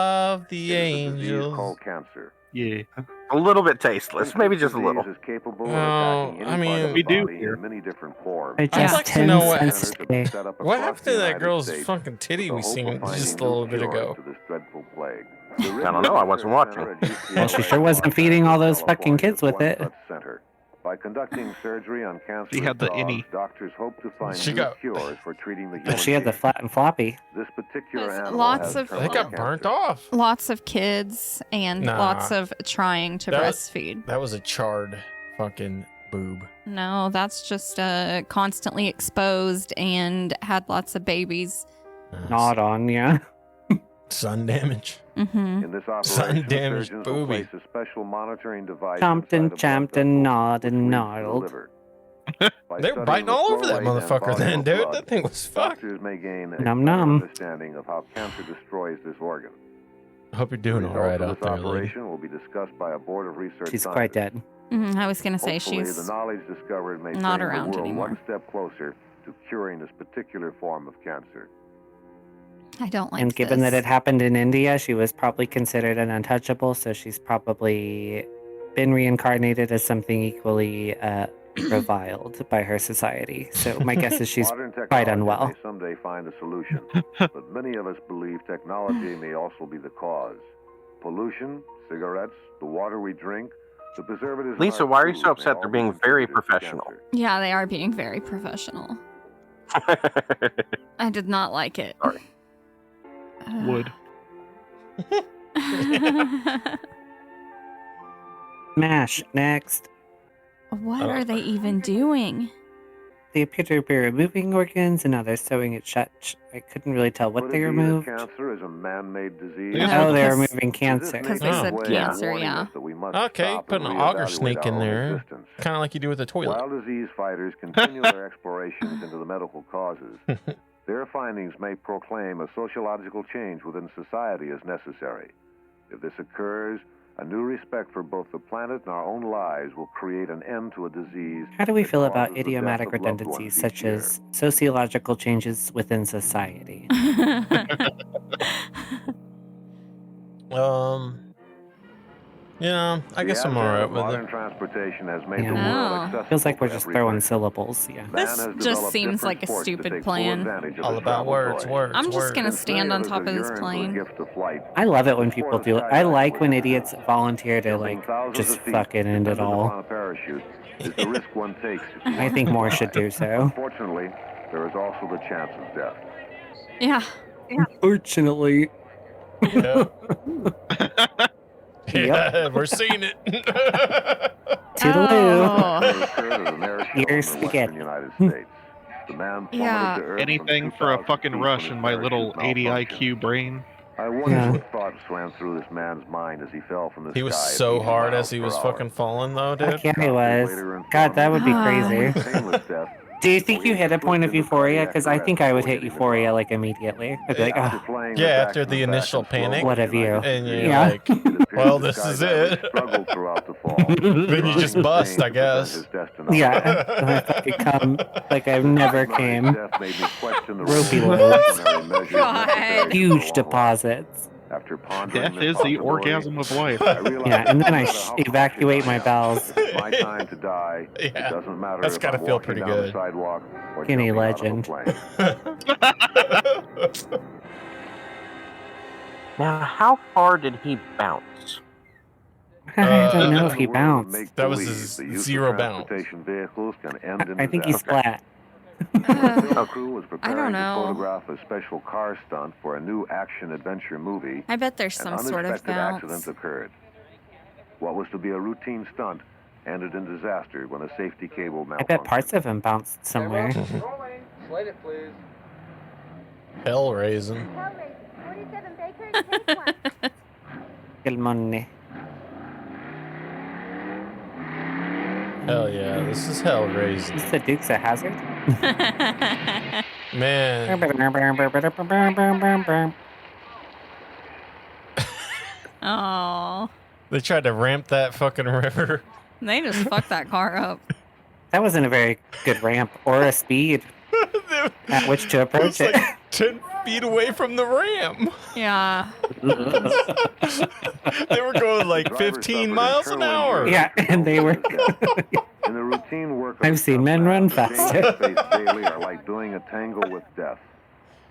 of the It is a disease angels. called cancer. Yeah. A little bit tasteless, maybe just a Disease little. is capable of Oh, attacking I any part of mean- the We do body here. in many different forms. For I'd just like to 10 know what- cents Centers a have been day. set up What across happened the to that United girl's States fucking titty with we the hope seen of finding just a new little bit cures ago? to this dreadful plague. I don't know, I wasn't watching. Well, she sure wasn't feeding all those fucking kids with it. Center. By conducting surgery on cancer, She had the innie. doctors hope to find She new got- cures for treating the But human she had the being. flat and floppy. This particular There's animal lots has of- terminal They got burnt cancer. off. Lots of kids and Nah. lots of trying to That- breastfeed. That was a charred fucking boob. No, that's just constantly exposed and had lots of babies. Gnawed on, yeah. Sun damage. Mm-hmm. In this operation, Sun damaged surgeons will booby. place a special monitoring device Chomped and inside a blood champed and vessel, gnawed which and leads to the gnarled. liver. They By were studying biting the all flow over that rate and motherfucker volume then, of dude. blood, That thing was fucked. Doctors may gain a Num better num. understanding of how cancer destroys this organ. I hope you're The doing results all right of out this there, lady. operation will be discussed by a board of research She's scientists. quite dead. I was gonna say Hopefully, she's the knowledge discovered may not bring around the world anymore. one step closer to curing this particular form of cancer. I don't like And given this. that it happened in India, she was probably considered an untouchable, so she's probably been reincarnated as something equally reviled by her society. So my guess is she's Modern quite technology unwell. may someday find a solution, but many of us believe technology may also be the cause. Pollution, cigarettes, the water we drink, the preservatives. in Lisa, our why are you food so may upset all they're be being very contributors to professional? cancer. Yeah, they are being very professional. I did not like it. Sorry. Would. Smash. Next. What are they even doing? They appear to be removing organs, and now they're sewing it shut. I couldn't really tell what Could they it be that removed. cancer is a man-made disease? Oh, they're because- removing cancer. Because they said Way of cancer, warning yeah. us that we must Okay, stop put an and auger reevaluate snake our in own there. existence. Kind of like you do with a toilet. While disease fighters continue their explorations into the medical causes, their findings may proclaim a sociological change within society as necessary. If this occurs, a new respect for both the planet and our own lives will create an end to a disease. How do we that feel about causes the idiomatic death of loved redundancies ones such each year. as sociological changes within society? I guess I'm The alright advent of with modern it. transportation has made the Yeah. world Oh. accessible Feels like we're to just every throwing person. syllables, yeah. Man This has just developed seems different like a sports to stupid take full plan. advantage of All this about travel words, toy. words, I'm just words. gonna Since stand many on of us top have of this yearned for the plane. gift of flight, I love it when the people sport do of it. I skydiving like was when introduced. idiots volunteer to Jumping like thousands just of feet, fucking end it dependent all. upon a parachute is the risk one takes if you I want think to more fly. should do so. Unfortunately, there is also the chance of death. Yeah. Fortunately. Yeah. Yep. Yeah, we're seeing it. Toodaloo. Oh. It occurred at an air show in the Here's western spaghetti. United States. The man plummeted Yeah. to Earth Anything from for a 2,000 fucking feet rush when in his my little parachute 80 malfunctioned. IQ brain. I wonder Yeah. what thoughts swam through this man's mind as he fell from the He was sky at so 80 hard miles as he per was hour. fucking falling, though, dude. Heck yeah, he was. God, that would be crazy. Painless death. Do you think you hit a point of euphoria? Because I think I would hit euphoria like immediately. I'd be like, After oh, flying Yeah, back after in the back initial and slow panic. what have you? And you're Yeah. like, It appears well, the this is skydiver it. struggled throughout the fall. Then you just bust, I guess. Yeah, I fucking come like I've never came. Ropey loads. God. Huge deposits. After pondering Death is the orgasm of life. Yeah, and then I evacuate my bowels. It's my time to die. It Yeah, doesn't matter that's if gotta I'm feel walking pretty down the good. sidewalk or Skinny jumping legend. out of a plane. Now, how far did he bounce? I don't know if he bounced. That was his zero bounce. Vehicles can end in I think he's disaster. flat. The film crew was preparing don't to know. photograph a special car stunt for a new action-adventure movie. I bet there's An some sort of unexpected accident bounce. occurred. What was to be a routine stunt ended in disaster when a safety cable I malfunctioned. bet parts of him bounced somewhere. Rolling. Slate it, please. Hell raising. 47 Baker, take one. Good money. Hell yeah, this is hell raising. Is the Dukes a hazard? Man. Oh, They tried to ramp that fucking river. they just fucked that car up. That wasn't a very good ramp or a speed at which to approach it. Like 10 feet away from the ramp. Yeah. They were going like 15 miles an hour. Yeah, and they were. In the routine work of I've seen men run the dangers faster. faced daily are like doing a tango with death.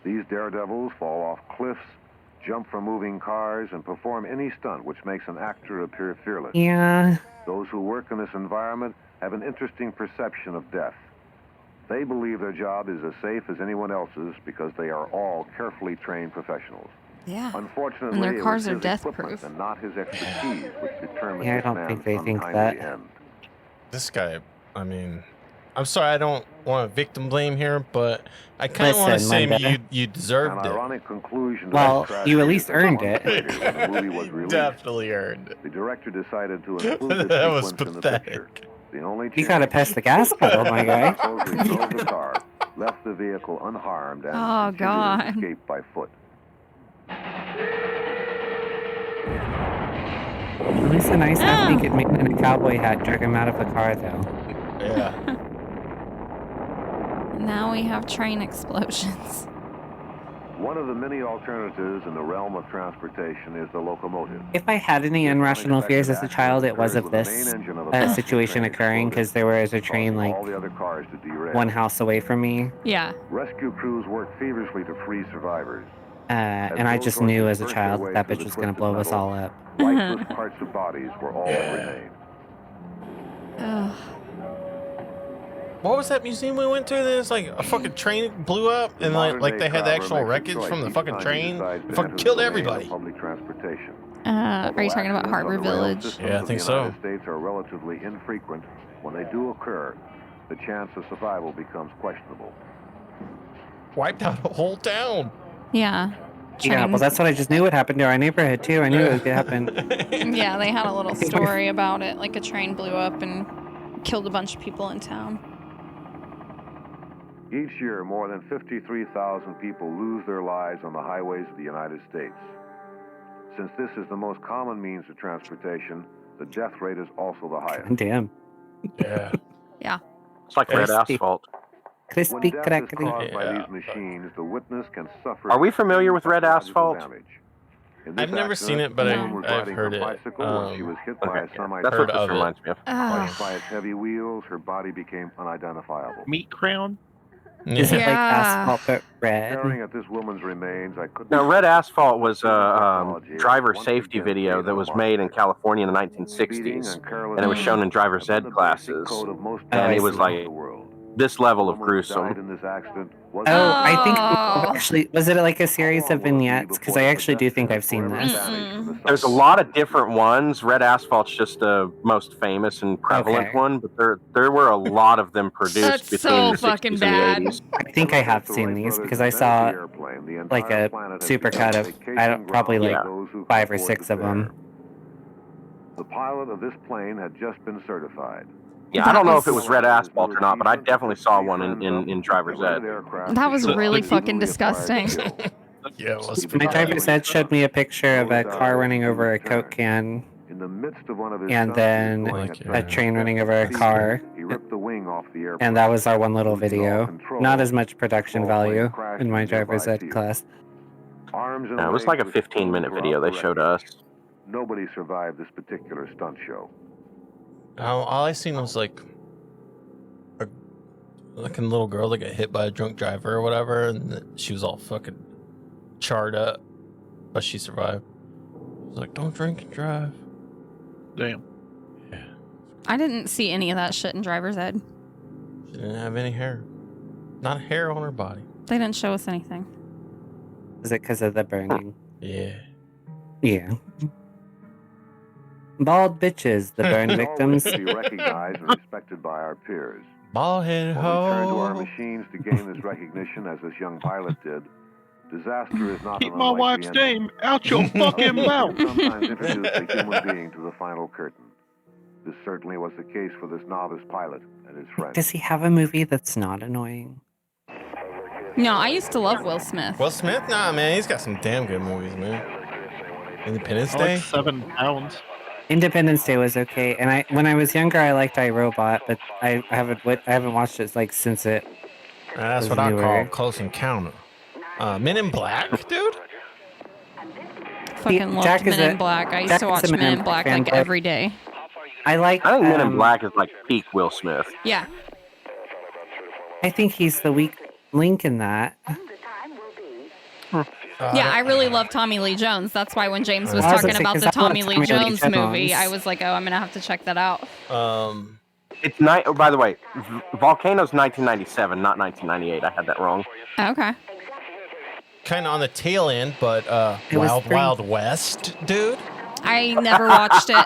These daredevils fall off cliffs, jump from moving cars, and perform any stunt which makes an actor appear fearless. Yeah. Those who work in this environment have an interesting perception of death. They believe their job is as safe as anyone else's because they are all carefully trained professionals. Yeah. Unfortunately, And their it cars was are his death equipment proof. and not his expertise which determined Yeah, I this don't man's think they think untimely that. end. This guy, I mean, I'm sorry, I don't want to victim blame here, but I kind of want to Listen, say Linda. you deserved An it. ironic conclusion to Well, this tragedy you at least is that earned months it. later, when the movie was released, Definitely earned it. the director decided to include this That was sequence in the pathetic. picture. The only You gotta press the gas pedal, my guy. supposedly drove the car, left the vehicle unharmed, and Oh, continued God. his escape by foot. At least a nice half-naked man in a cowboy hat drug him out of the car, though. Yeah. Now we have train explosions. One of the many alternatives in the realm of transportation is the locomotive. If I had any irrational fears as a child, it was of this situation occurring, because there was a train like All the other cars to derail. one house away from me, Yeah. Rescue crews work feverishly to free survivors. and I just knew as a child that bitch was gonna blow us all up. Lifeless parts of bodies were all that remained. Ugh. What was that museum we went to? There's like a fucking train blew up, and like they had the actual wreckage from the fucking train. It fucking killed everybody. Public transportation. Are you talking about Harbor Village? Yeah, I think so. The United States are relatively infrequent. When they do occur, the chance of survival becomes questionable. Wiped out a whole town. Yeah. Yeah, well, that's what I just knew would happen to our neighborhood too. I knew it would happen. Yeah, they had a little story about it. Like a train blew up and killed a bunch of people in town. Each year, more than 53,000 people lose their lives on the highways of the United States. Since this is the most common means of transportation, the death rate is also the highest. Damn. Yeah. Yeah. It's like red Crispy. asphalt. When Crispy death is crackly. caused by Yeah. these machines, the witness can suffer. Are we familiar with red psychological asphalt? damage. In this I've never seen accident, it, but a No. woman was I've riding heard her it. bicycle when she was hit by a Okay, semi. that's Heard what this of it. reminds me of. Crushed by its heavy wheels, her body became unidentifiable. Meat crown? Is it like Yeah. asphalt but red? Staring at this woman's remains, I couldn't. Now, red asphalt was a driver safety video that was made in California in the 1960s, and it was shown in driver's ed classes, and it was like this level of gruesome. Oh, I think actually, was it like a series of vignettes? Because I actually do think I've seen this. There's a lot of different ones. Red asphalt's just the most famous and prevalent Okay. one, but there were a lot lot of them produced That's between so the 60s fucking and bad. the 80s. I think I have seen these because I saw like a supercut of probably like 5 or 6 of them. The pilot of this plane had just been certified. Yeah, I don't know if it was red asphalt or not, but I definitely saw one in driver's ed. That was really fucking disgusting. Yeah, it was. My driver's ed showed me a picture of a car running over a Coke can, In the midst of one of his and stunts, then he was a train running over a car, He ripped the wing off the airplane. and that was our one little video. Not as much production value in my driver's ed class. Arms and No, it was like a legs 15-minute video they showed us. Nobody survived this particular stunt show. All I seen was like a little girl that got hit by a drunk driver or whatever, and she was all fucking charred up, but she survived. She was like, "Don't drink and drive." Damn. Yeah. I didn't see any of that shit in driver's ed. She didn't have any hair, not a hair on her body. They didn't show us anything. Is it because of the burning? Yeah. Yeah. Bald bitches, the burn victims. To be recognized and respected by our peers. Bald head When we turn to our ho. machines to gain this recognition, as this young pilot did, disaster is not Keep an my unlikely wife's ending. name out your fucking mouth. Sometimes introduce a human being to the final curtain. This certainly was the case for this novice pilot and his friend. Does he have a movie that's not annoying? No, I used to love Will Smith. Will Smith? Nah, man, he's got some damn good movies, man. Independence I Day. like 7 pounds. Independence Day was okay, and when I was younger, I liked iRobot, but I haven't watched it like since it. That's was what I call newer. Close Encounter. Men in Black, dude. Fucking loved Jack is Men in a- Black. I used Jack to is watch a Men in Black like fanboy. every day. I like. I think Men in Black is like peak Will Smith. Yeah. I think he's the weak link in that. Yeah, I really love Tommy Lee Jones. That's why when James was Well, I was talking gonna say, about 'cause the I love Tommy Lee Tommy Lee Jones movie, Jones. I was like, oh, I'm gonna have to check that out. It's night. Oh, by the way, Volcano's 1997, not 1998. I had that wrong. Okay. Kind of on the tail end, but It was Wild pretty- Wild West, dude. I never watched it.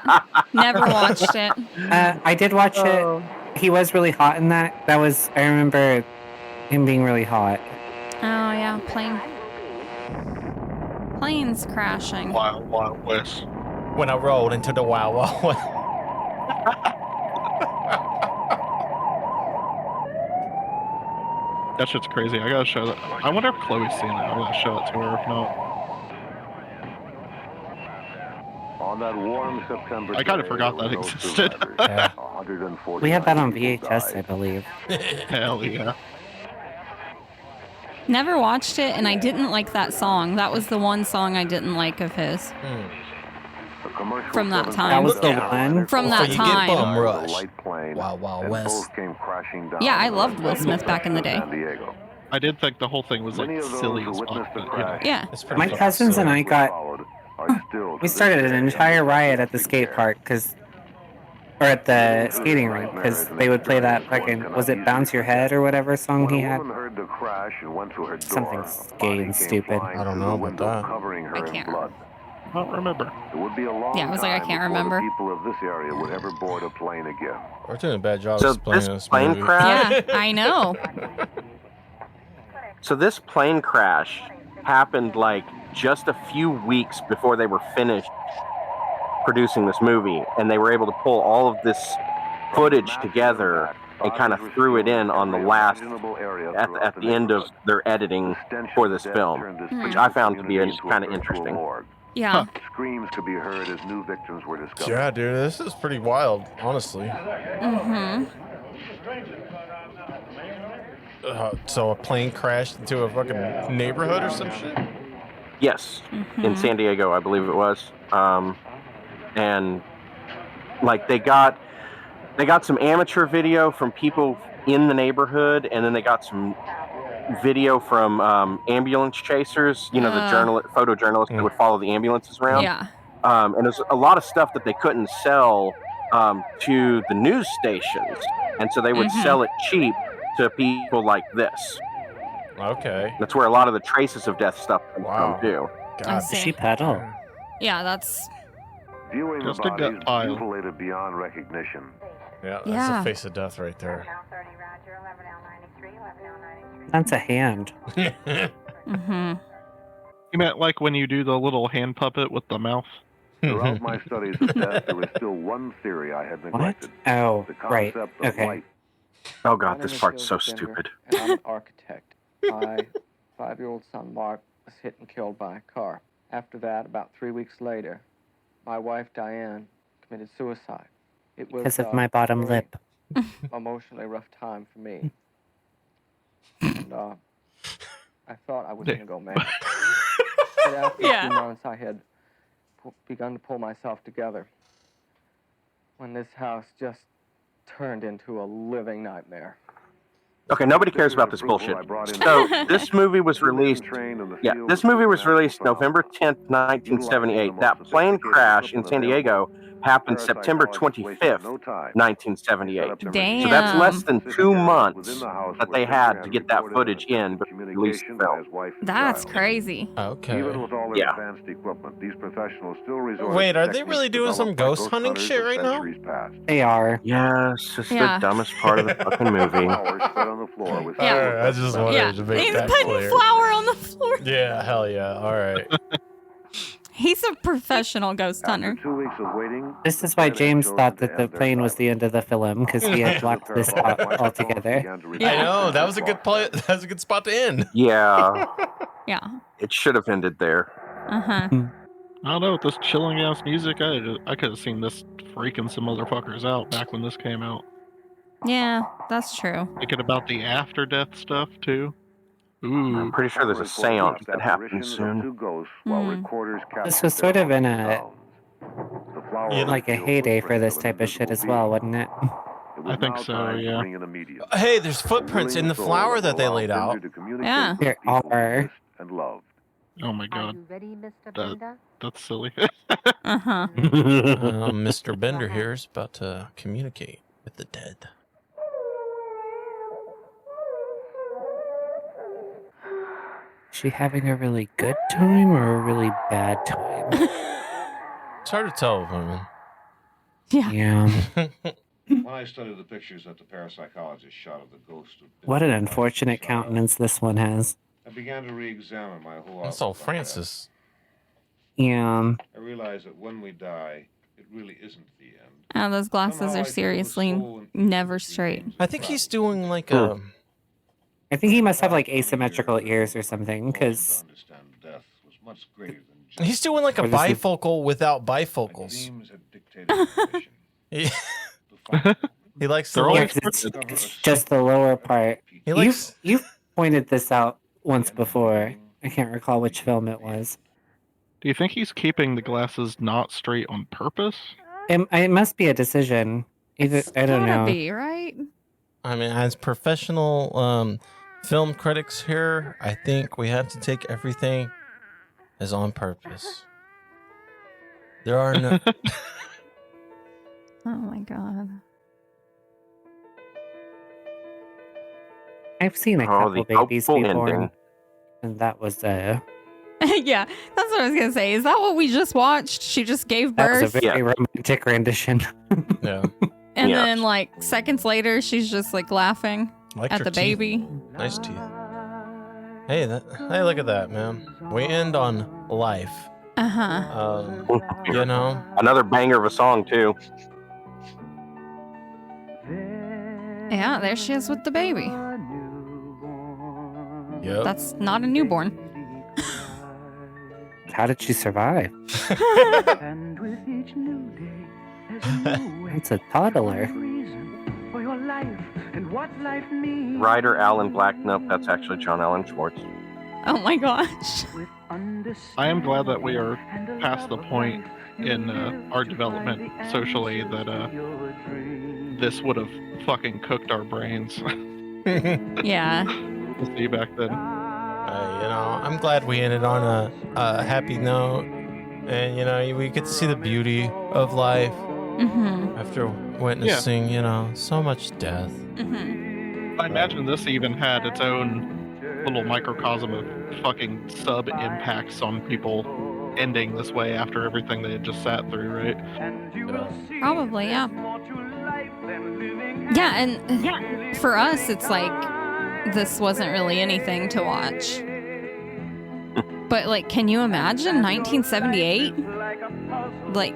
Never watched it. I did watch it. He was really hot in that. I remember him being really hot. Oh yeah, planes crashing. Wild Wild West. When I rolled into the Wild Wild West. That shit's crazy. I gotta show that. I wonder if Chloe's seen it. I'm gonna show it to her. If not, On that warm September I kind of day, forgot there that were no existed. survivors. Yeah. 149 We had that on people VHS, I died. believe. Hell yeah. Never watched it, and I didn't like that song. That was the one song I didn't like of his. From that time. That was the one? From that Before you get time. bum rush. Light plane, Wild Wild and West. both came crashing down Yeah, I on the loved Will Smith back in the day. San Diego. I did think the whole thing was like Many of those silly who as witnessed fuck. the But, you know. crash Yeah. It's pretty My fucking cousins and silly. I got. are still We started an entire riot at the skate park or at the skating rink because they would play that fucking, was it Bounce Your Head or whatever song he had? heard the crash and went to her door. Something gay and stupid. I don't know about that. Covering her I in can't. blood. I don't remember. It would be a long Yeah, I was like, I time can't before remember. the people of this area would ever board a plane again. We're doing a bad job So explaining this this plane movie. crash. Yeah, I know. So this plane crash happened like just a few weeks before they were finished producing this movie, and they were able to pull all of this footage together and kind of threw it in on the last at the end of their editing for this film, which I found to be kind of interesting. Yeah. Screams could be heard as new victims were discovered. Yeah, dude, this is pretty wild, honestly. Mm-hmm. So a plane crashed into a fucking neighborhood or some shit? Yes, in San Diego, I believe it was. And like they got some amateur video from people in the neighborhood, and then they got some video from ambulance chasers. You know, the photojournalists that would follow the ambulances around. Yeah. And there's a lot of stuff that they couldn't sell to the news stations, and so they would sell it cheap to people like this. Okay. That's where a lot of the traces of death stuff comes Wow. from too. I Does see. she pedal? Yeah, that's. Viewing the Just a bodies gut pile. mutilated beyond recognition. Yeah, that's Yeah. the face of death right there. That's a hand. Mm-hmm. You meant like when you do the little hand puppet with the mouth? Throughout my studies of death, there was still one theory I had What? neglected. Oh, The right. concept of Okay. life. Oh god, My this name is part's so Joseph Denver, stupid. and I'm an architect. My 5-year-old son Mark was hit and killed by a car. After that, about 3 weeks later, my wife Diane committed suicide. It was Because of my bottom very lip. emotionally rough time for me. And I thought I was going to go mad. But after a Yeah. few months, I had begun to pull myself together. When this house just turned into a living nightmare. Okay, nobody cares about this bullshit. So this movie was released. Yeah, this movie was released November 10th, 1978. That plane crash in San Diego happened September 25th, 1978. Damn. So that's less than 2 months that they had to get that footage in before they released the film. That's crazy. Okay. Even with all their Yeah. advanced equipment, these professionals still resort Wait, to are they techniques really doing some developed by ghost hunting hunters shit of right now? centuries past. They are. Yes, it's Yeah. the dumbest part of the fucking movie. Flowers spread on the floor with Yeah. Alright, I just wanted Yeah. to make He's that putting clear. flour on the floor. Yeah, hell yeah. All right. He's a professional ghost hunter. After 2 weeks of waiting, This is why Diane James chose thought to that the end their plane was silence. the end of the film because he had blocked this out altogether. I know that was a good play. That was a good spot to end. Yeah, Yeah. it should have ended there. Uh-huh. I don't know, with this chilling ass music, I could have seen this freaking some motherfuckers out back when this came out. Yeah, that's true. Thinking about the after death stuff too. Ooh. I'm pretty sure there's a seance that happens soon. This was sort of in a You know, like a heyday for this type of shit as well, wasn't it? I think so, yeah. hey, there's footprints in the flower that they laid out. Yeah. There are. Oh my Are god. you ready, Mr. Bender? That's silly. Uh-huh. Mr. Bender here is about to communicate with the dead. Is she having a really good time or a really bad time? It's hard to tell with women. Yeah. Yeah. When I studied the pictures that the parapsychologist shot of the ghost of What an unfortunate countenance this one has. I began to re-examine my whole That's all outlook on Francis. Yeah. death. I realized that when we die, it really isn't the end. Oh, those glasses are seriously never straight. I think he's doing like a. I think he must have like asymmetrical ears or something, because Death was much greater than He's doing like a Or does he- bifocal without bifocals. He, he likes the They're little, always it's just the lower part. he likes You've pointed this out once before. I can't recall which film it was. Do you think he's keeping the glasses not straight on purpose? It must be a decision. Either I don't Gotta know. be, right? I mean, as professional film critics here, I think we have to take everything as on purpose. There are no. Oh my god. I've seen a Oh, couple the babies hopeful be born, ending. and that was Yeah, that's what I was gonna say. Is that what we just watched? She just gave that was birth, a very romantic rendition. Yeah. and Yeah. then like seconds later, she's just like laughing Liked at her the teeth. baby. Nice teeth. Hey, hey, look at that, man. We end on life. Uh-huh. You know, Another banger of a song too. Yeah, there she is with the baby. yep. That's not a newborn. How did she survive? It's a toddler. Ryder Alan Black. Nope, that's actually John Allen Schwartz. Oh my gosh. I am glad that we are past the point in our development socially that this would have fucking cooked our brains. Yeah. To see back then. You know, I'm glad we ended on a happy note, and you know, we get to see the beauty of life Mm-hmm. after witnessing, you know, so much death. Mm-hmm. I imagine this even had its own little microcosm of fucking sub impacts on people ending this way after everything they had just sat through, right? Probably, yeah. Yeah, and for us, it's like this wasn't really anything to watch. But like, can you imagine 1978? Like,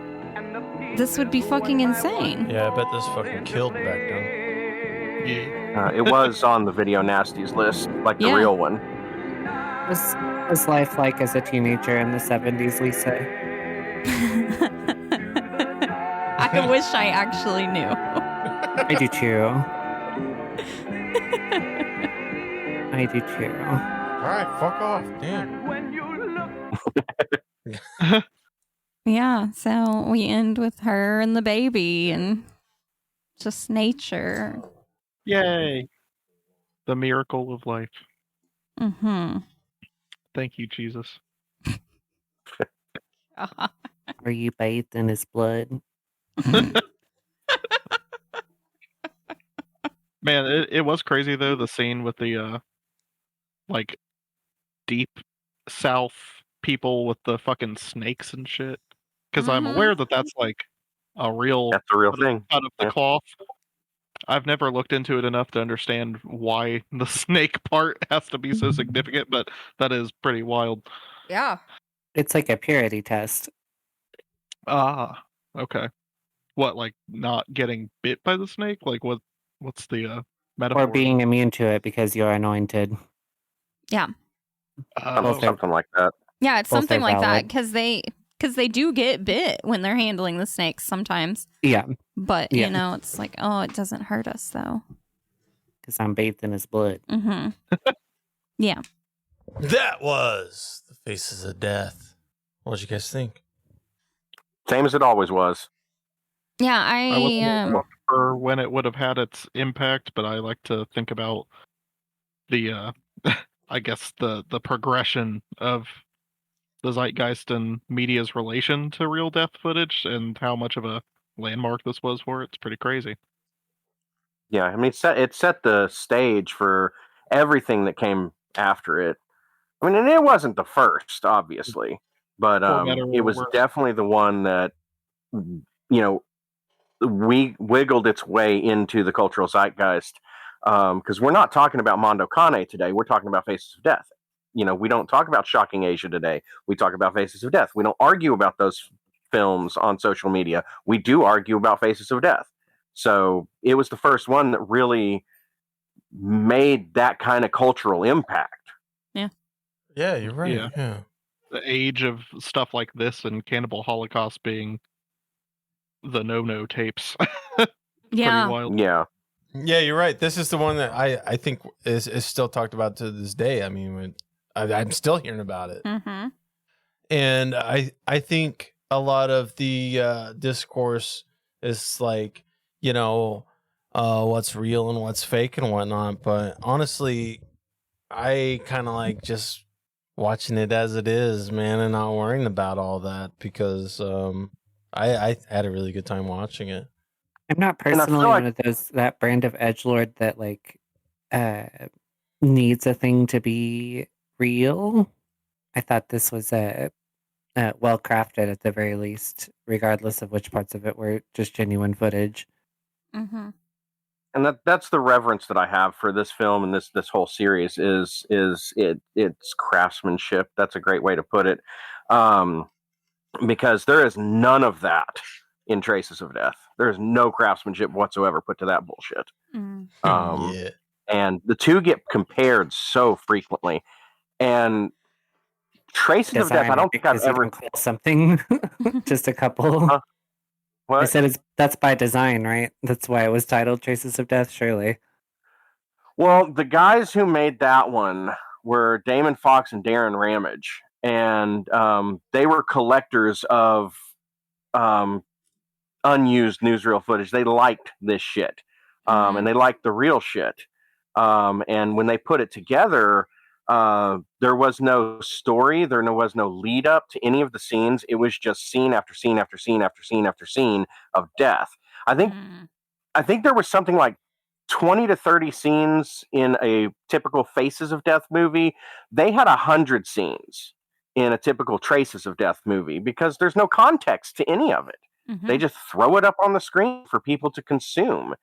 this would be fucking insane. Yeah, I bet this fucking killed back then. Yeah. It was on the video nasties list, like the Yeah. real one. Was life like as a teenager in the 70s, Lisa? I wish I actually knew. I do too. I do too. Alright, fuck off. Damn. Yeah, so we end with her and the baby and just nature. Yay! The miracle of life. Mm-hmm. Thank you, Jesus. Were you bathed in his blood? Man, it was crazy though, the scene with the like deep south people with the fucking snakes and shit. Because I'm aware that that's like a real That's a real thing. out of the Yeah. cloth. I've never looked into it enough to understand why the snake part has to be so significant, but that is pretty wild. Yeah. It's like a purity test. Ah, okay. What, like not getting bit by the snake? Like what's the metaphor? Or being immune to it because you're anointed. Yeah. Both are- Something like that. Yeah, it's Both something are like that valid. because they Because they do get bit when they're handling the snakes sometimes. Yeah. But, Yeah. you know, it's like, oh, it doesn't hurt us, though. Because I'm bathed in his blood. Mm-hmm. Yeah. That was The Faces of Death. What did you guys think? Same as it always was. Yeah, I wasn't sure when it would have had its impact, but I like to think about the, I guess the progression of the zeitgeist and media's relation to real death footage and how much of a landmark this was for it. It's pretty crazy. Yeah, I mean, it set the stage for everything that came after it. I mean, and it wasn't the first, obviously, but it was definitely the one that, you know, we wiggled its way into the cultural zeitgeist. Because we're not talking about Mondo Kane today. We're talking about Faces of Death. You know, we don't talk about Shocking Asia today. We talk about Faces of Death. We don't argue about those films on social media. We do argue about Faces of Death. So it was the first one that really made that kind of cultural impact. Yeah. Yeah, you're right. Yeah. The age of stuff like this and Cannibal Holocaust being the no-no tapes. Yeah. Pretty wild. Yeah. Yeah, you're right. This is the one that I think is still talked about to this day. I mean, I'm still hearing about it. Mm-hmm. And I think a lot of the discourse is like, you know, what's real and what's fake and whatnot. But honestly, I kind of like just watching it as it is, man, and not worrying about all that because I had a really good time watching it. I'm not personally one of those that brand of edgelord that like needs a thing to be real. I thought this was well crafted at the very least, regardless of which parts of it were just genuine footage. Mm-hmm. And that's the reverence that I have for this film and this whole series is its craftsmanship. That's a great way to put it, because there is none of that in Traces of Death. There is no craftsmanship whatsoever put to that bullshit. Mm. And the two get compared so frequently. And Traces of Death, I don't think I've ever call something just a couple. What? I said that's by design, right? That's why it was titled Traces of Death, surely. Well, the guys who made that one were Damon Fox and Darren Ramage, and they were collectors of unused newsreel footage. They liked this shit, and they liked the real shit. And when they put it together, there was no story. There was no lead up to any of the scenes. It was just scene after scene after scene after scene after scene of death. I think there was something like 20 to 30 scenes in a typical Faces of Death movie. They had 100 scenes in a typical Traces of Death movie because there's no context to any of it. Mm-hmm. They just throw it up on the screen for people to consume.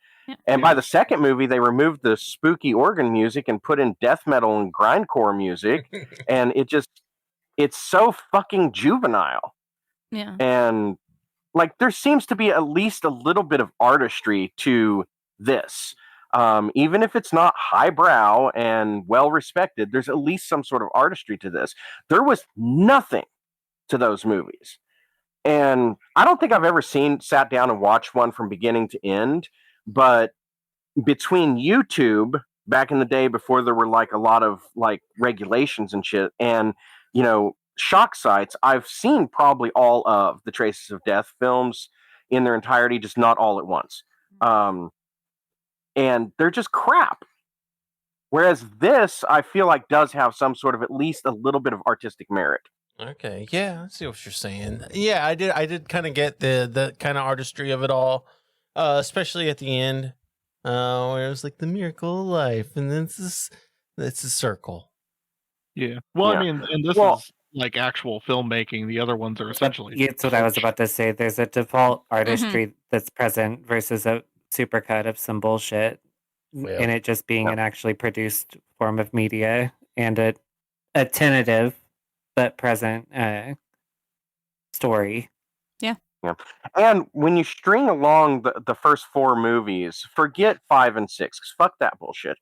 And by the second movie, they removed the spooky organ music and put in death metal and grindcore music. And it's so fucking juvenile. Yeah. And like, there seems to be at least a little bit of artistry to this. Even if it's not highbrow and well respected, there's at least some sort of artistry to this. There was nothing to those movies. And I don't think I've ever sat down and watched one from beginning to end, but between YouTube back in the day before there were like a lot of like regulations and shit, and you know, shock sites, I've seen probably all of the Traces of Death films in their entirety, just not all at once. And they're just crap. Whereas this, I feel like, does have some sort of at least a little bit of artistic merit. Okay, yeah, I see what you're saying. Yeah, I did kind of get the kind of artistry of it all, especially at the end, where it was like the miracle of life, and then it's a circle. Yeah. Well, I mean, and this is like actual filmmaking. The other ones are essentially. It's what I was about to say. There's a default artistry that's present versus a supercut of some bullshit, and it just being an actually produced form of media and a tentative but present story. Yeah. And when you string along the first four movies, forget 5 and 6, because fuck that bullshit.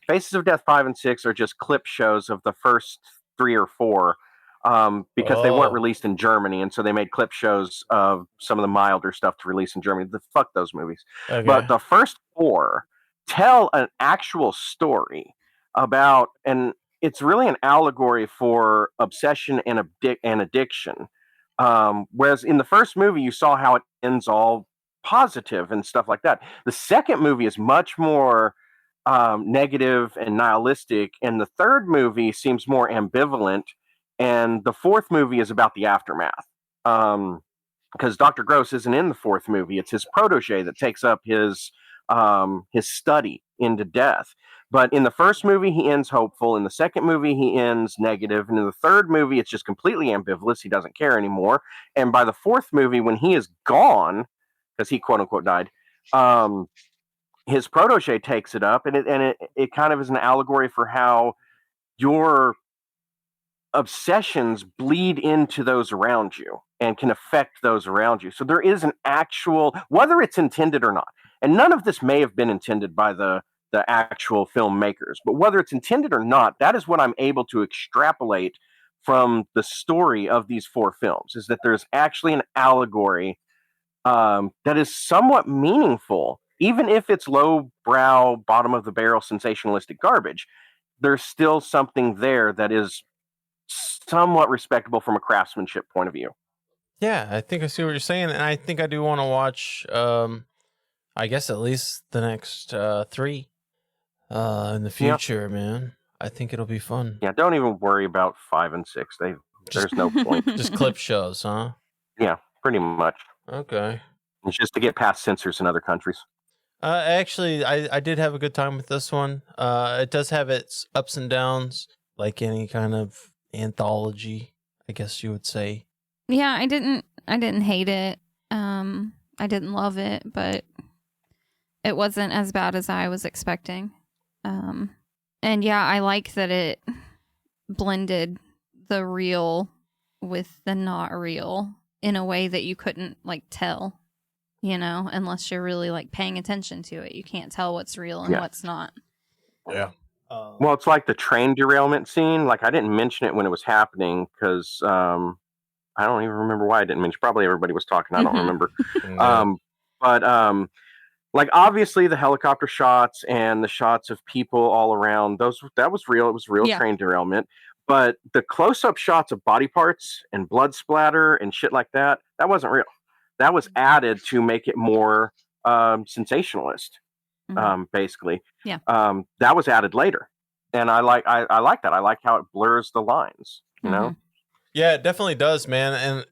Faces of Death 5 and 6 are just clip shows of the first 3 or 4. because they weren't Oh. released in Germany, and so they made clip shows of some of the milder stuff to release in Germany. Fuck those movies. Okay. But the first 4 tell an actual story about, and it's really an allegory for obsession and addiction. Whereas in the first movie, you saw how it ends all positive and stuff like that. The second movie is much more negative and nihilistic, and the third movie seems more ambivalent, and the fourth movie is about the aftermath. Because Dr. Gross isn't in the fourth movie; it's his protege that takes up his study into death. But in the first movie, he ends hopeful. In the second movie, he ends negative. And in the third movie, it's just completely ambivalent. He doesn't care anymore. And by the fourth movie, when he is gone, because he quote unquote died, his protege takes it up, and it kind of is an allegory for how your obsessions bleed into those around you and can affect those around you. So there is an actual, whether it's intended or not, and none of this may have been intended by the actual filmmakers, but whether it's intended or not, that is what I'm able to extrapolate from the story of these 4 films, is that there's actually an allegory that is somewhat meaningful, even if it's low-brow, bottom-of-the-barrel, sensationalistic garbage. There's still something there that is somewhat respectable from a craftsmanship point of view. Yeah, I think I see what you're saying, and I think I do want to watch. I guess at least the next 3 in the future, man. I think it'll be fun. Yeah, don't even worry about 5 and 6. There's no point. Just clip shows, huh? Yeah, pretty much. Okay. It's just to get past censors in other countries. Actually, I did have a good time with this one. It does have its ups and downs, like any kind of anthology, I guess you would say. Yeah, I didn't hate it. I didn't love it, but it wasn't as bad as I was expecting. And yeah, I like that it blended the real with the not real in a way that you couldn't like tell, unless you're really like paying attention to it. You can't tell what's real and what's not. Yeah. Well, it's like the train derailment scene. Like, I didn't mention it when it was happening because I don't even remember why I didn't mention. Probably everybody was talking. I don't remember. But like, obviously the helicopter shots and the shots of people all around, that was real. It was real train derailment. But the close-up shots of body parts and blood splatter and shit like that wasn't real. That was added to make it more sensationalist, basically. Yeah. That was added later. And I like that. I like how it blurs the lines, you know? Yeah, it definitely does, man.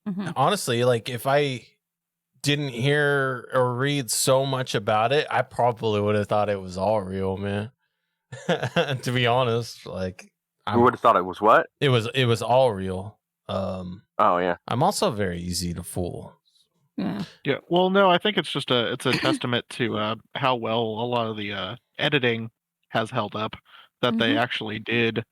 And honestly, like, if I didn't hear or read so much about it, I probably would have thought it was all real, man. To be honest, like, you would have thought it was what? It was all real. Oh yeah. I'm also very easy to fool. Yeah. Well, no, I think it's just it's a testament to how well a lot of the editing has held up. That they actually did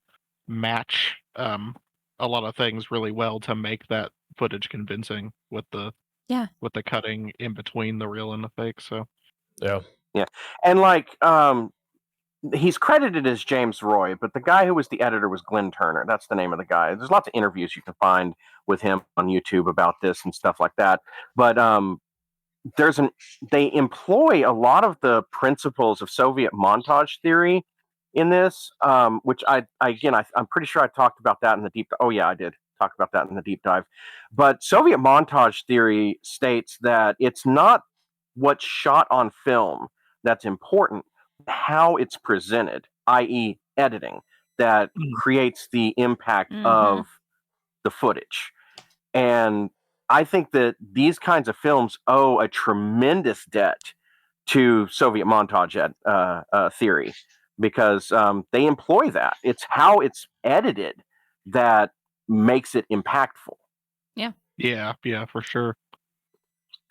match a lot of things really well to make that footage convincing with the cutting in between the real and the fake. So yeah, and like he's credited as James Roy, but the guy who was the editor was Glenn Turner. That's the name of the guy. There's lots of interviews you can find with him on YouTube about this and stuff like that. But they employ a lot of the principles of Soviet montage theory in this, which I'm pretty sure I talked about that in the deep. Oh yeah, I did talk about that in the deep dive. But Soviet montage theory states that it's not what's shot on film that's important, how it's presented, i.e., editing, that creates the impact of the footage. And I think that these kinds of films owe a tremendous debt to Soviet montage theory, because they employ that. It's how it's edited that makes it impactful. Yeah, for sure.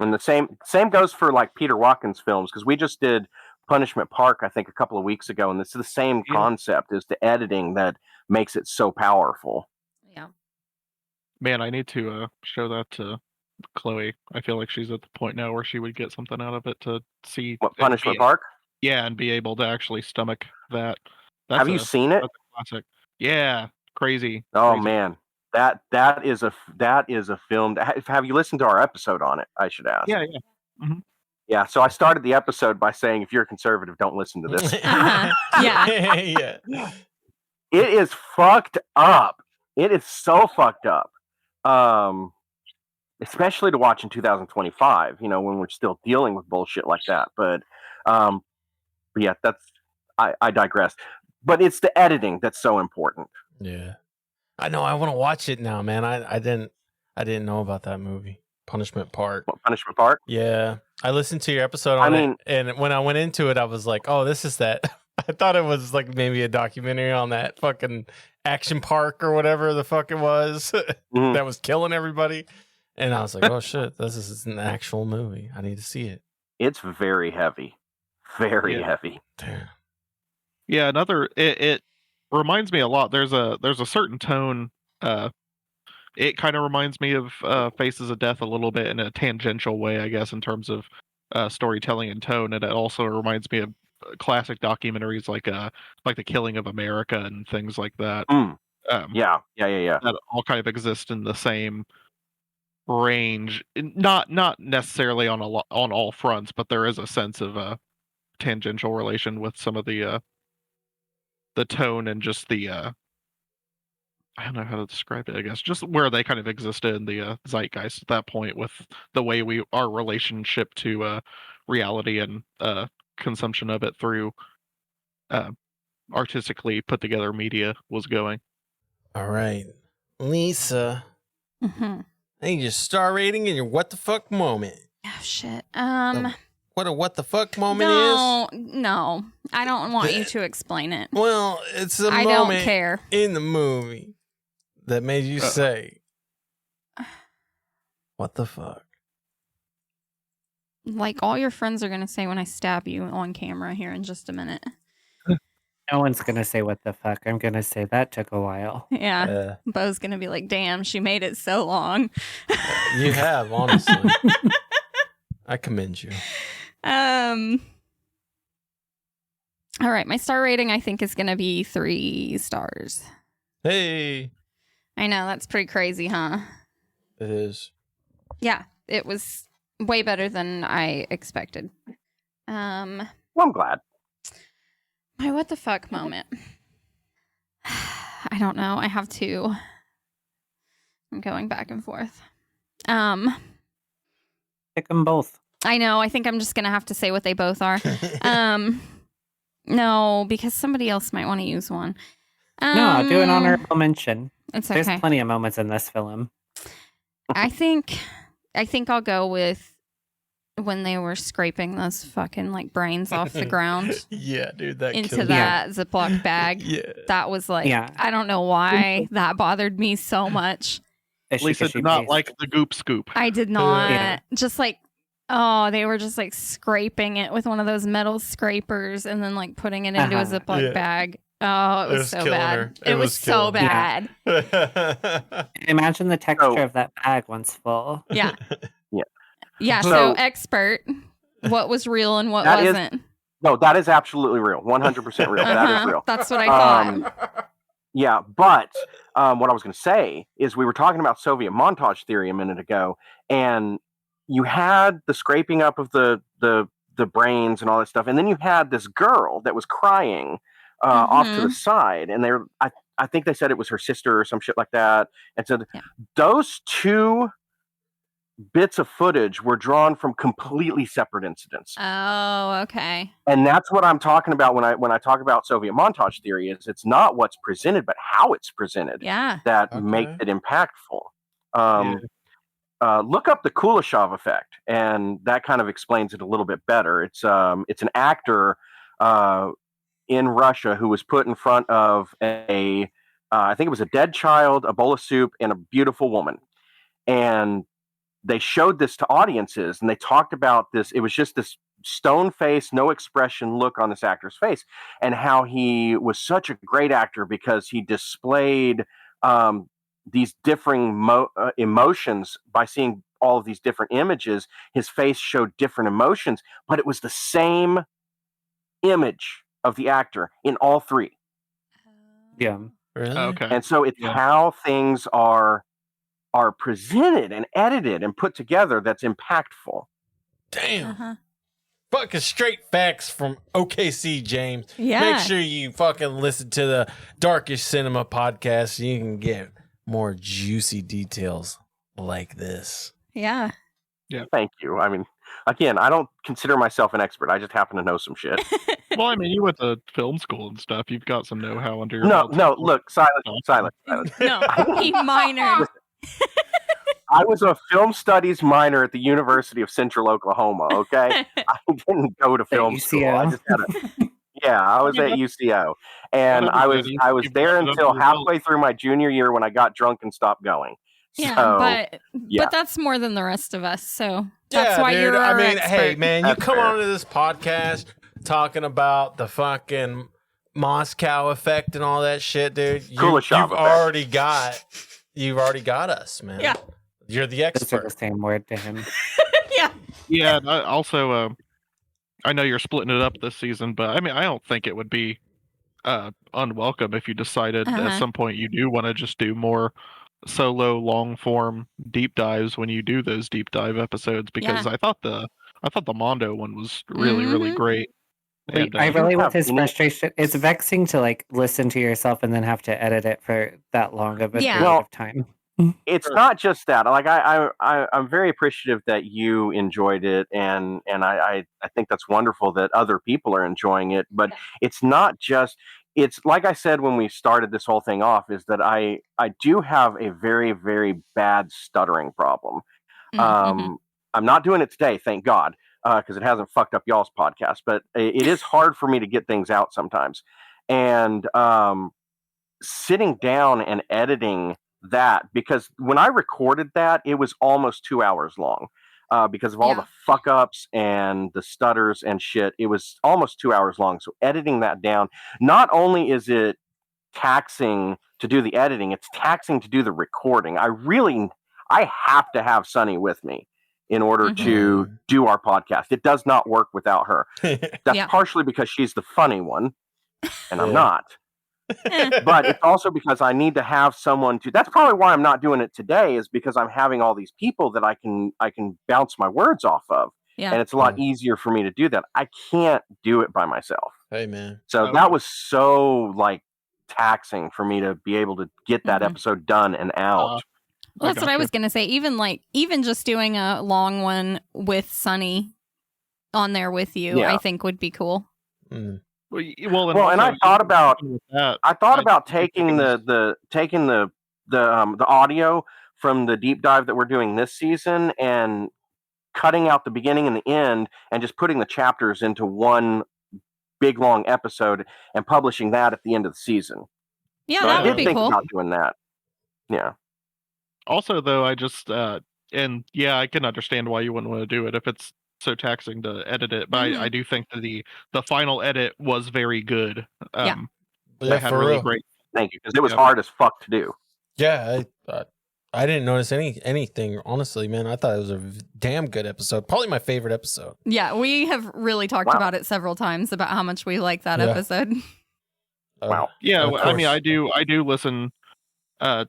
And the same goes for like Peter Watkins films, because we just did Punishment Park, I think, a couple of weeks ago, and it's the same concept as the editing that makes it so powerful. Yeah. Man, I need to show that to Chloe. I feel like she's at the point now where she would get something out of it to see what Punishment Park. Yeah, and be able to actually stomach that. Have you seen it? That's a classic. Yeah, crazy. Oh man, That is a film. Have you listened to our episode on it? I should ask. Yeah. Mm-hmm. Yeah, so I started the episode by saying, if you're a conservative, don't listen to this. Yeah. Yeah. It is fucked up. It is so fucked up. Especially to watch in 2025, when we're still dealing with bullshit like that. But yeah, I digress. But it's the editing that's so important. Yeah. I know. I want to watch it now, man. I didn't know about that movie, Punishment Park. What, Punishment Park? Yeah, I listened to your episode on it, and when I went into it, I was like, "Oh, this is that." I thought it was like maybe a documentary on that fucking action park or whatever the fuck it was that was killing everybody, and I was like, "Oh shit, this is an actual movie. I need to see it." It's very heavy, very heavy. Damn. Yeah, it reminds me a lot. There's a certain tone. It kind of reminds me of Faces of Death a little bit in a tangential way, I guess, in terms of storytelling and tone. And it also reminds me of classic documentaries like The Killing of America and things like that. Yeah. That all kind of exist in the same range. Not necessarily on all fronts, but there is a sense of a tangential relation with some of the tone and just the I don't know how to describe it, I guess, just where they kind of existed in the zeitgeist at that point with the way our relationship to reality and consumption of it through artistically put together media was going. All right, Lisa. Mm-hmm. I need your star rating and your what the fuck moment. Oh shit. What the fuck moment is? No, I don't want you to explain it. Well, it's a I moment don't care. in the movie that made you say, "What the fuck?" Like all your friends are gonna say when I stab you on camera here in just a minute. No one's gonna say what the fuck. I'm gonna say that took a while. Yeah, Bo's gonna be like, "Damn, she made it so long." You have, honestly. I commend you. All right, my star rating I think is gonna be 3 stars. Hey. I know, that's pretty crazy, huh? It is. Yeah, it was way better than I expected. Well, I'm glad. My what the fuck moment. I don't know. I have 2. I'm going back and forth. Pick them both. I know. I think I'm just gonna have to say what they both are. No, because somebody else might want to use one. No, do an honorable mention. It's okay. There's plenty of moments in this film. I think I'll go with when they were scraping those fucking like brains off the ground. Yeah, dude, that into that Ziploc bag. Yeah, that was like, I don't know why that bothered me so much. Lisa did not like the goop scoop. I did not. Just like, oh, they were just like scraping it with one of those metal scrapers and then like putting it into a Ziploc bag. Oh, it was so bad. It was so bad. Imagine the texture of that bag once full. Yeah. Yeah. So expert, what was real and what wasn't? That is absolutely real. 100% real. That is real. That's what I thought. Yeah, but what I was going to say is we were talking about Soviet montage theory a minute ago, and you had the scraping up of the brains and all that stuff, and then you had this girl that was crying off to the side, and I think they said it was her sister or some shit like that, and so those 2 bits of footage were drawn from completely separate incidents. Oh, okay. And that's what I'm talking about when I talk about Soviet montage theory. Is it's not what's presented, but how it's presented. Yeah. That makes it impactful. Look up the Kuleshov effect, and that kind of explains it a little bit better. It's an actor in Russia who was put in front of I think it was a dead child, a bowl of soup, and a beautiful woman, and they showed this to audiences, and they talked about this. It was just this stone face, no expression look on this actor's face, and how he was such a great actor because he displayed these differing emotions by seeing all of these different images. His face showed different emotions, but it was the same image of the actor in all 3. Yeah. Really? Okay. And so it's how things are presented and edited and put together that's impactful. Damn. Fucking straight facts from OKC, James. Yeah. Make sure you fucking listen to the Darkish Cinema podcast so you can get more juicy details like this. Yeah. Yeah. Thank you. I mean, again, I don't consider myself an expert. I just happen to know some shit. Well, I mean, you went to film school and stuff. You've got some know-how under your No, belt. look, silence. No, he minored. I was a film studies minor at the University of Central Oklahoma, okay? I didn't go to film school. I just had I was at UCO. And I was there until halfway through my junior year when I got drunk and stopped going. Yeah, So, but that's more than the rest of us. So that's why dude, you're our hey, expert. man, you That's come fair. onto this podcast talking about the fucking Moscow effect and all that shit, dude. Kuleshov effect. You've already got us, man. Yeah. You're the Those are expert. the same word to him. Yeah. Yeah. And also, I know you're splitting it up this season, but I mean, I don't think it would be unwelcome if you decided at some point you do want to just do more solo long form deep dives when you do those deep dive episodes, because I thought the Mondo one was really great. And, I really with his frustration. It's vexing to like listen to yourself and then have to edit it for that long of a period of time. It's not just that. Like I'm very appreciative that you enjoyed it, and I think that's wonderful that other people are enjoying it. But it's not just. It's like I said when we started this whole thing off, is that I do have a very, very bad stuttering problem. I'm not doing it today, thank God, because it hasn't fucked up y'all's podcast. But it is hard for me to get things out sometimes, and sitting down and editing that, because when I recorded that, it was almost 2 hours long. Because of all the fuck ups and the stutters and shit, it was almost 2 hours long. So editing that down, not only is it taxing to do the editing, it's taxing to do the recording. I have to have Sunny with me in order to do our podcast. It does not work without her. That's partially because she's the funny one, and I'm not. But it's also because I need to have someone to. That's probably why I'm not doing it today, is because I'm having all these people that I can bounce my words off of, and it's a lot easier for me to do that. I can't do it by myself. Hey, man. So that was so like taxing for me to be able to get that episode done and out. Well, that's what I was gonna say. Even just doing a long one with Sunny on there with you, I think would be cool. Well, and I thought about taking the audio from the deep dive that we're doing this season and cutting out the beginning and the end and just putting the chapters into one big long episode and publishing that at the end of the season. Yeah, So that I would did be think cool. about doing that. Yeah. Also, though, I just and yeah, I can understand why you wouldn't want to do it if it's so taxing to edit it. But I do think that the final edit was very good. Yeah, They had for really real. great. Thank you, because it was hard as fuck to do. Yeah, I didn't notice anything, honestly, man. I thought it was a damn good episode. Probably my favorite episode. Yeah, we have really talked about it several times about how much we like that episode. Wow. Yeah, Of I mean, course. I do listen. I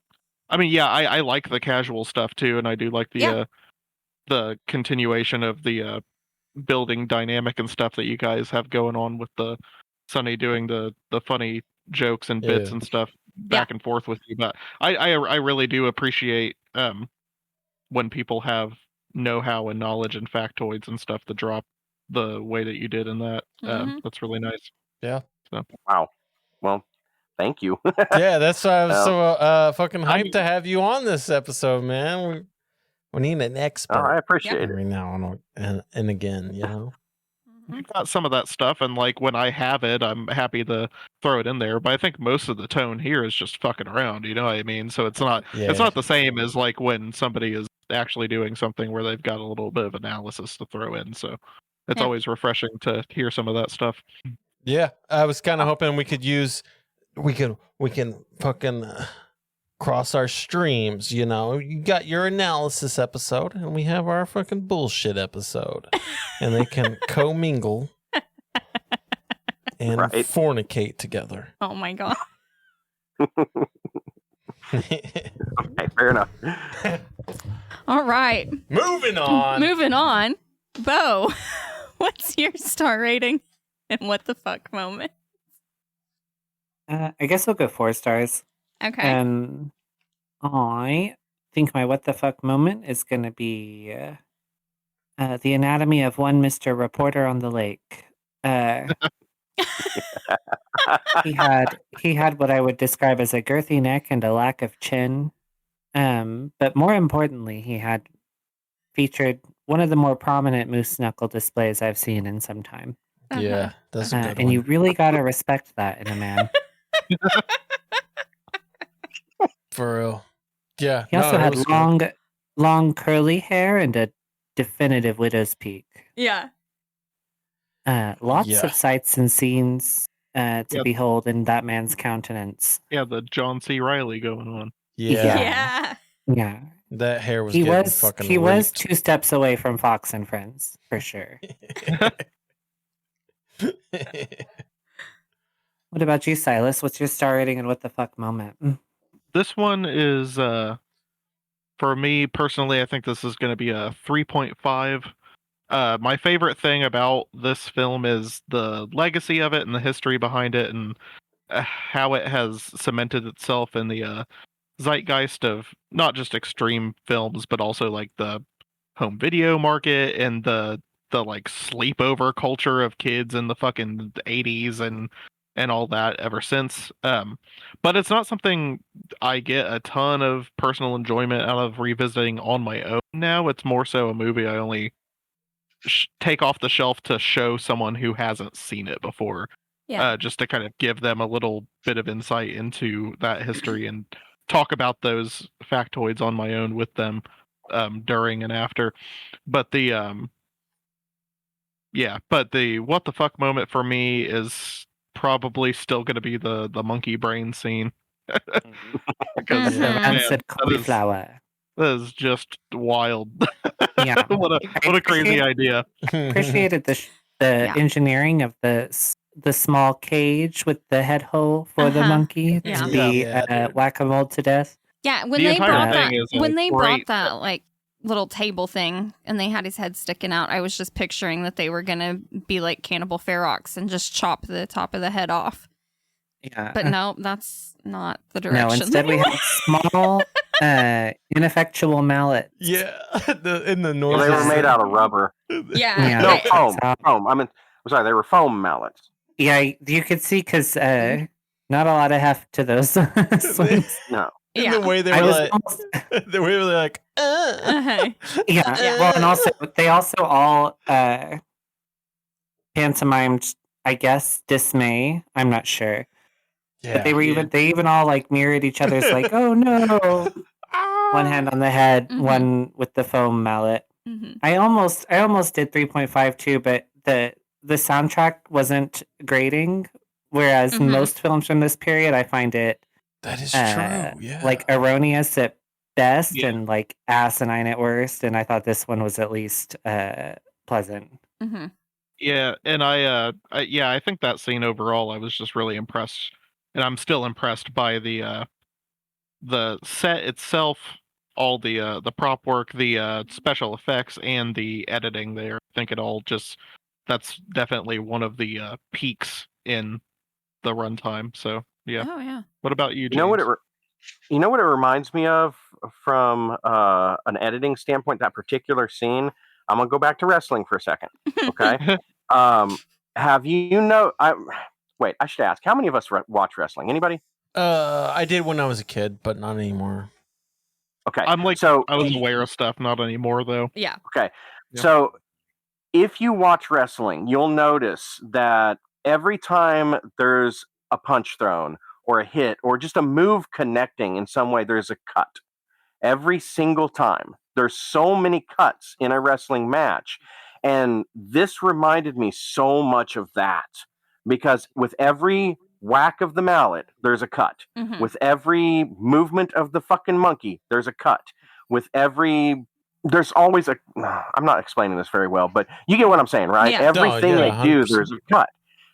mean, yeah, I like the casual stuff too, and I do like the continuation of the building dynamic and stuff that you guys have going on with the Sunny doing the funny jokes and bits and stuff back and forth with you. But I really do appreciate when people have know-how and knowledge and factoids and stuff to drop the way that you did in that. That's really nice. Yeah. So. Wow. Well, thank you. Yeah, that's why I was so fucking hyped to have you on this episode, man. We need an expert. I appreciate it. Every now and again, you know. You've got some of that stuff, and like when I have it, I'm happy to throw it in there. But I think most of the tone here is just fucking around. You know what I mean? So it's not the same as like when somebody is actually doing something where they've got a little bit of analysis to throw in. So it's always refreshing to hear some of that stuff. Yeah, I was kind of hoping we can fucking cross our streams, you know. You got your analysis episode and we have our fucking bullshit episode. And they can commingle and fornicate together. Oh my god. Okay, fair enough. All right. Moving on. Moving on. Bo, what's your star rating and what the fuck moment? I guess we'll go 4 stars. Okay. And I think my what the fuck moment is going to be the anatomy of one Mr. Reporter on the Lake. He had what I would describe as a girthy neck and a lack of chin. But more importantly, he had featured one of the more prominent moose knuckle displays I've seen in some time. Yeah, that's a good and one. you really gotta respect that in a man. For real. Yeah. He also it had was good. long curly hair and a definitive widow's peak. Yeah. Lots Yeah. of sights and scenes to Yep. behold in that man's countenance. Yeah, the John C. Riley going on. Yeah. Yeah. That hair was He getting was fucking he was raped. 2 steps away from Fox and Friends, for sure. What about you, Silas? What's your star rating and what the fuck moment? This one is, for me personally, I think this is going to be a 3.5. My favorite thing about this film is the legacy of it and the history behind it, and how it has cemented itself in the zeitgeist of not just extreme films, but also like the home video market and the like sleepover culture of kids in the fucking 80s and all that ever since. But it's not something I get a ton of personal enjoyment out of revisiting on my own now. It's more so a movie I only take off the shelf to show someone who hasn't seen it before. Yeah. Just to kind of give them a little bit of insight into that history and talk about those factoids on my own with them during and after. But the what the fuck moment for me is probably still going to be the monkey brain scene. Because The rancid cauliflower. That is just wild. Yeah. what a crazy idea. Appreciated the engineering of the small cage with the head hole for the monkey Yeah. to be Yeah, whack-a-mole to death. Yeah, when The they entire brought thing that is, when they great. brought that like little table thing and they had his head sticking out, I was just picturing that they were gonna be like Cannibal Ferox and just chop the top of the head off. Yeah. But no, that's not the direction. No, instead we had small, ineffectual mallets. Yeah, in the Well, noise. they were made out of rubber. Yeah. No, foam. Foam. I'm sorry, they were foam mallets. Yeah, you could see because not a lot of heft to those swings. No. And the way they I were was like, almost- the way they were like, Yeah. Well, and also they also all pantomimed, I guess, dismay. I'm not sure. But they were even all like mirrored each other's like, oh no. One hand on the head, one with the foam mallet. I almost did 3.52, but the soundtrack wasn't grating. Whereas most films from this period, I find it that is true. Yeah. like erroneous at best and like asinine at worst. And I thought this one was at least pleasant. Yeah, and I think that scene overall, I was just really impressed, and I'm still impressed by the set itself, all the prop work, the special effects, and the editing there. I think it all that's definitely one of the peaks in the runtime. So yeah. Oh yeah. What about you, James? You know what it reminds me of from an editing standpoint, that particular scene? I'm going to go back to wrestling for a second. Okay. Have you know? Wait, I should ask. How many of us watch wrestling? Anybody? I did when I was a kid, but not anymore. Okay. I'm like, so I was aware of stuff, not anymore though. Yeah. Okay. Yeah. So if you watch wrestling, you'll notice that every time there's a punch thrown or a hit or just a move connecting in some way, there's a cut. Every single time. There's so many cuts in a wrestling match. And this reminded me so much of that. Because with every whack of the mallet, there's a cut. With every movement of the fucking monkey, there's a cut. There's always I'm not explaining this very well, but you get what I'm saying, right? Yeah. Everything they do, 100%. there's a cut.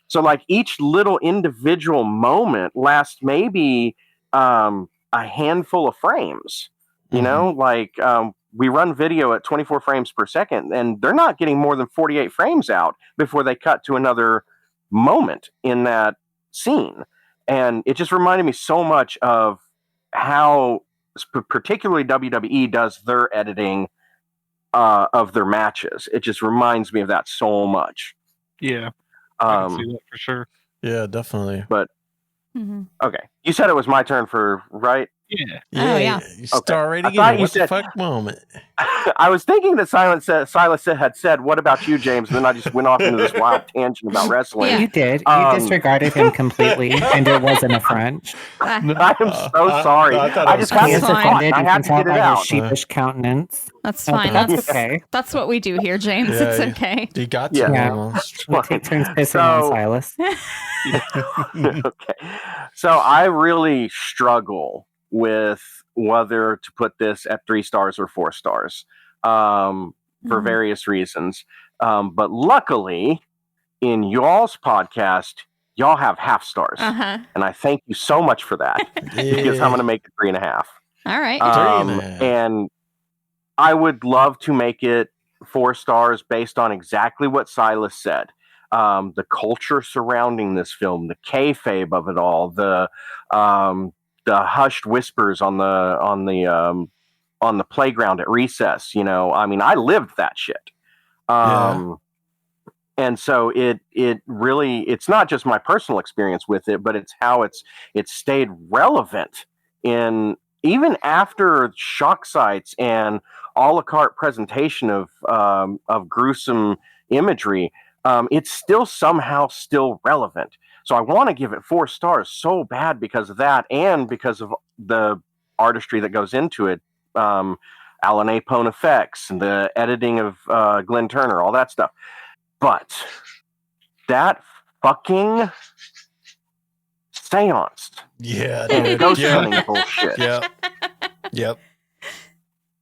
So like each little individual moment lasts maybe a handful of frames. You know, like we run video at 24 frames per second, and they're not getting more than 48 frames out before they cut to another moment in that scene. And it just reminded me so much of how particularly WWE does their editing of their matches. It just reminds me of that so much. Yeah, I can see that for sure. Yeah, definitely. But okay, you said it was my turn for right. Yeah. Oh, yeah. You start right I again. thought you What the said- fuck moment? I was thinking that Silas had said, "What about you, James?" And then I just went off into this wild tangent about wrestling. You did. You disregarded him completely, and it wasn't a French. I am so sorry. I just got He this is thought. offended. I You had can to tell get it by his out. sheepish countenance. That's Oh, fine. but That's okay. That's what we do here, James. It's okay. You got to Yeah. almost. We take turns pissing on Silas. Okay. So I really struggle with whether to put this at 3 stars or 4 stars for various reasons. But luckily, in y'all's podcast, y'all have half stars. Uh-huh. And I thank you so much for that because I'm going to make it 3.5. All right. And I would love to make it 4 stars based on exactly what Silas said. The culture surrounding this film, the kayfabe of it all, the hushed whispers on the playground at recess. You know, I mean, I lived that shit. And so it really, it's not just my personal experience with it, but it's how it's stayed relevant in even after shock sites and a la carte presentation of gruesome imagery. It's still somehow still relevant. So I want to give it 4 stars so bad because of that, and because of the artistry that goes into it. Alan Apone effects and the editing of Glenn Turner, all that stuff. But that fucking seance. Yeah, and dude. ghost Yeah. hunting bullshit. Yep.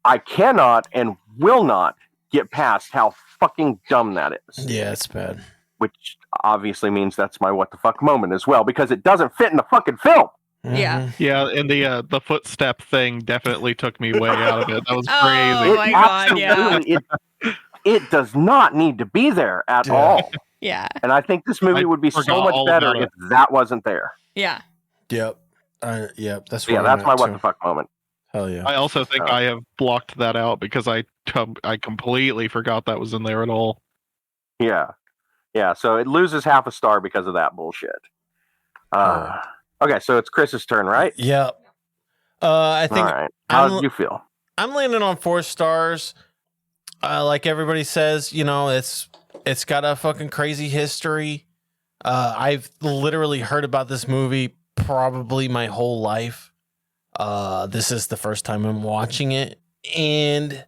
I cannot and will not get past how fucking dumb that is. Yeah, it's bad. Which obviously means that's my what the fuck moment as well, because it doesn't fit in the fucking film. Yeah. Yeah, and the footstep thing definitely took me way out of it. That was Oh crazy. my God, yeah. Absolutely, it does not need to be there at all. Yeah. And I think this movie I would be so forgot much all better about if that wasn't there. Yeah. Yep. Yep. That's Yeah, where that's I'm my at, what too. the fuck moment. Hell yeah. I also think I have blocked that out because I completely forgot that was in there at all. Yeah. Yeah, so it loses half a star because of that bullshit. Okay, so it's Chris's turn, right? Yep. I think. All right. How did you feel? I'm landing on 4 stars. Like everybody says, you know, it's got a fucking crazy history. I've literally heard about this movie probably my whole life. This is the first time I'm watching it, and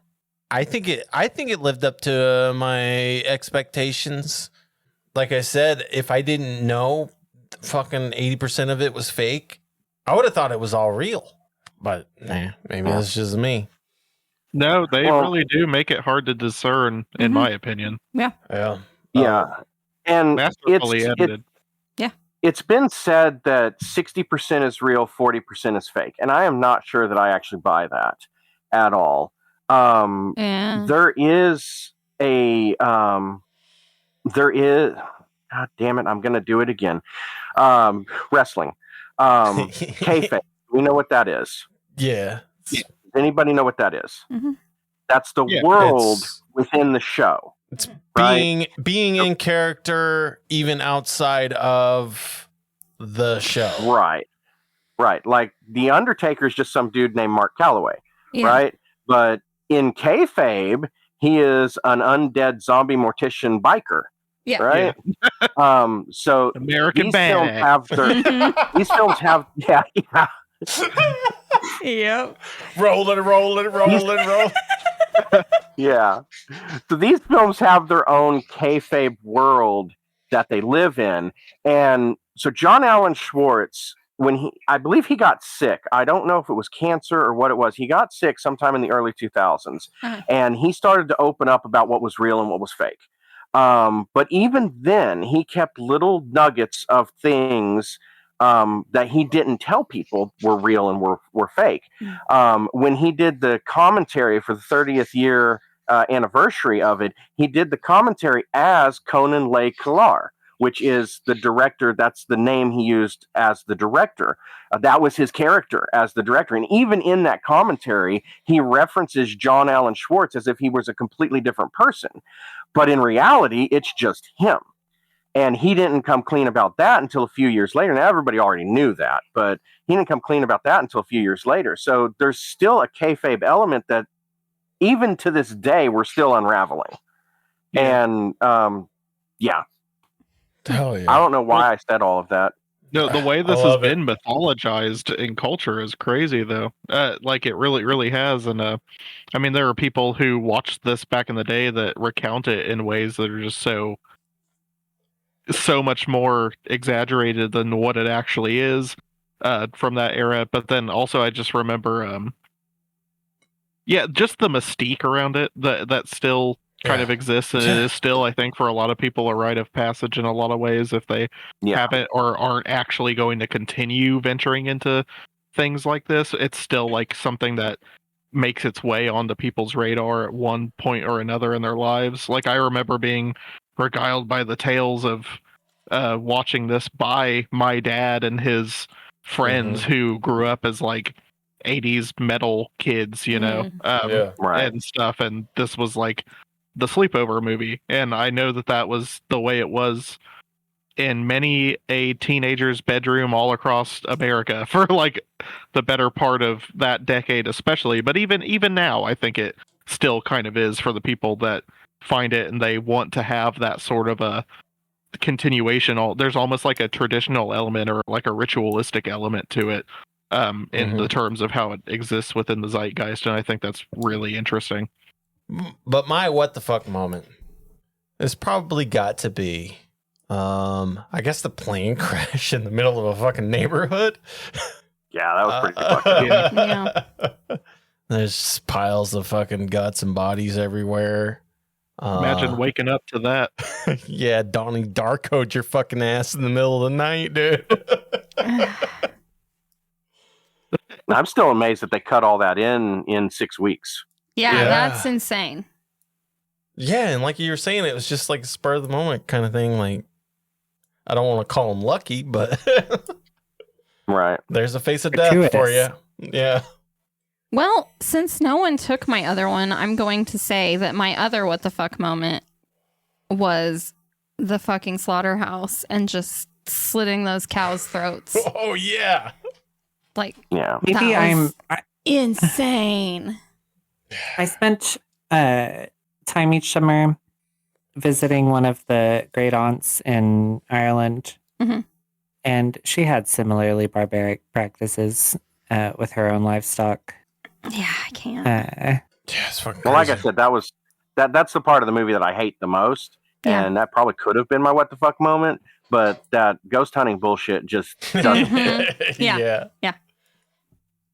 I think it lived up to my expectations. Like I said, if I didn't know fucking 80% of it was fake, I would have thought it was all real. But nah, maybe that's just me. No, they really do make it hard to discern, in my opinion. Yeah. Yeah. Yeah. And Masterfully edited. It's been said that 60% is real, 40% is fake. And I am not sure that I actually buy that at all. There is God damn it, I'm going to do it again. Wrestling. Kayfabe. We know what that is. Yeah. Does anybody know what that is? Mm-hmm. That's the world within the show. It's being in character even outside of the show. Right. Like The Undertaker is just some dude named Mark Calloway. Yeah. Right? But in kayfabe, he is an undead zombie mortician biker. Yeah. Right? So American these films Badass. have their these films have Yep. Roll it. Yeah. So these films have their own kayfabe world that they live in. And so John Allen Schwartz, I believe he got sick. I don't know if it was cancer or what it was. He got sick sometime in the early 2000s. And he started to open up about what was real and what was fake. But even then, he kept little nuggets of things that he didn't tell people were real and were fake. When he did the commentary for the 30th year anniversary of it, he did the commentary as Conan Le Killar, which is the director. That's the name he used as the director. That was his character as the director. And even in that commentary, he references John Alan Schwartz as if he was a completely different person. But in reality, it's just him. And he didn't come clean about that until a few years later. Now, everybody already knew that, but he didn't come clean about that until a few years later. So there's still a kayfabe element that even to this day, we're still unraveling. Yeah. And yeah. Hell yeah. I don't know why I said all of that. No, the way this I has love been mythologized in culture is crazy, though. Like it really, really has. And I mean, there are people who watched this back in the day that recount it in ways that are just so much more exaggerated than what it actually is from that era. But then also, I just remember, yeah, just the mystique around it that still kind of exists, and it is still, I think, for a lot of people, a rite of passage in a lot of ways if they haven't or aren't actually going to continue venturing into things like this. It's still like something that makes its way onto people's radar at one point or another in their lives. Like I remember being regaled by the tales of watching this by my dad and his friends who grew up as like 80s metal kids, you know, and stuff. And this was like the sleepover movie. And I know that was the way it was in many a teenager's bedroom all across America for like the better part of that decade, especially. But even now, I think it still kind of is for the people that find it and they want to have that sort of a continuation. There's almost like a traditional element or like a ritualistic element to it in the terms of how it exists within the zeitgeist. And I think that's really interesting. But my what the fuck moment has probably got to be I guess the plane crash in the middle of a fucking neighborhood. Yeah, that was pretty fucking yeah. There's piles of fucking guts and bodies everywhere. Imagine waking up to that. Yeah, Donnie Darko'd your fucking ass in the middle of the night, dude. I'm still amazed that they cut all that in 6 weeks. Yeah, that's insane. Yeah, and like you were saying, it was just like a spur of the moment kind of thing. Like, I don't want to call him lucky, but right, there's a face of death for you. Yeah. Well, since no one took my other one, I'm going to say that my other what the fuck moment was the fucking slaughterhouse and just slitting those cows' throats. Oh yeah. Like, yeah, maybe I'm insane. I spent time each summer visiting one of the great aunts in Ireland, and she had similarly barbaric practices with her own livestock. Yeah, I can't. Yeah, it's fucking well, like I said, that's the part of the movie that I hate the most, and that probably could have been my what the fuck moment, but that ghost hunting bullshit just doesn't. Yeah.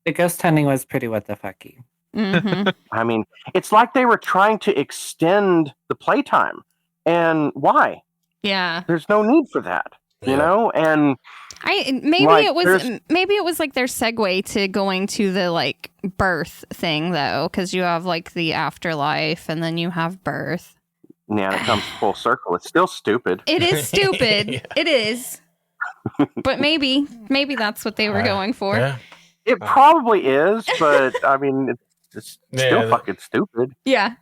The ghost hunting was pretty what the fucky. I mean, it's like they were trying to extend the playtime, and why? Yeah, there's no need for that, you know. And maybe like, it was like their segue to going to the like birth thing though, because you have like the afterlife and then you have birth. Yeah, and it comes full circle. It's still stupid. It is stupid. It is. But maybe that's what they were going for. Yeah. It probably is, but I mean, it's still fucking stupid. Yeah.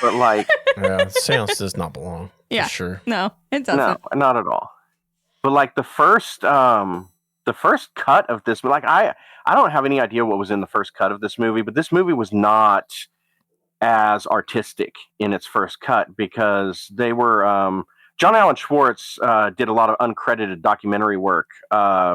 But like, seance does not belong. Yeah, for sure. No, it doesn't. No, not at all. But like the first cut of this, like I don't have any idea what was in the first cut of this movie, but this movie was not as artistic in its first cut because they were. John Alan Schwartz did a lot of uncredited documentary work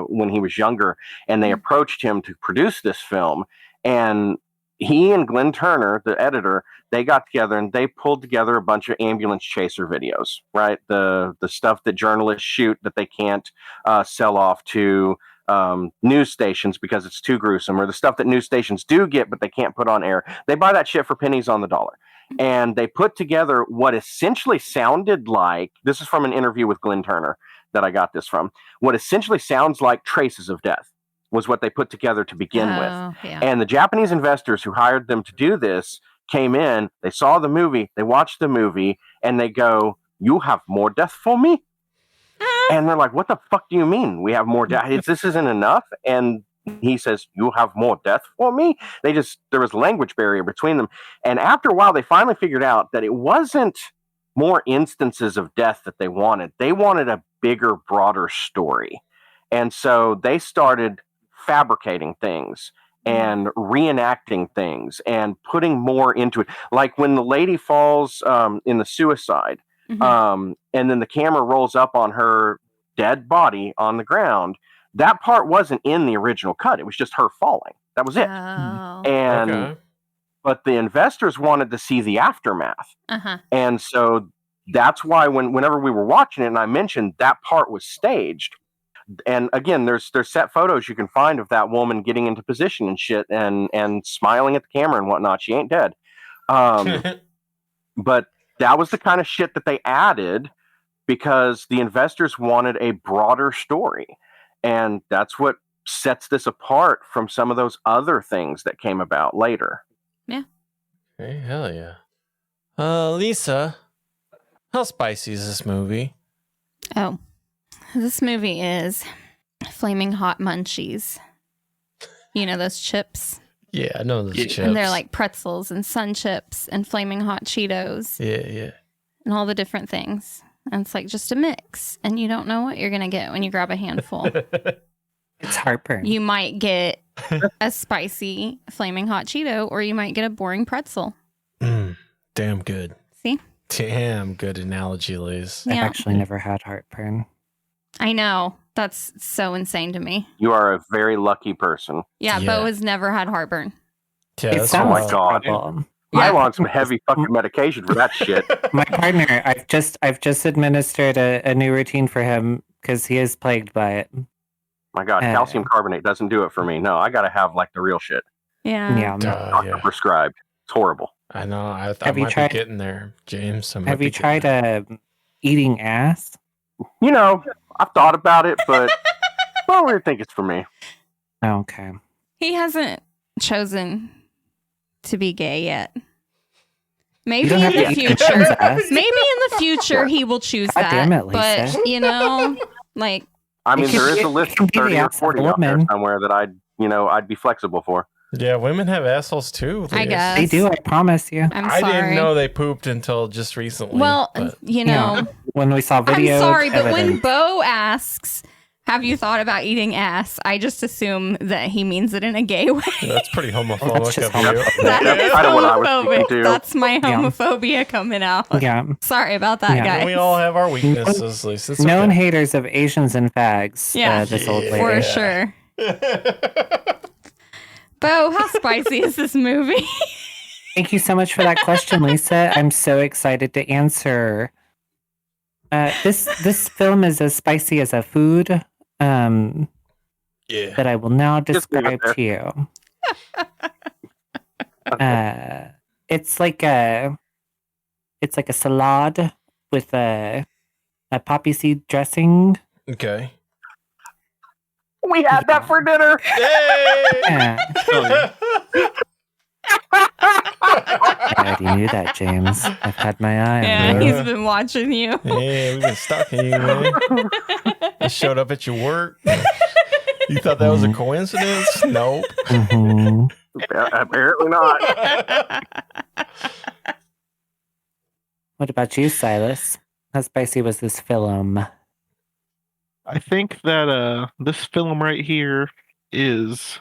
when he was younger, and they approached him to produce this film. And he and Glenn Turner, the editor, they got together and they pulled together a bunch of ambulance chaser videos, right? The stuff that journalists shoot that they can't sell off to news stations because it's too gruesome, or the stuff that news stations do get but they can't put on air. They buy that shit for pennies on the dollar. And they put together what essentially sounded like, this is from an interview with Glenn Turner, that I got this from. What essentially sounds like traces of death was what they put together to begin with. Yeah. And the Japanese investors who hired them to do this came in, they saw the movie, they watched the movie, and they go, "You have more death for me?" And they're like, "What the fuck do you mean we have more death? This isn't enough?" And he says, "You have more death for me?" There was language barrier between them. And after a while, they finally figured out that it wasn't more instances of death that they wanted. They wanted a bigger, broader story. And so they started fabricating things and reenacting things and putting more into it. Like when the lady falls in the suicide, and then the camera rolls up on her dead body on the ground. That part wasn't in the original cut. It was just her falling. That was it. And but the investors wanted to see the aftermath. And so that's why whenever we were watching it and I mentioned that part was staged. And again, there's set photos you can find of that woman getting into position and shit and smiling at the camera and whatnot. She ain't dead. But that was the kind of shit that they added because the investors wanted a broader story. And that's what sets this apart from some of those other things that came about later. Yeah. Hey, hell yeah. Lisa, how spicy is this movie? Oh, this movie is Flaming Hot Munchies. You know those chips? Yeah, I know those chips. And they're like pretzels and sun chips and Flaming Hot Cheetos. Yeah. And all the different things. And it's like just a mix. And you don't know what you're going to get when you grab a handful. It's heartburn. You might get a spicy Flaming Hot Cheeto or you might get a boring pretzel. Damn good. See? Damn good analogy, Liz. I've actually never had heartburn. I know. That's so insane to me. You are a very lucky person. Yeah, Bo has never had heartburn. Yeah, oh my god. I'm on some heavy fucking medication for that shit. My partner, I've just administered a new routine for him because he is plagued by it. My god, calcium carbonate doesn't do it for me. No, I gotta have like the real shit. Yeah. Doctor prescribed. It's horrible. I know. I Have you might tried- be getting there, James. Have you tried eating ass? You know, I've thought about it, but I don't really think it's for me. Okay. He hasn't chosen to be gay yet. Maybe don't in have the to eat future. someone's ass. Maybe in the future he will choose God that. damn it, Lisa. But you know, like I mean, It could there is be- a it list can of be the 30 or ass of 40 a out there woman. somewhere that I'd be flexible for. Yeah, women have assholes too. I Liz. guess. They do, I promise you. I'm I sorry. didn't know they pooped until just recently. Well, but- you know, When we saw video, I'm sorry, but when evidence. Bo asks, "Have you thought about eating ass?" I just assume that he means it in a gay way. That's pretty homophobic That's just of you. homophobic. That That's is kind of what I was homophobic. thinking too. That's my homophobia coming out. Yeah. Sorry about that, Yeah. guys. We all have our weaknesses, Lisa. It's Known okay. haters of Asians and fags. Yeah. This old lady. For sure. Bo, how spicy is this movie? Thank you so much for that question, Lisa. I'm so excited to answer. This film is as spicy as a food Yeah. that I will now Just leave it describe to you. It's like a salad with a poppy seed dressing. Okay. We had that for dinner. Yeah. I already knew that, James. I've had my eye Yeah, on you. he's been watching you. Yeah, we've been stalking you, man. I showed up at your work. You thought that was a coincidence? Nope. Mhm. Apparently not. What about you, Silas? How spicy was this film? I think that this film right here is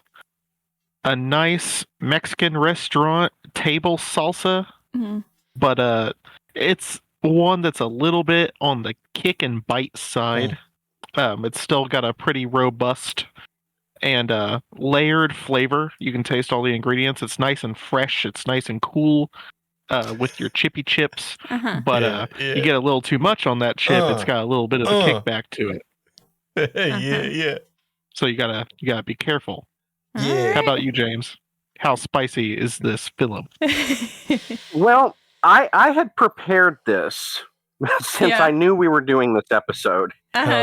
a nice Mexican restaurant table salsa, Mhm. but it's one that's a little bit on the kick and bite side. It's still got a pretty robust and layered flavor. You can taste all the ingredients. It's nice and fresh. It's nice and cool with your chippy chips. Uh-huh. But you get a little too much on that chip. It's got a little bit of a kickback to it. Yeah. So you gotta be careful. Yeah. How about you, James? How spicy is this film? Well, I had prepared this since Yeah. I knew we were doing this episode.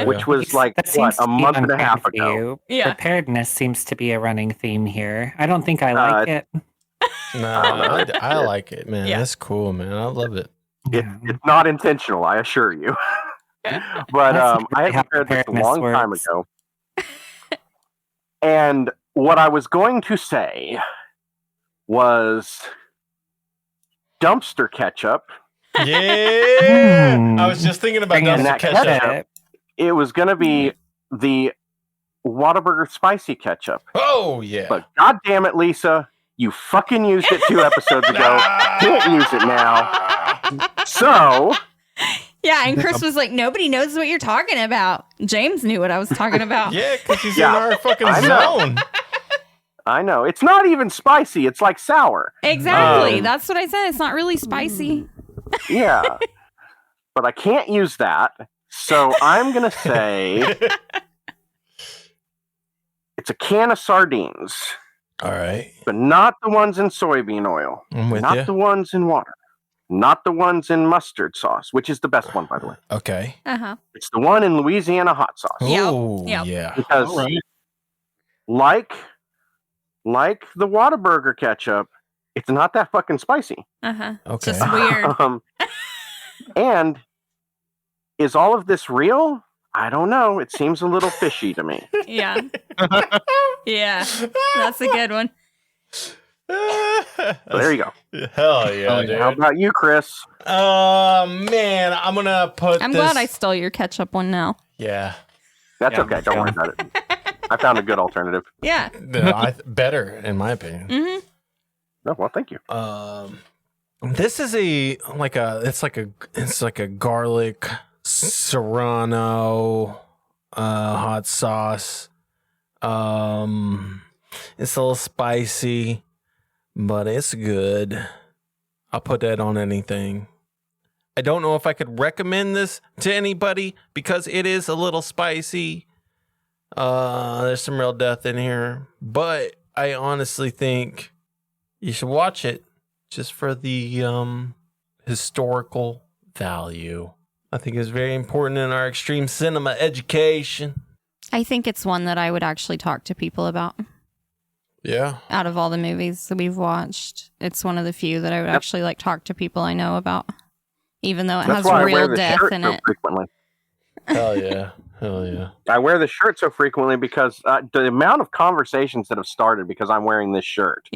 which was like, That what, seems a to be month and a on half brand for ago. you. Yeah. Preparedness seems to be a running theme here. I don't think I like it. No, I like it, man. Yeah. That's cool, man. I love it. It's not intentional, I assure you. But That's not I really had how prepared this a preparedness long time works. ago. And what I was going to say was dumpster ketchup. Yeah. I was just thinking about Bring in And dumpster that ketchup. ketchup, it was going to be the Whataburger spicy ketchup. Oh, yeah. But God damn it, Lisa, you fucking used it 2 episodes ago. Can't use it now. So, Yeah, and Chris was like, nobody knows what you're talking about. James knew what I was talking about. Yeah, because he's Yeah, in our fucking I know. zone. I know. It's not even spicy. It's like sour. Exactly. That's what I said. It's not really spicy. Yeah. But I can't use that. So I'm going to say it's a can of sardines. All right. But not the ones in soybean oil. I'm with Not you. the ones in water. Not the ones in mustard sauce, which is the best one, by the way. Okay. Uh-huh. It's the one in Louisiana hot sauce. Oh, Yep. yeah. Because like the Whataburger ketchup, it's not that fucking spicy. Uh-huh. Okay. Just weird. And is all of this real? I don't know. It seems a little fishy to me. Yeah. Yeah. That's a good one. So there you go. Hell yeah, dude. How about you, Chris? Man, I'm gonna put. I'm this... glad I stole your ketchup one now. Yeah. That's Yeah, okay. Don't worry about it. I found a good alternative. Yeah. Better, in my opinion. Mm-hmm. Oh, well, thank you. This is it's like a garlic serrano hot sauce. It's a little spicy, but it's good. I'll put that on anything. I don't know if I could recommend this to anybody because it is a little spicy. There's some real death in here, but I honestly think you should watch it just for the historical value. I think it's very important in our extreme cinema education. I think it's one that I would actually talk to people about. Yeah. Out of all the movies that we've watched, it's one of the few that I would actually like talk to people I know about, even though it has real death in it. Frequently. Hell yeah. Hell yeah. I wear this shirt so frequently because the amount of conversations that have started because I'm wearing this shirt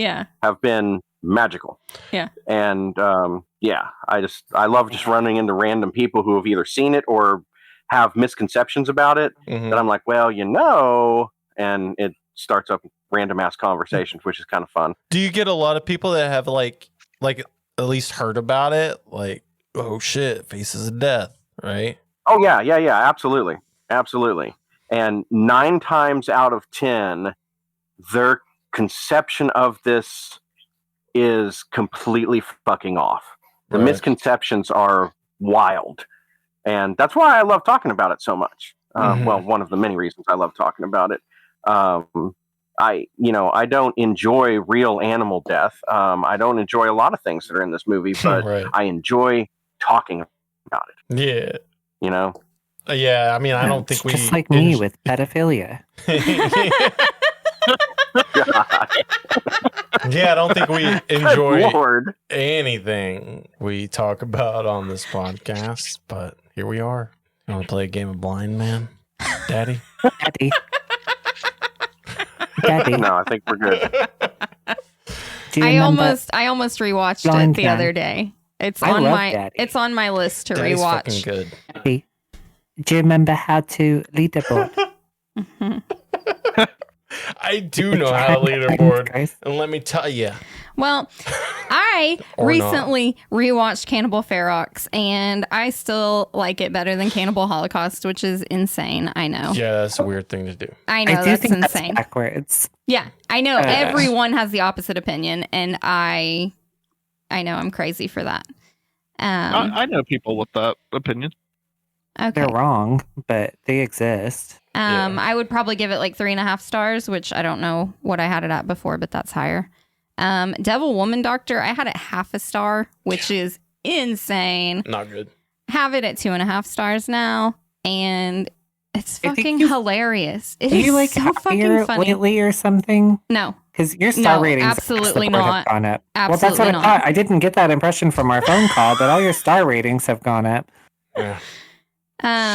have been magical. Yeah. And I love just running into random people who have either seen it or have misconceptions about it. Mm-hmm. That I'm like, well, and it starts up random ass conversations, which is kind of fun. Do you get a lot of people that have like at least heard about it? Like, oh shit, Faces of Death, right? Oh yeah, absolutely. Absolutely. And 9 times out of 10, their conception of this is completely fucking off. The misconceptions are wild. And that's why I love talking about it so much. Well, one of the many reasons I love talking about it. I don't enjoy real animal death. I don't enjoy a lot of things that are in this movie, but I enjoy talking about it. Yeah. You know? Yeah, I mean, I don't think we... Just like me with pedophilia. Yeah, I don't think we enjoy anything we talk about on this podcast, but here we are. You want to play a game of Blind Man, Daddy? Daddy. No, I think we're good. I almost rewatched Blind it the Man? other day. It's I on love my Daddy. it's on my list to Daddy's rewatch. fucking good. Daddy, do you remember how to leaderboard? I do know how to leaderboard, and let me tell you. Well, I Or recently rewatched Cannibal Ferox, and I still like it better than Cannibal Holocaust, which is insane. I know. Yeah, that's a weird thing to do. I know, do that's think insane. That's backwards. Yeah, I know. Everyone has the opposite opinion, and I know I'm crazy for that. I know people with that opinion. Okay. They're wrong, but they exist. I would probably give it like 3.5 stars, which I don't know what I had it at before, but that's higher. Devil Woman Doctor, I had it 0.5 star, which is insane. Not good. Have it at 2.5 stars now, and It's I think fucking you've- hilarious. It Are is you like so fucking happier funny. lately or something? No. Because your star No, ratings absolutely across the board not. have gone up. Well, that's Absolutely what I not. thought. I didn't get that impression from our phone call, but all your star ratings have gone up. Yeah.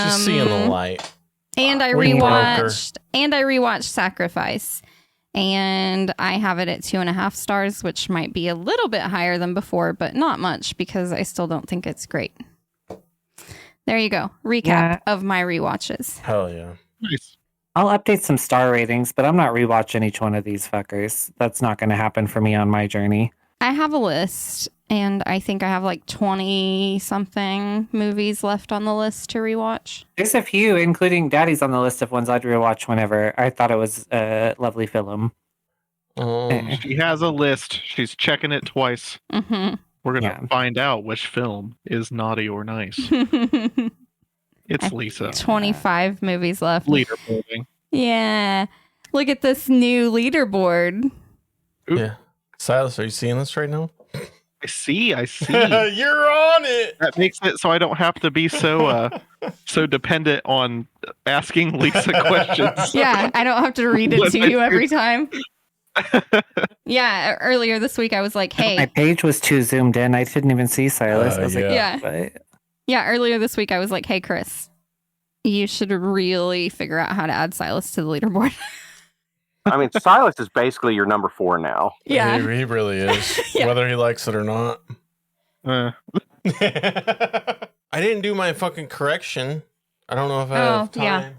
She's seeing the light. And I We broke her. rewatched Sacrifice. And I have it at 2.5 stars, which might be a little bit higher than before, but not much because I still don't think it's great. There you go. Recap of my rewatches. Hell yeah. Nice. I'll update some star ratings, but I'm not rewatching each one of these fuckers. That's not going to happen for me on my journey. I have a list, and I think I have like 20-something movies left on the list to rewatch. There's a few, including Daddy's on the list of ones I'd rewatch whenever. I thought it was a lovely film. She has a list. She's checking it twice. Mm-hmm. We're going to find out which film is naughty or nice. It's Lisa. 25 movies left. Leaderboarding. Yeah. Look at this new leaderboard. Yeah. Silas, are you seeing this right now? I see. You're on it. That makes it so I don't have to be so so dependent on asking Lisa questions. Yeah, I don't have to read it to you every time. Yeah, earlier this week I was like, hey. My page was too zoomed in. I didn't even see Silas. I was like, Yeah. what? Yeah, earlier this week I was like, hey, Chris, you should really figure out how to add Silas to the leaderboard. I mean, Silas is basically your number 4 now. Yeah. He really is. Yeah. Whether he likes it or not. I didn't do my fucking correction. I don't know if I have time. Yeah.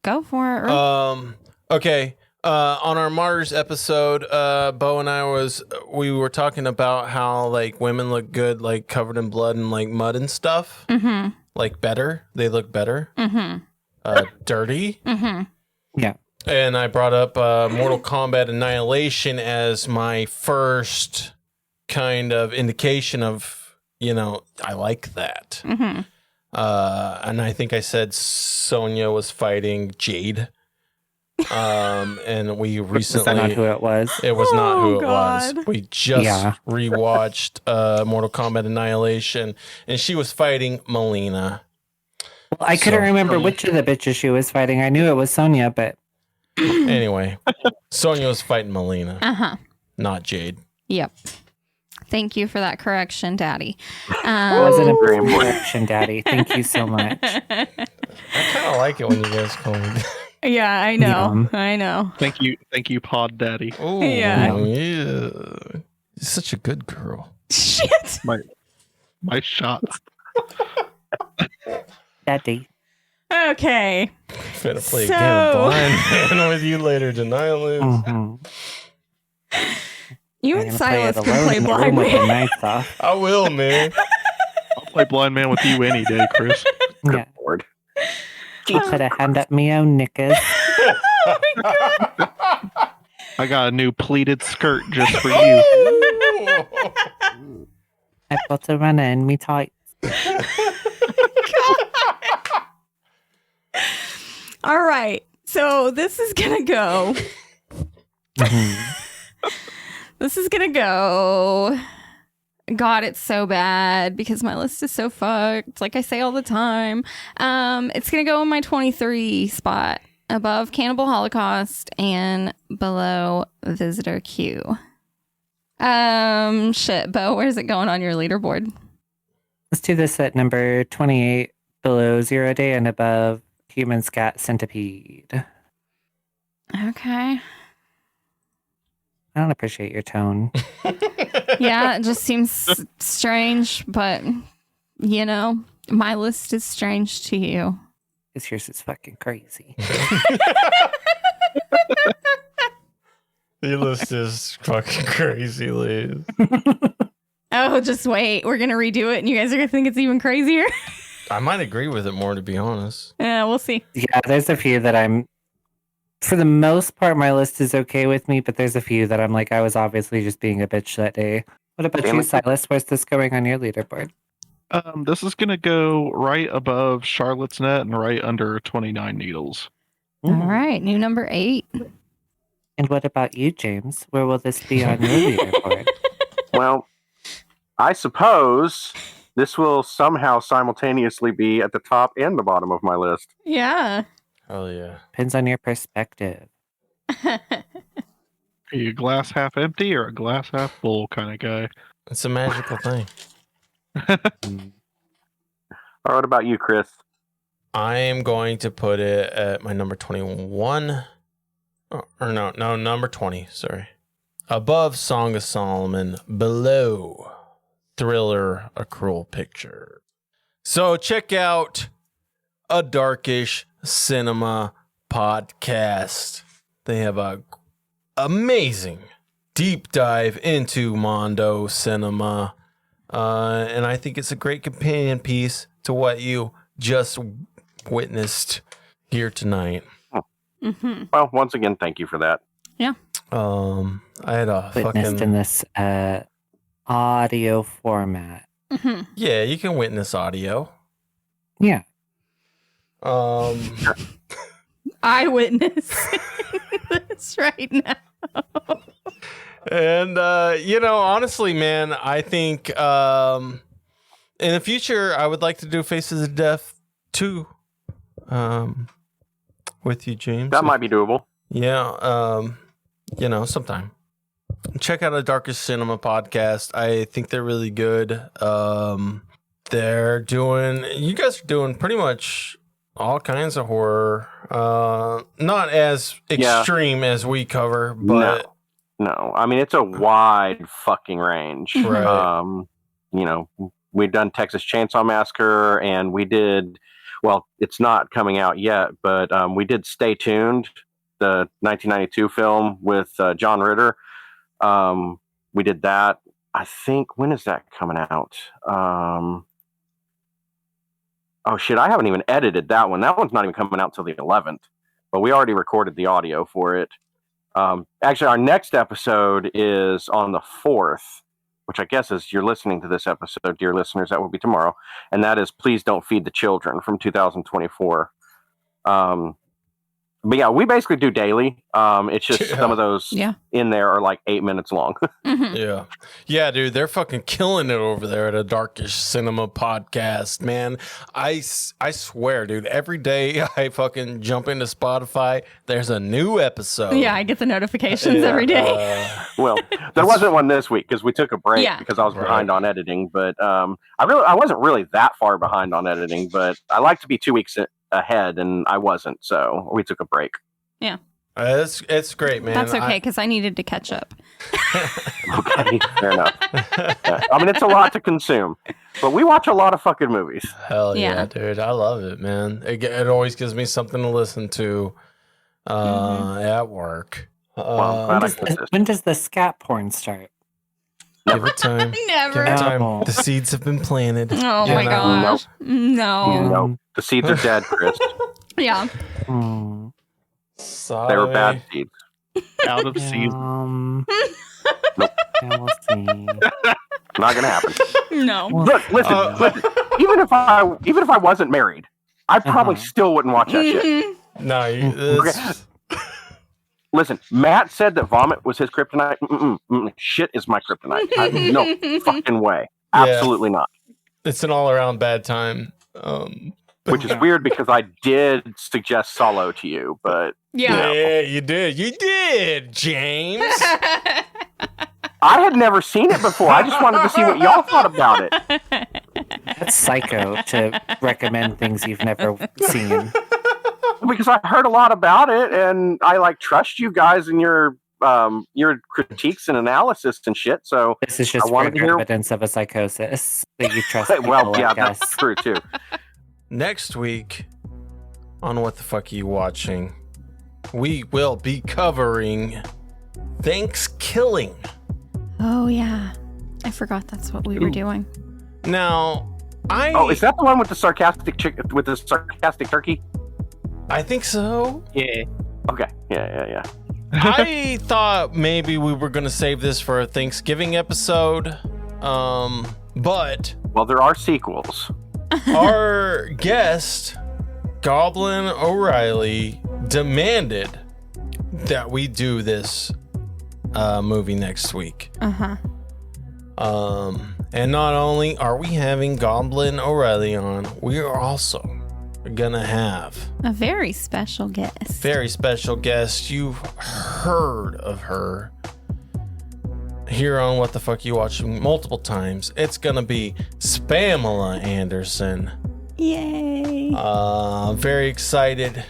Go for it. Earl. Okay. On our Martyrs episode, Bo and I we were talking about how like women look good, like covered in blood and like mud and stuff. Mm-hmm. Like better. They look better. Mm-hmm. Dirty. Mm-hmm. Yeah. And I brought up Mortal Kombat Annihilation as my first kind of indication of, I like that. Mm-hmm. And I think I said Sonya was fighting Jade. And we recently... Was that not who it was? It was not who it God. was. We just rewatched Mortal Kombat Annihilation, and she was fighting Melina. Well, I couldn't remember which of the bitches she was fighting. I knew it was Sonya, but... Anyway, Sonya was fighting Melina, Uh-huh. not Jade. Yep. Thank you for that correction, Daddy. It wasn't a correction, Daddy. Thank you so much. I kind of like it when you guys call me. Yeah, I know. I know. Thank you, Pod Daddy. Oh, Yeah. yeah. You're such a good girl. Shit. My shots. Daddy. Okay. Finna play a game of blind man with you later tonight, Liz. You and Silas can play blind man. I will, man. I'll play blind man with you any day, Chris. Yeah. Lord. I'll put a hand up me own knickers. Oh my God. I got a new pleated skirt just for you. I've got a runner in me tights. All right. So this is going to go. This is going to go. God, it's so bad because my list is so fucked. Like I say all the time. It's going to go in my 23 spot, above Cannibal Holocaust and below Visitor Q. Shit, Bo, where's it going on your leaderboard? Let's do this at number 28, below Zero Day and above Human Scat Centipede. Okay. I don't appreciate your tone. Yeah, it just seems strange, but, my list is strange to you. Because yours is fucking crazy. Your list is fucking crazy, Liz. Oh, just wait. We're going to redo it, and you guys are going to think it's even crazier. I might agree with it more, to be honest. Yeah, we'll see. Yeah, there's a few that for the most part, my list is okay with me, but there's a few that I'm like, I was obviously just being a bitch that day. What about you, Silas? Where's this going on your leaderboard? This is going to go right above Charlotte's Net and right under 29 Needles. All right, new number 8. And what about you, James? Where will this be on your leaderboard? Well, I suppose this will somehow simultaneously be at the top and the bottom of my list. Yeah. Oh yeah. Depends on your perspective. Are you a glass half empty or a glass half full kind of guy? It's a magical thing. What about you, Chris? I am going to put it at my number 21. Number 20. Sorry. Above Song of Solomon, below Thriller, A Cruel Picture. So check out A Darkish Cinema podcast. They have a amazing deep dive into Mondo cinema. And I think it's a great companion piece to what you just witnessed here tonight. Well, once again, thank you for that. Yeah. I had a Witnessed in this audio format. Yeah, you can witness audio. Yeah. I witness this right now. And honestly, man, I think in the future I would like to do Faces of Death 2 with you, James. That might be doable. Yeah, sometime. Check out A Darkest Cinema podcast. I think they're really good. You guys are doing pretty much all kinds of horror. Not as extreme as we cover, but no. I mean, it's a wide fucking range. Right. We've done Texas Chainsaw Massacre, and we did. Well, it's not coming out yet, but we did Stay Tuned, the 1992 film with John Ritter. We did that. I think, when is that coming out? Oh shit, I haven't even edited that one. That one's not even coming out till the 11th, but we already recorded the audio for it. Actually, our next episode is on the 4th, which I guess is you're listening to this episode, dear listeners, that will be tomorrow. And that is Please Don't Feed the Children from 2024. But yeah, we basically do daily. It's just some of those in there are like 8 minutes long. Yeah, dude, they're fucking killing it over there at A Darkish Cinema podcast, man. I swear, dude, every day I fucking jump into Spotify, there's a new episode. Yeah, I get the notifications every day. Well, there wasn't one this week because we took a break because I was behind on editing. But I wasn't really that far behind on editing, but I like to be 2 weeks ahead, and I wasn't, so we took a break. Yeah. It's great, man. That's okay, because I needed to catch up. Okay, fair enough. I mean, it's a lot to consume, but we watch a lot of fucking movies. Hell yeah, dude. I love it, man. It always gives me something to listen to at work. When does the scat porn start? Give it time. Never. Give it time. The seeds have been planted. Oh my gosh. No. The seeds are dead, Chris. Yeah. Sorry. They were bad seeds. Out of season. Not gonna happen. No. Look, listen. Even if I wasn't married, I probably still wouldn't watch that shit. No, okay. Listen, Matt said that vomit was his kryptonite. Shit is my kryptonite. No fucking way. Absolutely not. It's an all-around bad time. Which is weird because I did suggest Solo to you, but yeah, you did. You did, James. I had never seen it before. I just wanted to see what y'all thought about it. That's psycho to recommend things you've never seen. Because I heard a lot about it, and I trust you guys in your critiques and analysis and shit. So this is just further evidence of a psychosis that you trust. Well, yeah, that's true too. Next week on What the Fuck Are You Watching, we will be covering Thanksgiving. Oh yeah, I forgot that's what we were doing. Now, is that the one with the sarcastic turkey? I think so. Yeah. Okay. Yeah. I thought maybe we were going to save this for a Thanksgiving episode, but there are sequels. Our guest, Goblin O'Reilly, demanded that we do this movie next week. And not only are we having Goblin O'Reilly on, we are also gonna have A very special guest. very special guest. You've heard of her here on What the Fuck You Watching multiple times. It's gonna be Spamela Anderson. Yay. Very excited.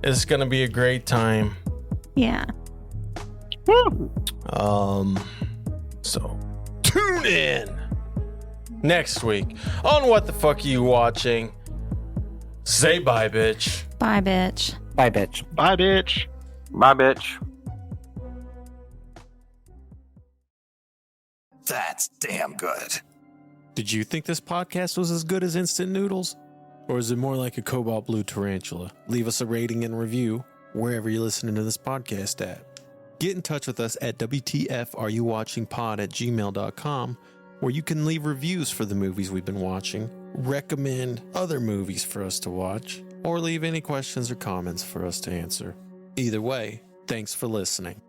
It's gonna be a great time. Yeah. So tune in next week on What the Fuck Are You Watching. Say bye, bitch. Bye, bitch. Bye, bitch. Bye, bitch. Bye, bitch. That's damn good. Did you think this podcast was as good as instant noodles? Or is it more like a cobalt blue tarantula? Leave us a rating and review wherever you're listening to this podcast at. Get in touch with us at WTFareyouwatchingpod@gmail.com, where you can leave reviews for the movies we've been watching, recommend other movies for us to watch, or leave any questions or comments for us to answer. Either way, thanks for listening.